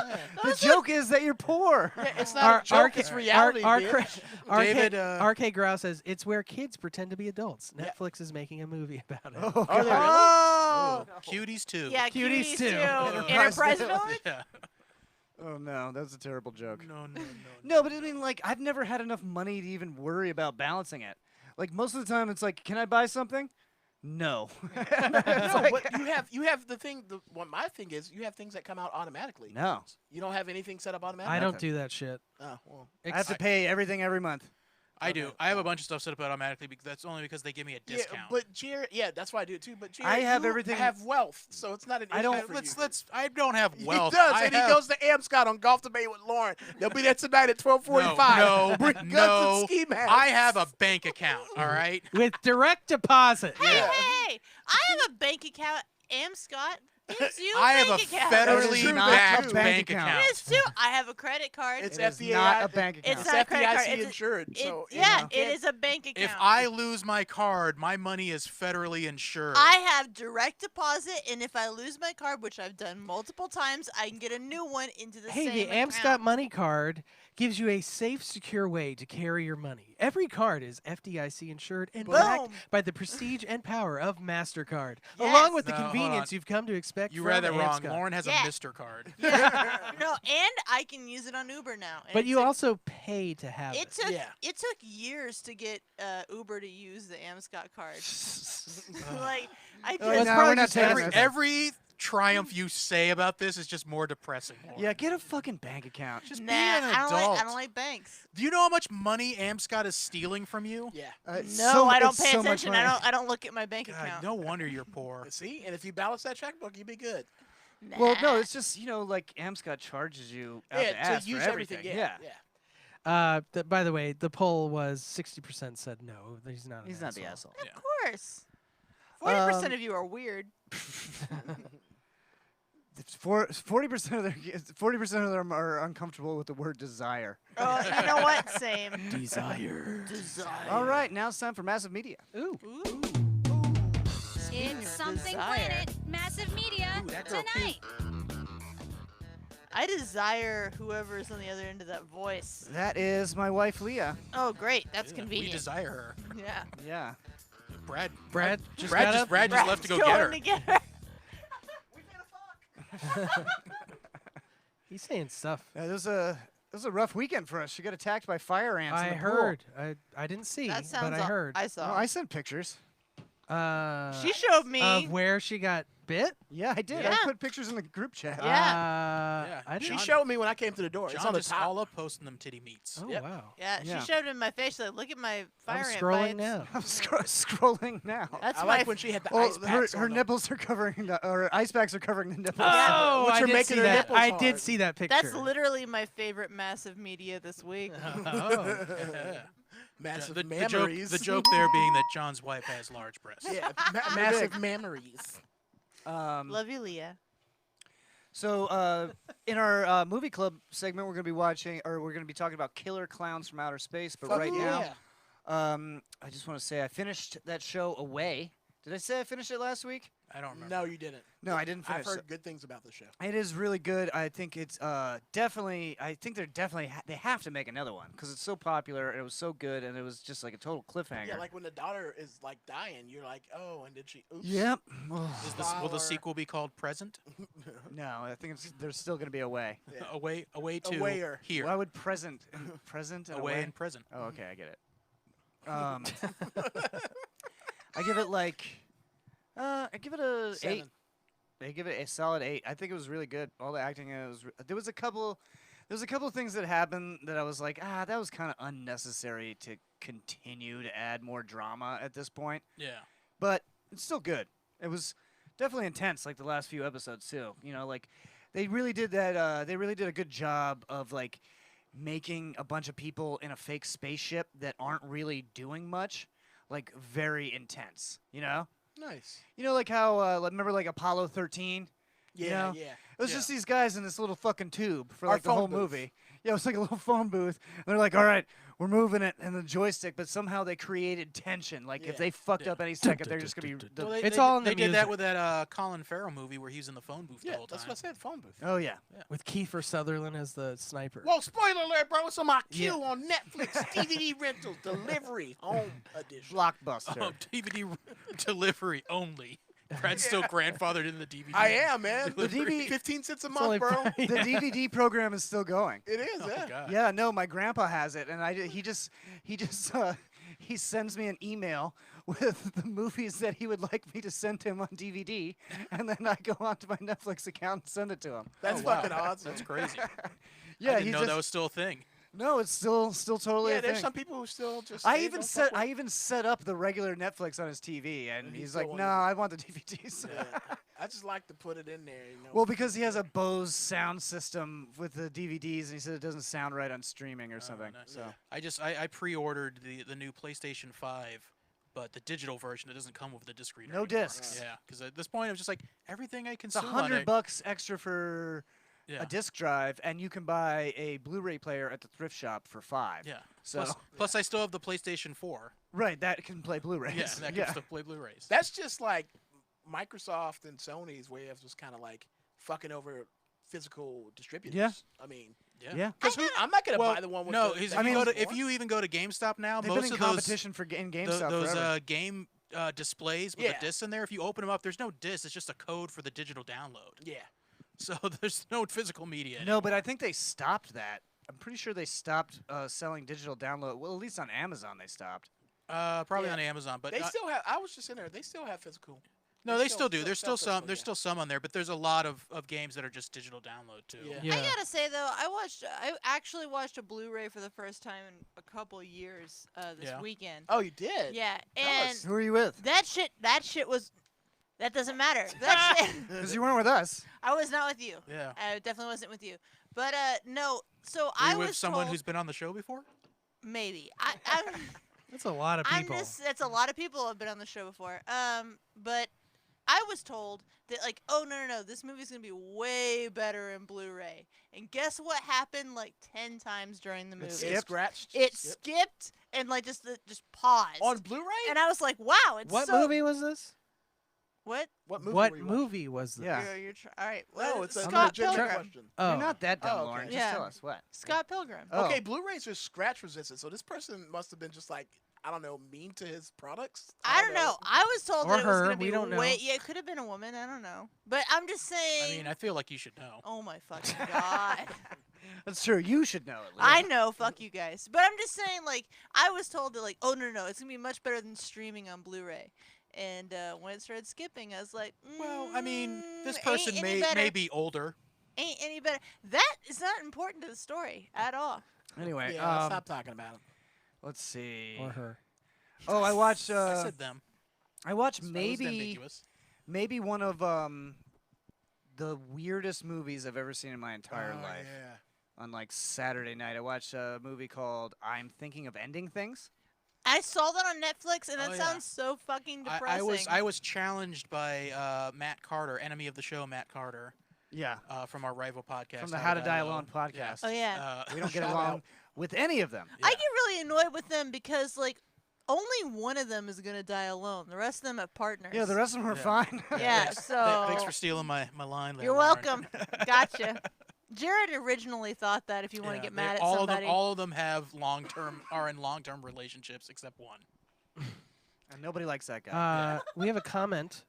The joke is that you're poor. yeah, it's not a joke. It's reality, bitch. David, RK Grau says it's where kids pretend to be adults. Yeah. Netflix is making a movie about it. Oh, Are they really? Oh. Cuties too. Yeah, Cuties cuties too. too. Enterprise Enterprise Village. Village. Yeah. Oh no, that's a terrible joke. No. No, but I mean, like, I've never had enough money to even worry about balancing it. Like most of the time, it's like, can I buy something? No. No, but you have the thing. What my thing is, you have things that come out automatically. No. You don't have anything set up automatically. I don't Nothing. do that shit. Oh, well. I have to pay everything every month. I do. I have a bunch of stuff set up automatically because that's only because they give me a discount. Yeah, but Jared, that's why I do it too. But Jared, I have you everything- have wealth, so it's not an issue. I don't- For let's. you. I don't have wealth. He does, I and have, he goes to Amscott on golf debate with Lauren. They'll be there tonight at 12:45. No, Bring guns no. and ski masks. I have a bank account. All right. With direct deposit. Hey, hey! I have a bank account. Scott. Gives you I have a bank account. federally It is not backed a bank bank account. account. It is too. I have a credit card. It's It is FDIC. not a bank account. It's not a credit card. FDIC It's a- insured. So you yeah, know. it is a bank account. If I lose my card, my money is federally insured. I have direct deposit, and if I lose my card, which I've done multiple times, I can get a new one into the Hey, same the Amscott account. Money Card gives you a safe, secure way to carry your money. Every card is FDIC insured and backed Boom. by the prestige and power of MasterCard, Yes. along with the No, hold convenience on. you've come to expect You from read that wrong. Amscott. Lauren has Yeah. a Mr. card. Yeah. No, and I can use it on Uber now. and But it you took- also pay to have It it. took Yeah. it took years to get Uber to use the Amscott card. Like I Oh, just no, we're not just taking Every, this. every triumph you say about this is just more depressing. Lauren. Yeah, get a fucking bank account. Just nah, be an I adult. don't like banks. Do you know how much money Amscott is stealing from you? Yeah. No, I don't it's pay so much attention. I money. don't look at my bank God, account. no wonder you're poor. See, and if you balance that checkbook, you'd be good. Well, no, Nah. it's just like Amscott charges you out the Yeah, ass to use for everything. everything. Yeah. By the way, the poll was 60% said no. He's not. An He's not the asshole. asshole. Of course. 40% Um, of you are weird. 40% of them are uncomfortable with the word desire. Oh, you know what? Same. Desire. Desire. All right, now it's time for massive media. Ooh. Ooh. It's Something Desire. Planet Massive Media that girl tonight. I desire whoever's on the other end of that voice. That is my wife, Leah. Oh, great. That's We convenient. desire her. Yeah. Yeah. Brad Just Brad got just up? Brad just left to go get Going her. to get her. He's saying stuff. It was a rough weekend for us. She got attacked by fire ants. I in the pool. heard. I didn't see, That sounds. but I heard. I No, saw. I sent pictures. She showed me. Of where she got bit. Yeah, I did. Yeah. I put pictures in the group chat. Yeah. I She didn't. showed me when I came to the door. It's John on the just top. all up posting them titty meats. Oh Yep. wow. Yeah, Yeah. she showed it in my face. Like, look at my fire I'm ant scrolling bites. now. I'm scrolling now. That's I my. like when she had the Well, ice packs her on them. nipples are covering the, or ice packs are covering the nipples. Oh, Which I are did making see her that. nipples I did hard. see that picture. That's literally my favorite massive media this week. Oh. Massive The joke, memories. the joke there being that John's wife has large breasts. Yeah, massive memories. Love you, Leah. So, in our movie club segment, we're going to be watching, or we're going to be talking about Killer Klowns from Outer Space. But Fuck right yeah. now, I just want to say I finished that show Away. Did I say I finished it last week? I don't remember. No, you didn't. No, I didn't finish I've it. heard good things about the show. It is really good. I think it's definitely. I think they're definitely. They have to make another one because it's so popular. And it was so good, and it was just like a total cliffhanger. Yeah, like when the daughter is like dying, you're like, oh, and did she? Oops. Yep. Will the Flower. sequel be called Present? No, I think there's still going to be Away. Yeah. Away to Awayer. here. Why would present and Away and present. Oh, okay, I get it. I give it like. I give it a 7. 8. I give it a solid 8. I think it was really good. All the acting in it was. There was a couple of things that happened that I was like, that was kind of unnecessary to continue to add more drama at this point. Yeah. But it's still good. It was definitely intense, like the last few episodes too. You know, like they really did that. They really did a good job of like making a bunch of people in a fake spaceship that aren't really doing much, like very intense. You know. Nice. You know, like how remember like Apollo 13? Yeah, You know? yeah. It was Yeah. just these guys in this little fucking tube for Our like the phone whole booth. movie. Yeah, it was like a little phone booth. And they're like, all right, we're moving it in the joystick, but somehow they created tension. Like Yeah. if they fucked up any second, they're just gonna be. Well, It's all in the They did that music. with that Colin Farrell movie where he was in the phone booth the Yeah, whole time. that's what I said. Phone booth. Oh yeah. With Kiefer Sutherland as the sniper. Well, spoiler alert, bro. It's on my Yeah. queue on Netflix, DVD rentals, delivery, home edition. Blockbuster. Oh, DVD delivery only. Brad's still grandfathered in the DVD. I am, man. The DVD 15 cents a only month, bro. five- The DVD program is still going. It is, Oh, yeah. God. Yeah, no, my grandpa has it, and he sends me an email with the movies that he would like me to send him on DVD, and then I go onto my Netflix account and send it to him. That's fucking awesome. That's crazy. Yeah, I he didn't know just that was still a thing. no, it's still totally Yeah, a there's thing. some people who still just. I they even don't set fuck I with- even set up the regular Netflix on his TV, and And he he's still like, won't "No, use it." I want the DVDs." Yeah. I just like to put it in there. You know. Well, because he has a Bose sound system with the DVDs, and he said it doesn't sound right on streaming or something. nice. So I pre-ordered the new PlayStation 5, but the digital version it doesn't come with the disc reader. no anymore. discs. Yeah, because at this point I'm just like everything I It's consume on it. $100 extra for Yeah. a disc drive, and you can buy a Blu-ray player at the thrift shop for $5. Yeah. So Plus I still have the PlayStation 4. right, that can play Blu-rays. Yeah, that can still play Blu-rays. That's just like Microsoft and Sony's way of just kind of like fucking over physical distributors. Yeah. I mean, Yeah. because I'm not gonna Well, buy the one with no, the. if that you costs go to, if more. you even go to GameStop now, They've most been in of those competition for in GameStop those forever. game displays with Yeah. the discs in there. If you open them up, there's no disc. It's just a code for the digital download. Yeah. So there's no physical media. No, anymore. but I think they stopped that. I'm pretty sure they stopped selling digital download. Well, at least on Amazon they stopped. Probably Yeah. on Amazon, but They still have. I was just in there. They still have physical. no, they still do. There's sell still some. physical, There's yeah. still some on there, but there's a lot of games that are just digital download too. Yeah. Yeah. I gotta say though, I actually watched a Blu-ray for the first time in a couple years this Yeah. weekend. Oh, you did. Yeah, Tell and us. Who are you with? that shit was. That doesn't matter. That shit. Because you weren't with us. I was not with you. Yeah. I definitely wasn't with you. But no. So Were I you with was someone told, who's been on the show before? maybe. I'm That's a lot of I'm people. just that's a lot of people have been on the show before. But I was told that like, oh no, this movie's gonna be way better in Blu-ray. And guess what happened like 10 times during the movie? It It skipped? scratched. It Skip. skipped and like just paused. On Blu-ray. and I was like, wow, it's What so movie was this? What? What movie? What were you watching? movie was this? Yeah. You're all right. No, Well, it's a Scott legitimate Pilgrim. question. Oh. You're not that dumb, Oh, okay. Lauren. Just Yeah. tell us what. Scott Pilgrim. Oh. Okay, Blu-rays are scratch resistant, so this person must have been just like I don't know, mean to his products. I don't know. I was told Or that it was her, gonna be we don't know. way. Yeah, it could have been a woman. I don't know. But I'm just saying. I mean, I feel like you should know. oh my fucking god. That's true. You should know it. I know, fuck you guys. But I'm just saying, like, I was told that, like, oh no, it's gonna be much better than streaming on Blu-ray. And when it started skipping, I was like, Well, I mean, this ain't person any may better. be older. Ain't any better. That is not important to the story at all. Anyway, Yeah, stop talking about him. let's see. Or her. Oh, I watched. I said them. I watched So it was maybe ambiguous. one of the weirdest movies I've ever seen in my entire life. Yeah. On like Saturday night, I watched a movie called "I'm Thinking of Ending Things." I saw that on Netflix, and that Oh, yeah. sounds so fucking depressing. I was challenged by Matt Carter, enemy of the show, Matt Carter, Yeah, from our rival podcast. from the How to Die Alone podcast. Oh yeah. We don't get Shout along out. with any of them. I get really annoyed with them because like only one of them is gonna die alone. The rest of them have partners. Yeah, the rest of them are fine. Yeah, so Thanks for stealing my line there. you're Lauren. welcome. Gotcha. Jared originally thought that if you want to Yeah, get they- mad at all somebody. of them, all of them have are in long-term relationships except one. And nobody likes that guy. We have a comment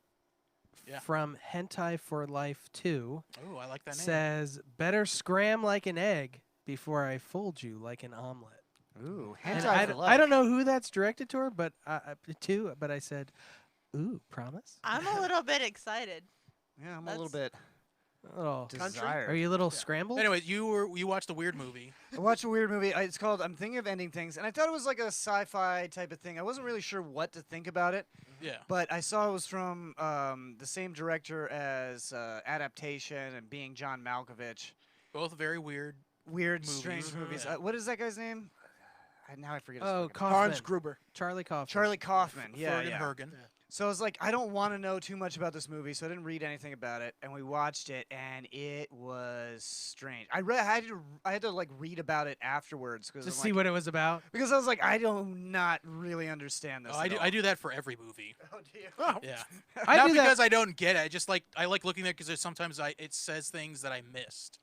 Yeah. from Hentai for Life 2. Oh, I like that name. Says, better scram like an egg before I fold you like an omelet. Ooh, And hentai I, for d- life. I don't know who that's directed to her, but but I said, ooh, promise? I'm a little bit excited. Yeah, I'm a little bit A little, desired. are you a little scrambled? Anyway, you watched the weird movie. I watched a weird movie. It's called "I'm Thinking of Ending Things," and I thought it was like a sci-fi type of thing. I wasn't really sure what to think about it, Yeah. but I saw it was from the same director as Adaptation and Being John Malkovich. Both very weird. Weird, Movies. strange movies. Yeah. What is that guy's name? Now I forget his Oh, fucking name. Kaufman. Hans Gruber. Charlie Kaufman. Charlie Kaufman. Yeah, Ferg yeah. and Hergen. So I was like, I don't want to know too much about this movie, so I didn't read anything about it. And we watched it, and it was strange. I had to like read about it afterwards To see what it was about. because I was like, I do not really understand this. Oh, at all. I do that for every movie. Oh, do you? Yeah. I Not do that- because I don't get it. I like looking there because there's sometimes it says things that I missed.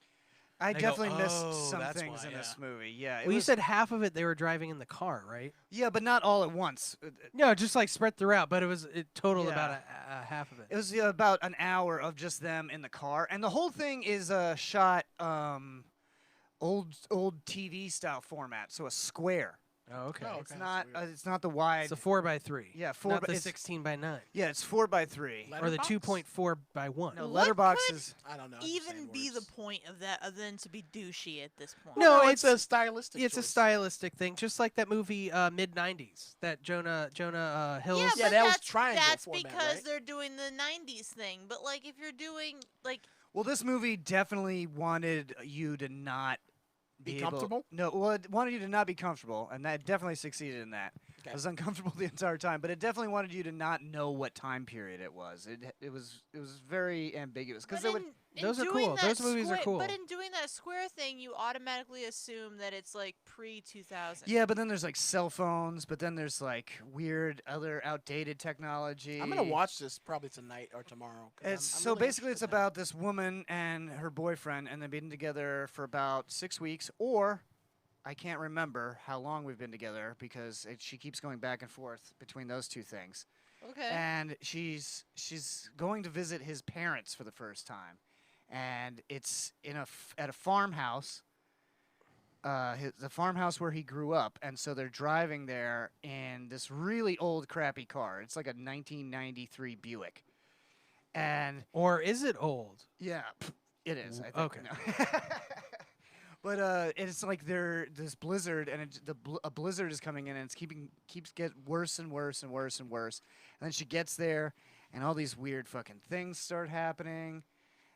I I go, definitely "Oh, missed some that's things why, in this yeah." movie. Yeah, it Well, you was- said half of it they were driving in the car, right? yeah, but not all at once. No, just like spread throughout, but it totaled Yeah. about a half of it. It was about an hour of just them in the car, and the whole thing is shot old TV style format, so a square. Oh, okay. Oh, It's okay, not. that's weird. It's not the wide. It's a 4x3. Yeah, 4 Not by- the it's- 16x9. Yeah, it's 4x3. Or the Letterbox? 2.4x1. No, What letterbox could is. I don't know. I'm just Even saying be the words. point of that other than to be douchey at this point. No, it's a stylistic. It's a choice. stylistic thing, just like that movie mid '90s that Jonah Hills. Yeah, Yeah, but that was that's, triangle that's format, because right? they're doing the '90s thing. But like, if you're doing like, Well, this movie definitely wanted you to not Be able- comfortable? No, well, it wanted you to not be comfortable, and that definitely succeeded in that. Okay. I was uncomfortable the entire time, but it definitely wanted you to not know what time period it was. It was very ambiguous because but they would. in Those are doing cool. that Those movies are square- cool. But in doing that square thing, you automatically assume that it's like pre-2000. Yeah, but then there's like cell phones, but then there's like weird other outdated technology. I'm gonna watch this probably tonight or tomorrow. 'cause It's I'm so really basically it's interested in about this woman and her boyfriend, and they've been together for about 6 weeks, or I can't remember how long we've been together because she keeps going back and forth between those two things. Okay. And she's going to visit his parents for the first time, and it's at a farmhouse. The farmhouse where he grew up, and so they're driving there in this really old, crappy car. It's like a 1993 Buick, and Or is it old? yeah, it is. I think. Okay. No. But it's like this blizzard, and a blizzard is coming in, and keeps getting worse and worse and worse and worse. And then she gets there, and all these weird fucking things start happening.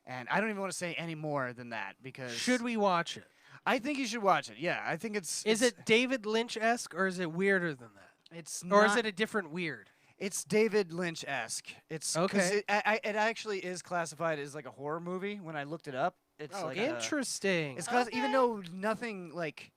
And I don't even want to say any more than that because Should we watch it? I think you should watch it. Yeah, I think it's. Is it David Lynch-esque or is it weirder than that? It's Or is not- it a different weird? It's David Lynch-esque. It's 'cause Okay. It actually is classified as like a horror movie. When I looked it up, it's Oh, like Interesting. it's class, even Okay. though nothing like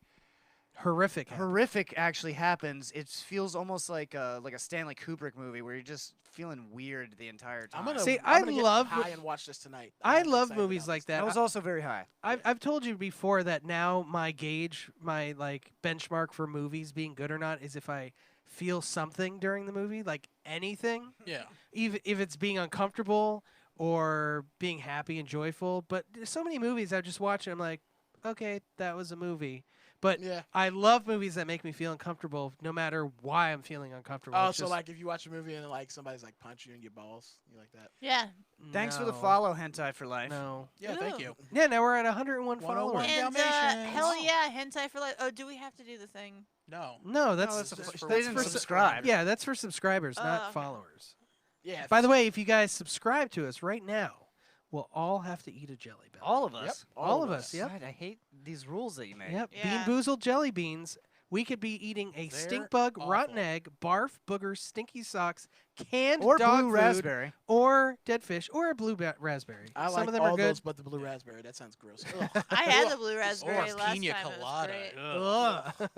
Horrific. horrific actually happens. It feels almost like a Stanley Kubrick movie where you're just feeling weird the entire time. I'm gonna. See, I'm I gonna get love high mo- and watch this tonight. I I'm love excited movies about like this. that. That was also very high. I've told you before that now my gauge, my like benchmark for movies being good or not is if I feel something during the movie, like anything, Yeah. even if it's being uncomfortable or being happy and joyful. But there's so many movies I just watch and I'm like, okay, that was a movie. But Yeah. I love movies that make me feel uncomfortable, no matter why I'm feeling uncomfortable. Oh, It's so just- like if you watch a movie and like somebody's like punch you in your balls, you like that? Yeah. Thanks for the No. follow, Hentai for Life. No. Yeah, thank Ooh. you. Yeah, now we're at 101 101. followers. And Dalmatians. hell yeah, hentai for life. Oh, do we have to do the thing? No. No, that's, that's that's a- for, they didn't for subscribe. Yeah, that's for subscribers, not okay. followers. Yeah. By the way, if you guys subscribe to us right now, we'll all have to eat a jelly belly. All of Yep, us. all of us, yep. God, I hate these rules that you made. Yep, Yeah. Bean Boozled jelly beans. We could be eating a They're stink bug, rotten awful. egg, barf, booger, stinky socks, canned Or dog blue food, raspberry. or dead fish, or a blue raspberry. I Some like of them all are good. those, but the blue raspberry. That sounds gross. Ugh. I had the blue raspberry Or last pina time. It was colada. great. Ugh. Ugh.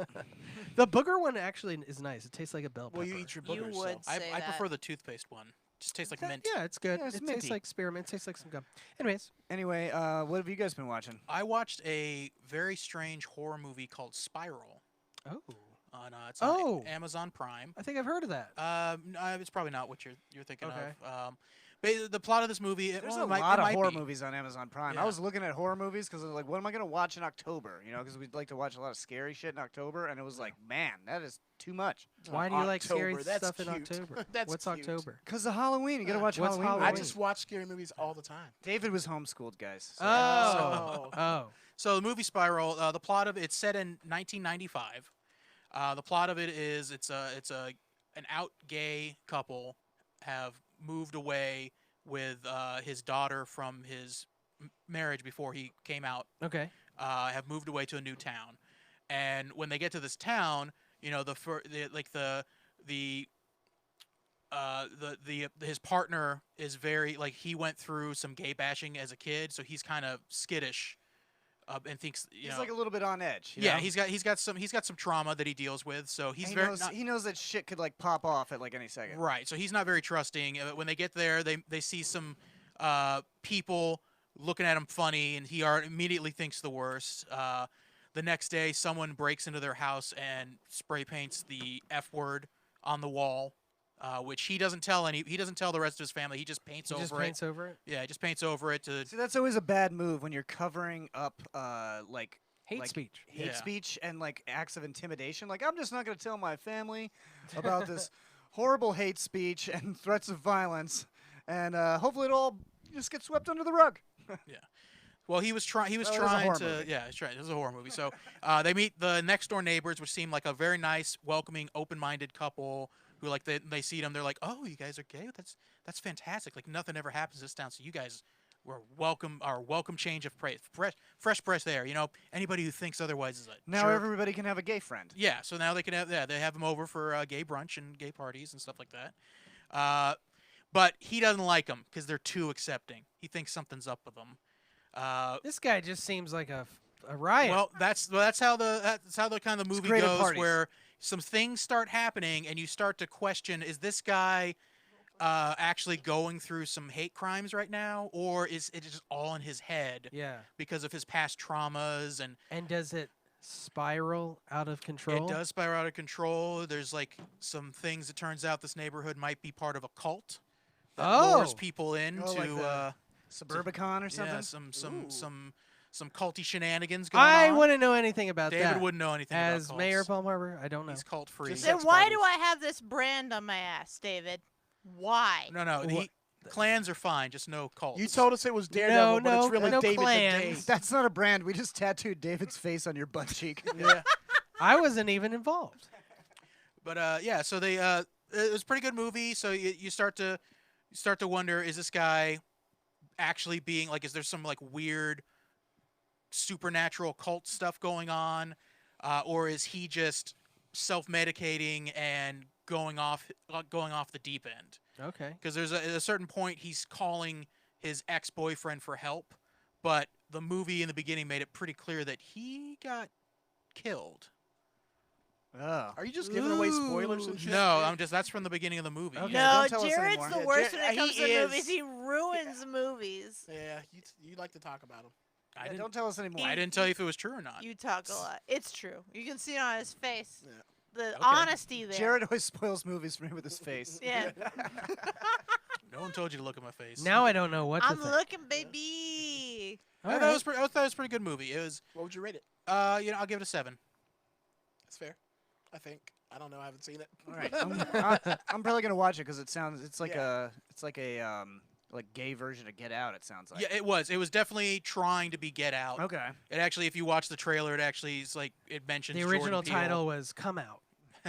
The booger one actually is nice. It tastes like a bell pepper. well, you eat your You boogers. would So. I say prefer that. the toothpaste one. Just tastes like That- mint. Yeah, it's good. Yeah, it's it tastes minty. like spearmint. It tastes like some gum. Anyways, Anyway, what have you guys been watching? I watched a very strange horror movie called Spiral oh, on it's on Oh. Amazon Prime. I think I've heard of that. It's probably not what you're thinking Okay. of. The plot of this movie. There's well, a it might, lot it of might horror be. movies on Amazon Prime. Yeah. I was looking at horror movies because I was like, what am I going to watch in October? You know, because we'd like to watch a lot of scary shit in October. And it was like, man, that is too much. Why do you like scary October, that's stuff in cute. October? That's What's cute. October? Because of Halloween. You got to watch What's Halloween. Halloween? I movies. just watch scary movies all the time. David was homeschooled, guys. so- Oh, So- oh, So the movie Spiral. The plot of it's set in 1995. The plot of it is it's an out gay couple have moved away with his daughter from his marriage before he came out. okay. Have moved away to a new town, and when they get to this town, you know his partner is very like he went through some gay bashing as a kid, so he's kind of skittish, and thinks He's like a little bit on edge. you yeah know? he's got some trauma that he deals with, so he's he very knows, not, he knows that shit could like pop off at like any second. right. So he's not very trusting. When they get there, they see some people looking at him funny, and he immediately thinks the worst. The next day, someone breaks into their house and spray paints the F word on the wall, which he doesn't tell the rest of his family. He just paints He over just it. paints over it. Yeah, he just paints over it to See, that's always a bad move when you're covering up like Hate like, speech. hate Yeah. speech and like acts of intimidation. Like, I'm just not going to tell my family about this horrible hate speech and threats of violence, and hopefully it'll all just get swept under the rug. Well, he was trying. He was Well, it is a trying horror to. movie. Yeah, it's right. It was a horror movie. So they meet the next door neighbors, which seem like a very nice, welcoming, open-minded couple. Who like they see them, they're like, "Oh, you guys are gay? That's fantastic! Like nothing ever happens in this town, so you guys were welcome. Our welcome change of fresh breath there. You know, anybody who thinks otherwise is a Now jerk." everybody can have a gay friend. Yeah, so now they can have they have him over for gay brunch and gay parties and stuff like that. But he doesn't like them because they're too accepting. He thinks something's up with them. This guy just seems like a riot. Well, that's how the kind of the movie great at goes, parties. where some things start happening and you start to question: is this guy actually going through some hate crimes right now, or is it just all in his head yeah. because of his past traumas? And And does it spiral out of control? it does spiral out of control. There's like some things. It turns out this neighborhood might be part of a cult that lures Oh. people in Oh, to like the Suburbicon or something. yeah, some culty shenanigans going I on. want to know anything about David that. wouldn't know anything As about cults. Mayor Palm Harbor, I don't know. He's cult free. Just Then sex why do parties. I have this brand on my ass, David? Why? No, the clans are fine, just no cults. You told us it was Daredevil, but it's really no David the clans. Dave. That's not a brand. We just tattooed David's face on your butt cheek. Yeah. I wasn't even involved. But yeah, so they it was a pretty good movie. So you start to wonder, is this guy actually being like, is there some like weird supernatural cult stuff going on, or is he just self-medicating and going off the deep end? Okay. Because there's a certain point he's calling his ex-boyfriend for help, but the movie in the beginning made it pretty clear that he got killed. Oh. Are you just giving away spoilers and shit? No, that's from the beginning of the movie. Okay. No, don't tell us Jared's anymore. the Yeah, worst Jared- when it comes he to is. movies. He ruins movies. Yeah, you like to talk about him. I Yeah, didn't, don't tell us anymore. I didn't tell you if it was true or not. You talk a lot. It's true. You can see it on his face. Yeah. The honesty there. Jared always spoils movies for me with his face. Yeah. No one told you to look at my face. Now I don't know what to I'm think. looking, baby. I All thought, right. I thought it was a pretty good movie. It was, What would you rate it? I'll give it a 7. That's fair. I think. I don't know. I haven't seen it. All right. I'm probably gonna watch it because it's like a gay version of Get Out. It sounds like. Yeah, it was. It was definitely trying to be Get Out. Okay. It actually, if you watch the trailer, it actually is like it mentions The Jordan original Peele. title was Come Out.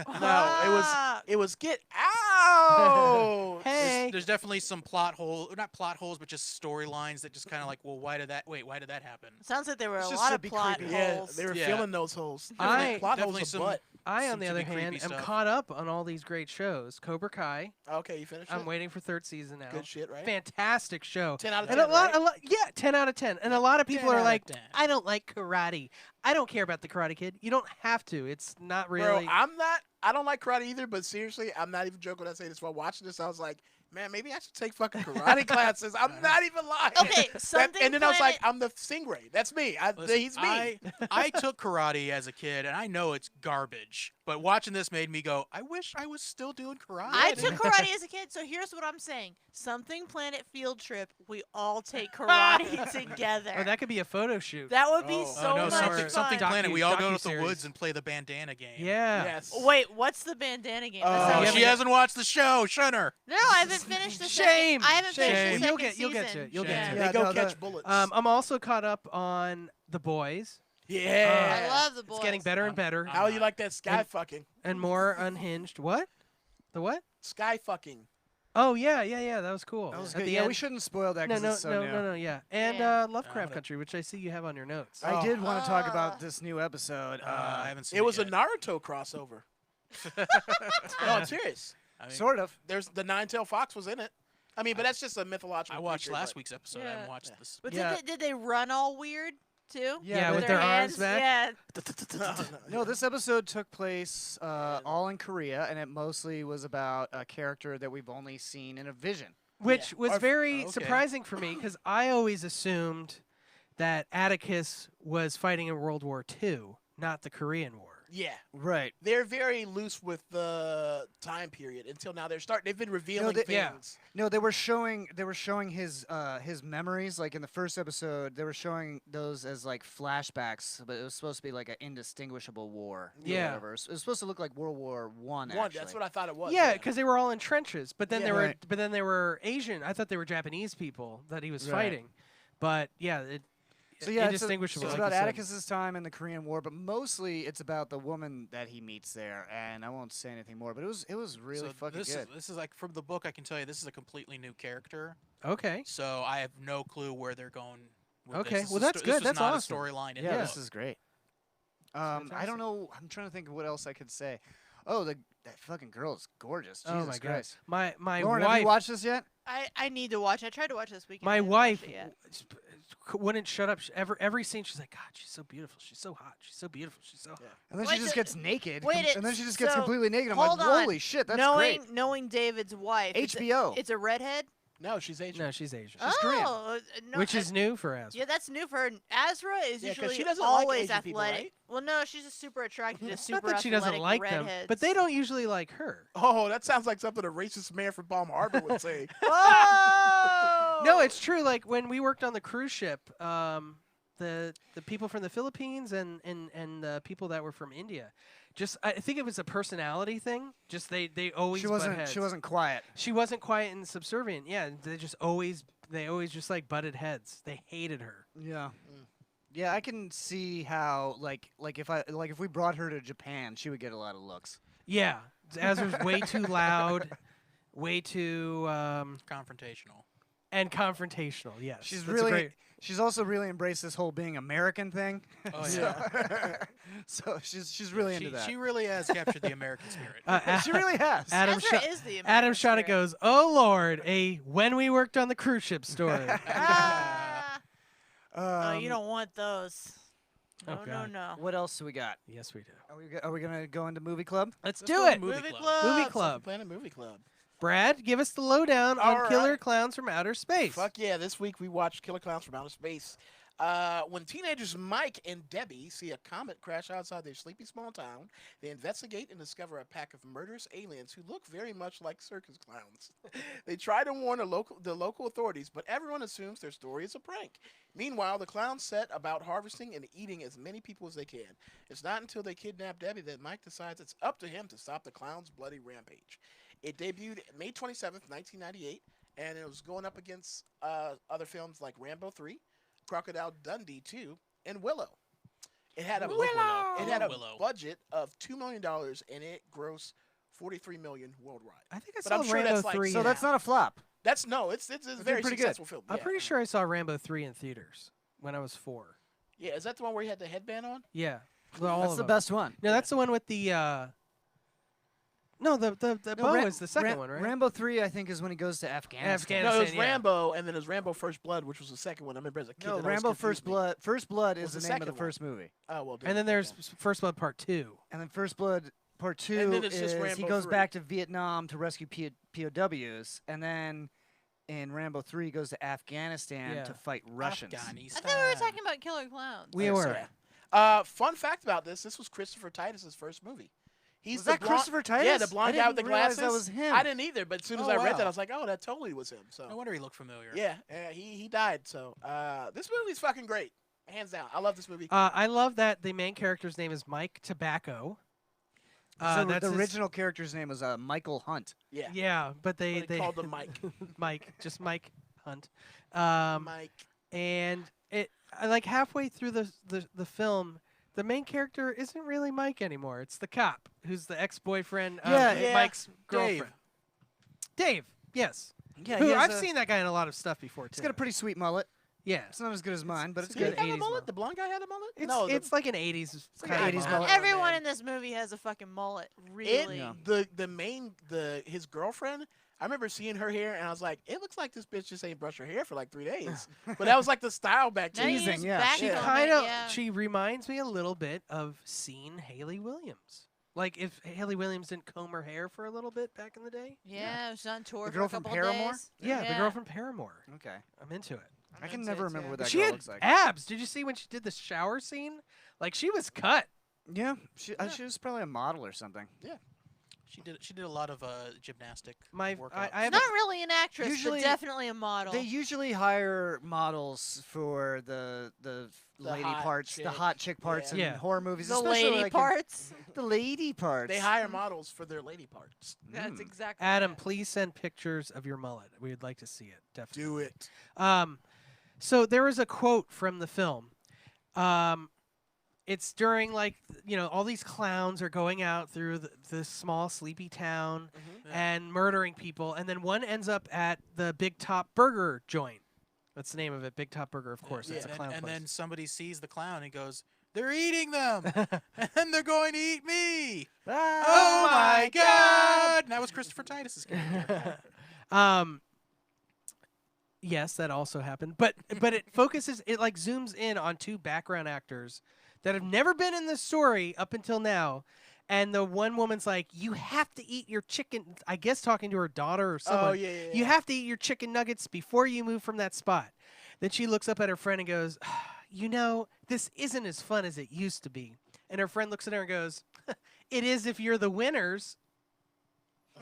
No, it was Get Out. Hey. There's definitely some plot holes, not plot holes, but just storylines that just kind of like, well, why did that happen? Sounds like there were It's a just lot to of be plot creepy. Yeah, holes. they were Yeah. filling those holes. I- Plot definitely holes are some- butt. I, Some on the to other be creepy hand, am stuff. caught up on all these great shows. Cobra Kai. Okay, you finished I'm it? waiting for third season now. Good shit, right? Fantastic show. 10 out of And 10, right? yeah, 10 out of 10. And a lot of people 10 are out of like, 10. I don't like karate. I don't care about the Karate Kid. You don't have to. It's not Bro, really. I don't like karate either, but seriously, I'm not even joking when I say this. While watching this, I was like, man, maybe I should take fucking karate classes. I'm not even lying. Okay, something And then I was like, Planet- I'm the stingray. That's me. Listen, He's me. I took karate as a kid, and I know it's garbage. But watching this made me go, I wish I was still doing karate. I took karate as a kid, so here's what I'm saying. Something Planet field trip, we all take karate together. Oh, that could be a photo shoot. That would be Oh. so Oh no, much something, fun. something Planet. We all go to the Docu-series. woods and play the bandana game. Yeah. Yes. Wait, what's the bandana game? That Oh, sounds- she hasn't watched the show. Shun her. No, I haven't finished the Shame. second. I haven't finished Shame. the You'll second get to season. it. You'll get Shame. to They it. go no, catch the- bullets. I'm also caught up on The Boys. yeah. I love the boys. It's getting better and better How you like that sky And- fucking? and more unhinged. What? The what? Sky fucking. Oh yeah. That was cool. That was At good. the Yeah, we end- shouldn't spoil that No, because no, it's so no, new. no, no, yeah. And Yeah. Lovecraft but- Country, which I see you have on your notes. I did want to talk Ah. about this new episode. I haven't seen It was a yet. Naruto crossover. No, I'm serious. I mean, Sort of. There's the nine-tailed fox was in it. I mean, but that's just a mythological. I watched creature, last but- week's episode. I Yeah. haven't watched this. But Yeah. did they run all weird too? Yeah, with their their arms hands? back. Yeah. No, this episode took place all in Korea, and it mostly was about a character that we've only seen in a vision. Which Yeah. was very okay. surprising for me because I always assumed that Atticus was fighting in World War II, not the Korean War. Yeah, Right. they're very loose with the time period until now. They've been revealing things. yeah. No, they were showing his memories. Like in the first episode, they were showing those as like flashbacks, but it was supposed to be like an indistinguishable war. Or Yeah. whatever. It was supposed to look like World War One. That's what I thought it was. Yeah, because they were all in trenches, but then Yeah. they were, Right. but then they were Asian. I thought they were Japanese people that he was Right. fighting, but yeah, So yeah, indistinguishable. It's like about you said. Atticus's time in the Korean War, but mostly it's about the woman that he meets there. And I won't say anything more, but it was really So fucking this good. This is like from the book. I can tell you this is a completely new character. Okay. So I have no clue where they're going. With Okay, This. This well, is that's sto- good, This that's is not awesome. a storyline in Yeah, the this book. is great. I fantastic. don't know. I'm trying to think of what else I could say. Oh, that fucking girl is gorgeous. Jesus Oh my god. Christ. My Lauren, have you wife. watched this yet? I need to watch. I tried to watch this weekend. I My haven't wife watched it yet. wouldn't shut up. Every scene, she's like, God, she's so beautiful. She's so hot. She's so beautiful. She's so hot. And then Wait, she just so- gets naked. wait, and then she just gets so, completely naked. I'm hold like, on. holy shit, that's knowing great. knowing David's wife. HBO. It's a redhead. No, she's Asian. No, she's Asian. Korean. Oh, no, Which is new for us. yeah, that's new for her. Azra is Yeah, 'cause usually she doesn't like always Asian people, athletic. right? Well, no, she's just super attracted to It's super not that she athletic doesn't like them, redheads. but they don't usually like her. Oh, that sounds like something a racist man from Palm Harbor would say. Oh! No, it's true. Like when we worked on the cruise ship, the people from the Philippines and the people that were from India, just I think it was a personality thing. Just they always She butt wasn't. heads. She wasn't quiet. She wasn't quiet and subservient. Yeah, they always just like butted heads. They hated her. Yeah. Yeah, I can see how like if we brought her to Japan, she would get a lot of looks. Yeah, Azra's way too loud, way too Confrontational. and confrontational. Yes, She's that's a really. great- She's also really embraced this whole being American thing. Oh yeah. So she's really into that. She really has captured the American spirit. She really has. Adam Ezra shot. is the Adam American shot it spirit. goes, oh Lord, a when we worked on the cruise ship story. Ah. Oh, you Um, don't want those. Oh, No, no, God. no. What else do we got? Yes, we do. Are we gonna go into movie club? Let's Let's do go to it. movie Movie club. club. Movie Something club. Planet Movie Club. Brad, give us the lowdown All on Killer right. Clowns from Outer Space. Fuck yeah, this week we watched Killer Klowns from Outer Space. When teenagers Mike and Debbie see a comet crash outside their sleepy small town, they investigate and discover a pack of murderous aliens who look very much like circus clowns. They try to warn the local authorities, but everyone assumes their story is a prank. Meanwhile, the clowns set about harvesting and eating as many people as they can. It's not until they kidnap Debbie that Mike decides it's up to him to stop the clowns' bloody rampage. It debuted May 27th, 1998, and it was going up against other films like Rambo 3, Crocodile Dundee 2, and Willow. It had a Willow. budget of $2 million and it grossed $43 million worldwide. I think I But saw I'm sure Rambo that's like- 3. So that's not a flop. It's a very pretty good. successful film. I'm yeah. pretty sure I saw Rambo 3 in theaters when I was 4. Yeah, is that the one where he had the headband on? Yeah. Well, all That's of the them. best one. No, that's the one with the No, the No, bow Ra- is the second Ra- one, right? Rambo 3, I think, is when he goes to Afghanistan. Afghanistan. No, it was yeah. Rambo, and then it was Rambo First Blood, which was the second one. I remember as a kid. No, that always Rambo confused First me. Blood. First Blood Was is the the name of the second one. first movie. Oh well. And then there's First Blood Part 2. And then First Blood Part 2 And then it's just is he Rambo goes 3. back to Vietnam to rescue POWs, and then in Rambo 3 he goes to Afghanistan Yeah. to fight Russians. I Afghanistan. thought we were talking about Killer Clowns. We were. Fun fact about this: this was Christopher Titus's first movie. He's Was the that blonde- Christopher Titus? Yeah, the I blonde guy with the didn't realize glasses. that was him. I didn't either, but as soon as Oh, I read wow. that, I was like, "Oh, that totally was him." So No wonder he looked familiar. yeah, he died. So this movie's fucking great, hands down. I love this movie. I love that the main character's name is Mike Tobacco. So That's the his- original character's name was Michael Hunt. yeah, Yeah, but they called him Mike. Mike, just Mike Hunt. Mike. And like halfway through the film, the main character isn't really Mike anymore. It's the cop who's the ex-boyfriend of Yeah, Mike's Dave. girlfriend. Dave, yes. Yeah, Who he has I've a- seen that guy in a lot of stuff before too. He's got a pretty sweet mullet. yeah. It's not as good as mine, but it's Did he good. have a 80s mullet? mullet. The blonde guy had a mullet? It's no, it's like an 80s like kind an of 80s mullet. mullet. Everyone man. in this movie has a fucking mullet. Really. Yeah. his girlfriend. I remember seeing her hair, and I was like, "It looks like this bitch just ain't brushed her hair for like 3 days." But that was like the style back Now then. you Teasing, use yeah. back She helmet, kind of yeah. she reminds me a little bit of seeing Haley Williams. Like if Haley Williams didn't comb her hair for a little bit back in the day. Yeah, she's on tour The for girl a from couple Paramore? days. Yeah, the girl from Paramore. Okay. I'm into it. I can into never it, remember too. what that She girl had looks like. abs. Did you see when she did the shower scene? Like she was cut. Yeah, she was probably a model or something. She did a lot of gymnastic My workouts. I have Not really an actress, Usually- but definitely a model. They usually hire models for the lady hot parts, the chick. hot chick parts Yeah. in horror movies. the especially lady like in- parts. the lady parts. They hire models for their lady parts. That's Mm. exactly. Adam, it. please send pictures of your mullet. We would like to see it. Definitely. Do it. So there was a quote from the film. It's during all these clowns are going out through this small sleepy town and murdering people, and then one ends up at the Big Top Burger joint. That's the name of it, Big Top Burger, of course. It's a clown and place. then somebody sees the clown and goes, "They're eating them, and they're going to eat me." Oh my God! And that was Christopher Titus's character. Yes, that also happened, but it focuses, it like zooms in on two background actors that have never been in the story up until now, and the one woman's like, "You have to eat your chicken." I guess talking to her daughter or someone. yeah. You have to eat your chicken nuggets before you move from that spot. Then she looks up at her friend and goes, "This isn't as fun as it used to be." And her friend looks at her and goes, "It is if you're the winners."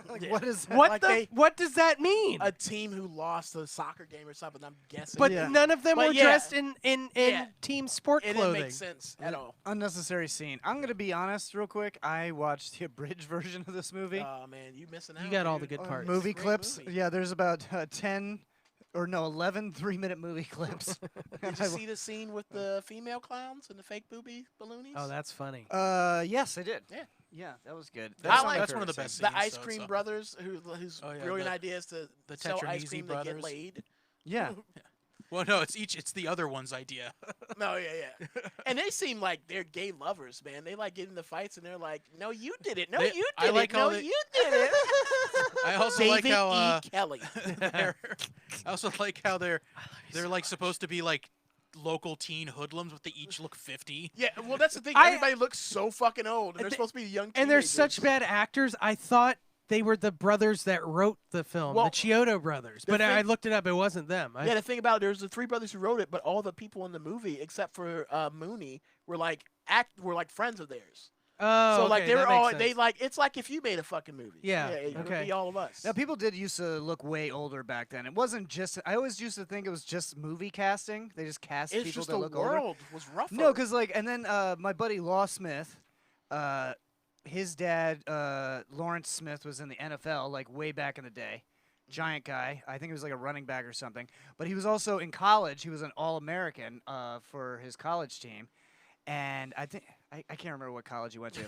Like, what is that? What does that mean? A team who lost a soccer game or something. I'm guessing. But Yeah. none of them But were yeah. dressed in Yeah. team sport it didn't clothing. make sense at all. Unnecessary scene. I'm gonna be honest, real quick. I watched the abridged version of this movie. Oh man, you missing out. You got all the dude. good parts. Movie Great clips. movie. Yeah, there's about 11 3-minute movie clips. Did you see the scene with the female clowns and the fake booby balloonies? Oh, that's funny. Yes, I did. Yeah. Yeah, that was good. I my like- that's one of the favorite best scene. scenes. The ice so cream it's, brothers, whose Oh, yeah, brilliant the- idea is to the sell ice Tetranesi cream to get brothers. laid. Yeah. Well, no, it's the other one's idea. No, yeah. And they seem like they're gay lovers, man. They like getting into fights, and they're like, "No, you did it. No, They- you I did like it. how No, they- you did it." I also David like how E. Kelly. I also like how they're like supposed to be like local teen hoodlums, but they each look 50. Yeah, well, that's the thing. I- Everybody looks so fucking old, and they're They- supposed to be young. And they're teenagers. such bad actors. I thought they were the brothers that wrote the film, Well, the Chiodo brothers. the But I thing- looked it up. It wasn't them. Yeah, the thing about it, there's the three brothers who wrote it, but all the people in the movie, except for Mooney, were like friends of theirs. Oh, So okay, like they were that makes all sense. it's like if you made a fucking movie. Yeah, it would okay. be all of us. Now, people did used to look way older back then. It wasn't just. I always used to think it was just movie casting. They just cast It's people just that the look older. world was rougher. No, because and then my buddy Law Smith, his dad Lawrence Smith was in the NFL like way back in the day, giant guy. I think he was like a running back or something. But he was also in college. He was an All-American for his college team, and I think I can't remember what college he went to,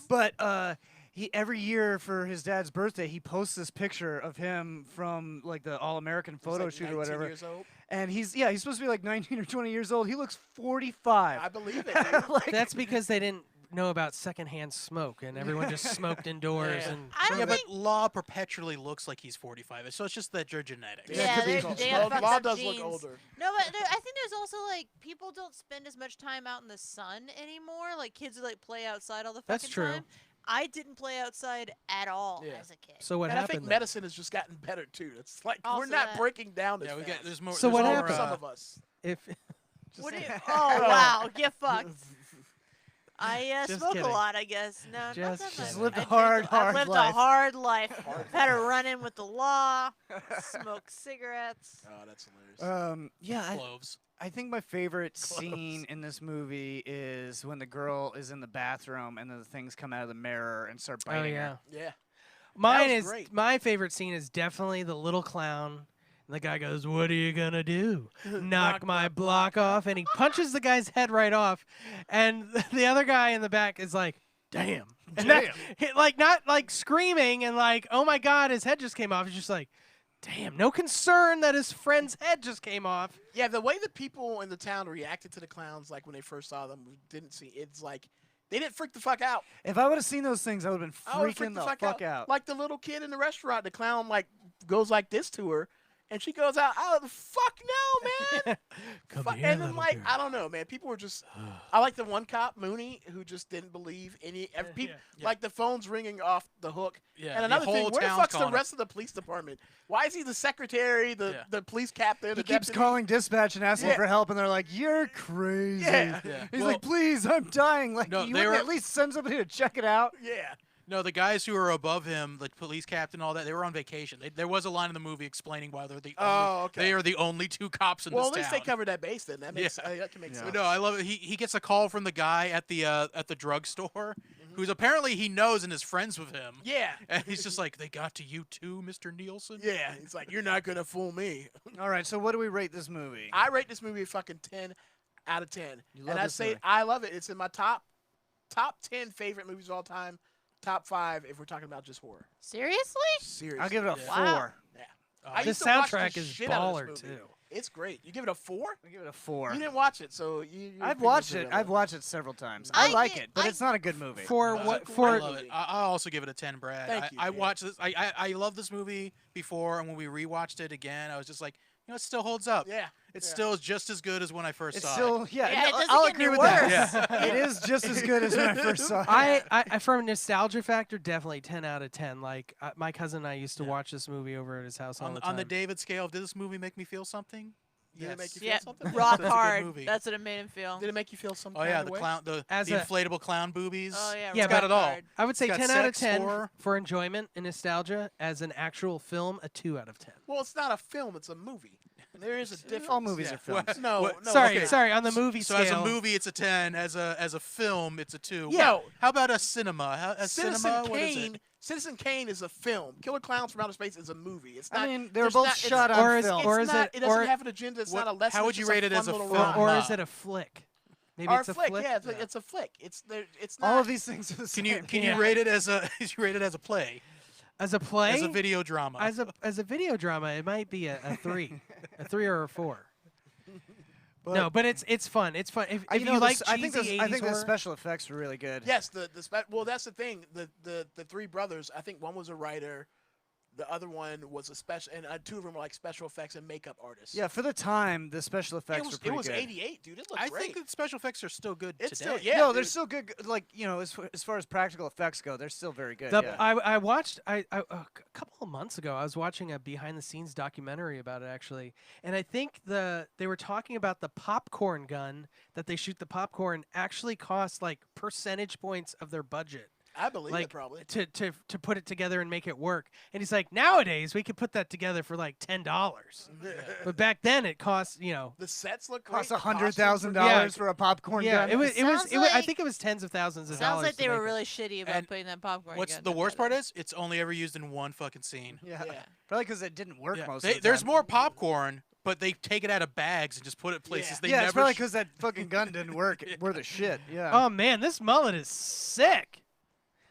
but he every year for his dad's birthday he posts this picture of him from like the All-American He was, photo like, shoot or 19 whatever. Years old. And he's supposed to be like 19 or 20 years old. He looks 45. I believe it. Dude. Like, That's because they didn't know about secondhand smoke, and everyone just smoked indoors. Yeah. And I don't Yeah, think. but Law perpetually looks like he's 45, so it's just that you're genetics. Yeah, Yeah, could be they're- close. they have Law fucked up does look genes. older. No, but I think there's also like people don't spend as much time out in the sun anymore. Like kids who like play outside all the fucking That's true. time. I didn't play outside at all Yeah. as a kid. so what And I happened? think then? medicine has just gotten better too. It's like we're Also not that. breaking down as Yeah, fast. there's more. So there's what more, happened? Some of us. If What do you? Oh wow, get fucked. I Just smoke kidding. a lot, I guess. No, not Just that kidding. much. lived a I drink hard, I've hard lived life. a hard life. Had to run in with the law. Smoke cigarettes. Oh, that's hilarious. yeah, cloves. I think my favorite scene in this movie is when the girl is in the bathroom and then the things come out of the mirror and start oh biting yeah, her. Yeah. mine was is great. my favorite scene is definitely the little clown. And the guy goes, "What are you gonna do? Knock my block off?" And he punches the guy's head right off. And the other guy in the back is like, "Damn!" And not like screaming and like, "Oh my God, his head just came off." He's just like, "Damn!" No concern that his friend's head just came off. Yeah, the way the people in the town reacted to the clowns, like when they first saw them, didn't see. It's like they didn't freak the fuck out. If I would have seen those things, I would have been I would've freaking freaked the fuck out. Like the little kid in the restaurant, the clown like goes like this to her, and she goes out. Oh, the fuck no, man! Come Fu- here, and then little like girl. I don't know, man. People were just. I like the one cop Mooney who just didn't believe people. Yeah. Like the phone's ringing off the hook. Yeah, And the another thing, whole where the town's fuck's the calling rest of the police department? Why is he the secretary, the police captain? He the keeps deputy? calling dispatch and asking Yeah. for help, and they're like, "You're crazy." Yeah. Yeah. He's Well, like, "Please, I'm dying." Like, No, you they wouldn't were- at least send somebody to check it out. Yeah. No, the guys who were above him, the police captain, all that, they were on vacation. There was a line in the movie explaining why they're the only, okay. they are the only two cops in Well, this at least town. they covered that base then. That makes that can make Yeah. sense. No, I love it. He gets a call from the guy at the drugstore, who's apparently he knows and is friends with him. Yeah. And he's just like, they got to you too, Mr. Nielsen. Yeah. He's like, you're not gonna fool me. All right, so what do we rate this movie? I rate this movie a fucking 10 out of 10. You love And I this say movie. I love it. It's in my top 10 favorite movies of all time. Top 5 if we're talking about just horror. Seriously? Seriously. I'll give it a Wow. 4. Yeah. I The used to watch soundtrack the is shit out of baller this movie. too. It's great. You give it a 4? I'll give it a 4. You didn't watch it, so your I've opinion's watched it. irrelevant. I've watched it several times. I I like get- it, but I- it's not a good movie. For No, what? it's a For great I love it. movie. I'll also give it a 10, Brad. Thank you, I man. watched this. I love this movie before, and when we rewatched it again, I was just like, it still holds up. Yeah. It's yeah. still just as good as when I first It's saw still, it. yeah, Yeah, no, it doesn't I'll get agree any with that. worse. It is just as good as when I first saw it. I from nostalgia factor, definitely 10 out of 10. Like my cousin and I used to watch this movie over at his house all the time. On the David scale, did this movie make me feel something? Did it make you feel Yeah, something? rock That's a good hard. movie. That's what it made him feel. Did it make you feel some Oh kind yeah, of the way? clown, the As a- inflatable clown boobies. Oh yeah, Yeah, It's got rock it all. hard. I would say It's got 10 out of sex, 10 horror. for enjoyment and nostalgia. As an actual film, a 2 out of 10. Well, it's not a film. It's a movie. There is a difference. All movies Yeah. are films. What- No, what- no. sorry, okay. sorry. On the movie So scale, as a movie, it's a 10. As a film, it's a 2. Yeah. Well, how about a cinema? A Citizen cinema? What is Kane. it? Citizen Kane is a film. Killer Clowns from Outer Space is a movie. It's not. I mean, they were there's both not- it's- shot on or is- film. or It's is not, it- it doesn't or- have an agenda. It's What- not a lesson. how would it's you just rate it fun as a little film? ride. or Nah. is it a flick? Maybe Or it's a flick. flick. Yeah, it's a flick. It's there. It's not. All of these things are the Can same. you rate it as a you rate it as a play? As a play, As a video drama? as a video drama, it might be a 3, a 3 or a 4. But- No, but it's fun. It's fun. If You you, know, like I think cheesy I 80s think the horror, special effects were really good. Yes, well, that's the thing. The three brothers. I think one was a writer, the other one was a special, and two of them were like special effects and makeup artists. Yeah, for the time, the special effects were it pretty was good. 88, dude. It looked I great. think that special effects are still good It's today. still yeah. no, they're dude. still good. Like, you know, as far as practical effects go, they're still very good. The, yeah. I watched a couple of months ago. I was watching a behind the scenes documentary about it actually, and I think they were talking about the popcorn gun that they shoot the popcorn actually costs like percentage points of their budget. I believe like it probably. to put it together and make it work. And he's like, nowadays we could put that together for like $10, but back then it cost The sets look great. Cost the costumes $100,000 were great. for a popcorn yeah, gun. it was Sounds I like- think it was tens of thousands of Sounds dollars. like to they were make it. really shitty about And putting that popcorn. What's gun the worst together. part is it's only ever used in one fucking scene. Yeah. Yeah. Probably because it didn't work Yeah. most They- of the there's time. more popcorn, but they take it out of bags and just put it places Yeah. they Yeah, never it's probably sh- because that fucking gun didn't work. Worth a shit. Yeah. Oh man, this mullet is sick.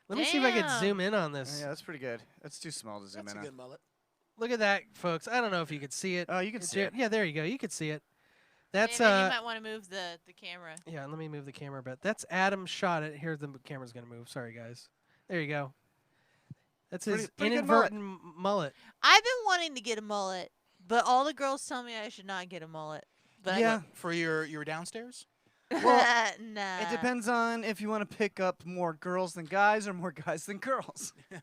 Let me see if I can Damn. zoom in on this. Yeah, that's pretty good. That's too small to zoom That's a in on. good mullet. Look at that, folks. I don't know if you can see it. Oh, you can see it. Yeah, there you go. You can see it. That's David, you might want to move the camera. yeah. Let me move the camera a bit. That's Adam shot it. Here, the camera's gonna move. Sorry, guys. There you go. That's his Pretty good mullet. inadvertent mullet. I've been wanting to get a mullet, but all the girls tell me I should not get a mullet. But Yeah. for your downstairs. Well, nah. It depends on if you want to pick up more girls than guys or more guys than girls. I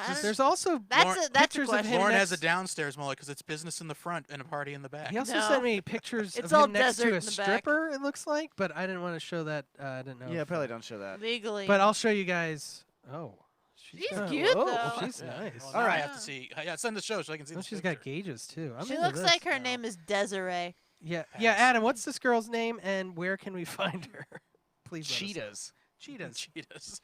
don't- There's also That's Lauren- a that's a pictures of question. him Lauren next- has a downstairs mullet because it's business in the front and a party in the back. He also No. sent me pictures It's of all him next desert to a in the back. stripper. It looks like, but I didn't want to show that. I didn't know. Yeah, if- probably don't show that. Legally. But I'll show you guys. Oh, She's got- cute, whoa, though. She's nice. Well, now I have to see. Yeah, send the show so I can see. Oh, this she's picture. got gauges too. I'm she into looks this. like her name is Desiree. Yeah, yeah. Adam, what's this girl's name, and where can we find her? Please. let us know. Cheetahs. Cheetahs. Cheetahs.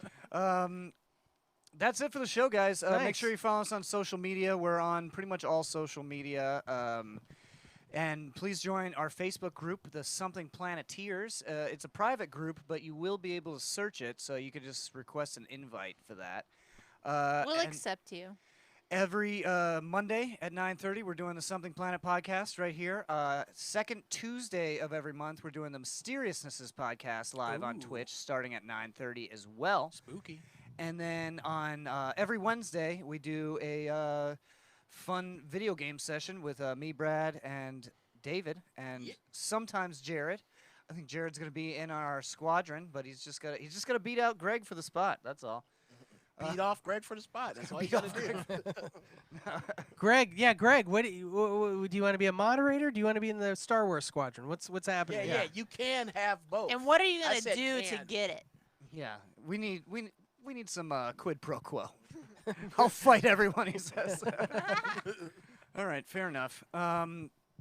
That's it for the show, guys. Make Nice. sure you follow us on social media. We're on pretty much all social media. And please join our Facebook group, the Something Planeteers. It's a private group, but you will be able to search it, so you can just request an invite for that. We'll and accept you. every Monday at 9:30, we're doing the Something Planet podcast right here. Second Tuesday of every month, we're doing the Mysteriousnesses podcast live on Ooh. Twitch, starting at 9:30 as well. Spooky. And then on every Wednesday, we do a fun video game session with me, Brad, and David and Yeah. sometimes Jared. I think Jared's going to be in our squadron, but he's just got to beat out Greg for the spot. That's all. Beat off Greg for the spot. That's all you Beat got off to do. Greg, what do you want to be a moderator? Do you want to be in the Star Wars squadron? What's happening? Yeah, you can have both. And what are you I gonna said do to can. get it? Yeah, we need some quid pro quo. I'll fight everyone, he says. All right, fair enough.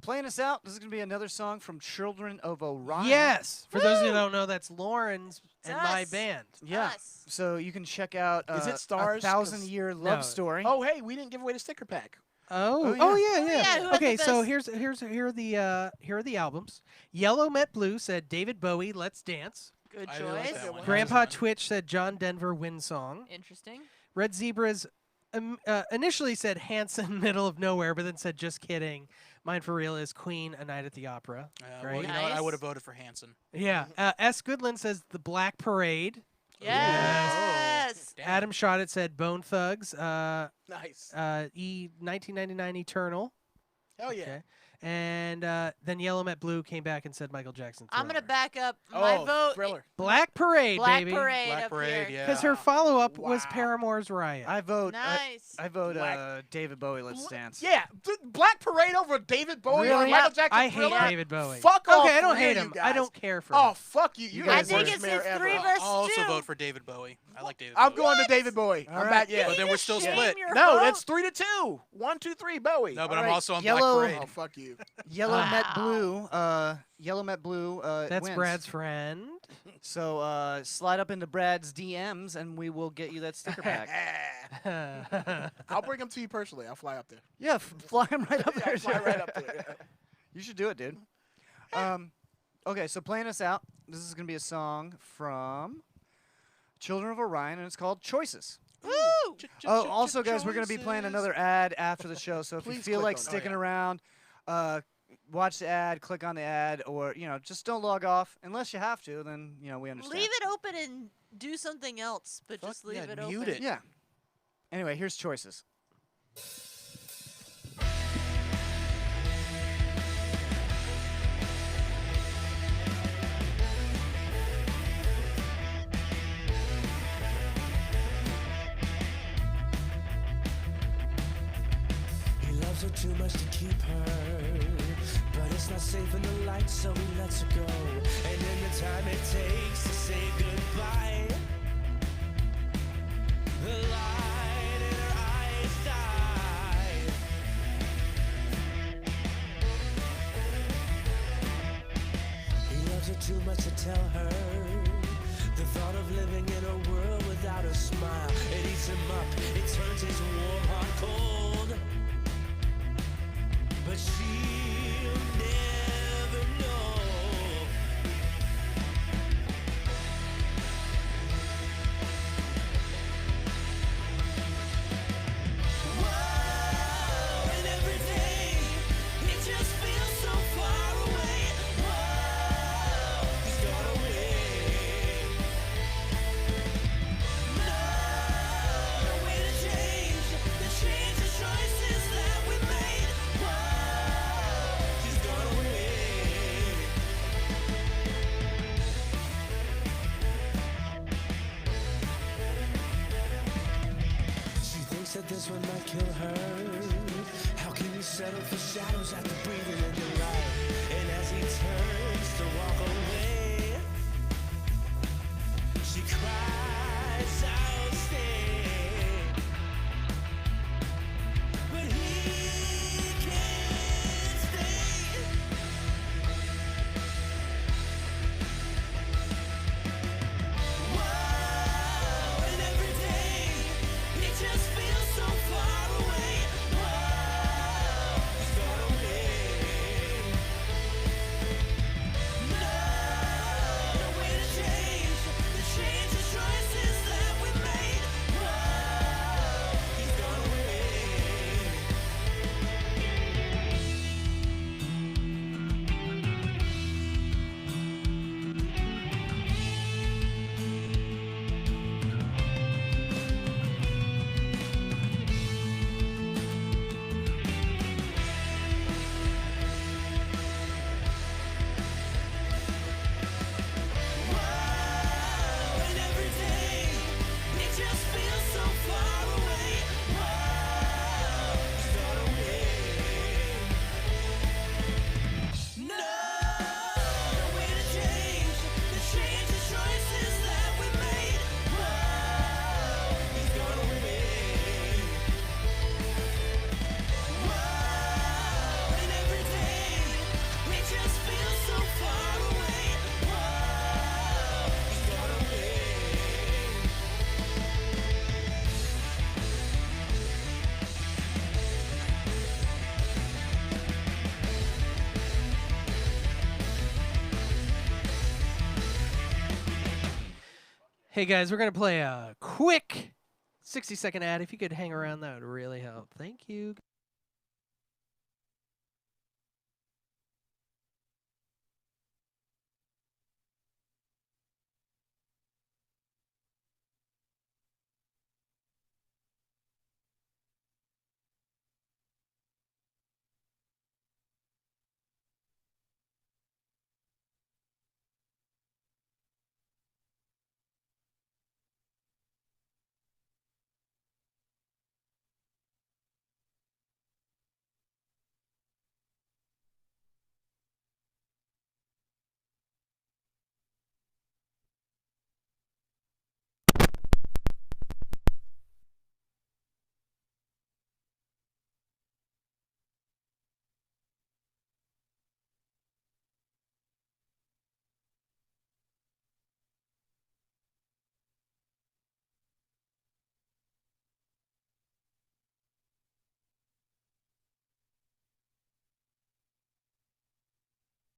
Playing us out, this is going to be another song from Children of Orion. Yes. For those who don't know, that's Lauren's and my us. band. Yeah. Us. So you can check out Is it Stars? A 1,000-Year Love No. Story. Oh, hey, we didn't give away the sticker pack. Oh, Oh, yeah. yeah, who had Okay, the so best- here are the albums. Yellow Met Blue said David Bowie, Let's Dance. Good I really like choice. that one. Grandpa Twitch said John Denver, Win Song. Interesting. Red Zebras initially said Hanson, Middle of Nowhere, but then said just kidding. Mine for real is Queen, A Night at the Opera. Well, Right? you know what? I Nice. would have voted for Hanson. Yeah. S. Goodland says The Black Parade. Yes. Damn. Adam Shot it said Bone Thugs. Nice. 1999 Eternal. Hell yeah. Okay. And then Yellow Met Blue came back and said Michael Jackson. I'm gonna Thriller. back up my Oh, vote. Thriller. Black Parade, Black baby. Parade Black up Parade, here. yeah. Because her follow-up was Wow. Paramore's Riot. I vote. Nice. I vote Black- David Bowie. Let's dance. Yeah, Black Parade over David Bowie or Really? Michael Jackson I hate Thriller? David Bowie. Fuck off. Okay, I don't for real, hate you him. guys. I don't care for Oh, him. fuck you. You're guys the I worst think it's mayor his ever. 3 I'll versus also 2. vote for David Bowie. I like David I'm Bowie. going to David Bowie. All I'm right. back. You Yeah. But need then to we're still shame split. your No, vote. that's 3-2. 1, 2, 3, Bowie. No, but All I'm right, also on Yellow- Black Oh, Parade. fuck you. Yellow Met Wow. Blue. Yellow Met Blue. That's wins. Brad's friend. So slide up into Brad's DMs and we will get you that sticker pack. I'll bring him to you personally. I'll fly up there. Yeah, fly him right up Yeah, there. I'll fly right up there. You should do it, dude. Okay, so playing us out, this is going to be a song from Children of Orion, and it's called Choices. Woo! Oh, also, guys, we're going to be playing Choices. another ad after the show, so if you Please feel click like on it. sticking Oh, yeah. around, watch the ad, click on the ad, or, just don't log off. Unless you have to, then, we understand. Leave it open and do something else, but Fuck just leave yeah, it mute open. it. Yeah. Anyway, here's Choices. He loves her too much to keep her, but it's not safe in the light, so he lets her go. And in the time it takes to say goodbye, the light in her eyes dies. He loves her too much to tell her. The thought of living in a world without a smile, it eats him up, it turns his warm heart cold. But she'll never know. Whoa, and every day it just feels so far away. Whoa, he's gone away. No way to change the choices that we made. Whoa, he's gone away. She thinks that this one might kill her. How can you settle for shadows after breathing in the light? And as he turns to walk away, she cries out, stay. But he can't stay. Whoa, and every day it just feels so far away. Whoa, he's gone away. Hey guys, we're gonna play a quick 60-second ad. If you could hang around, that would really help. Thank you.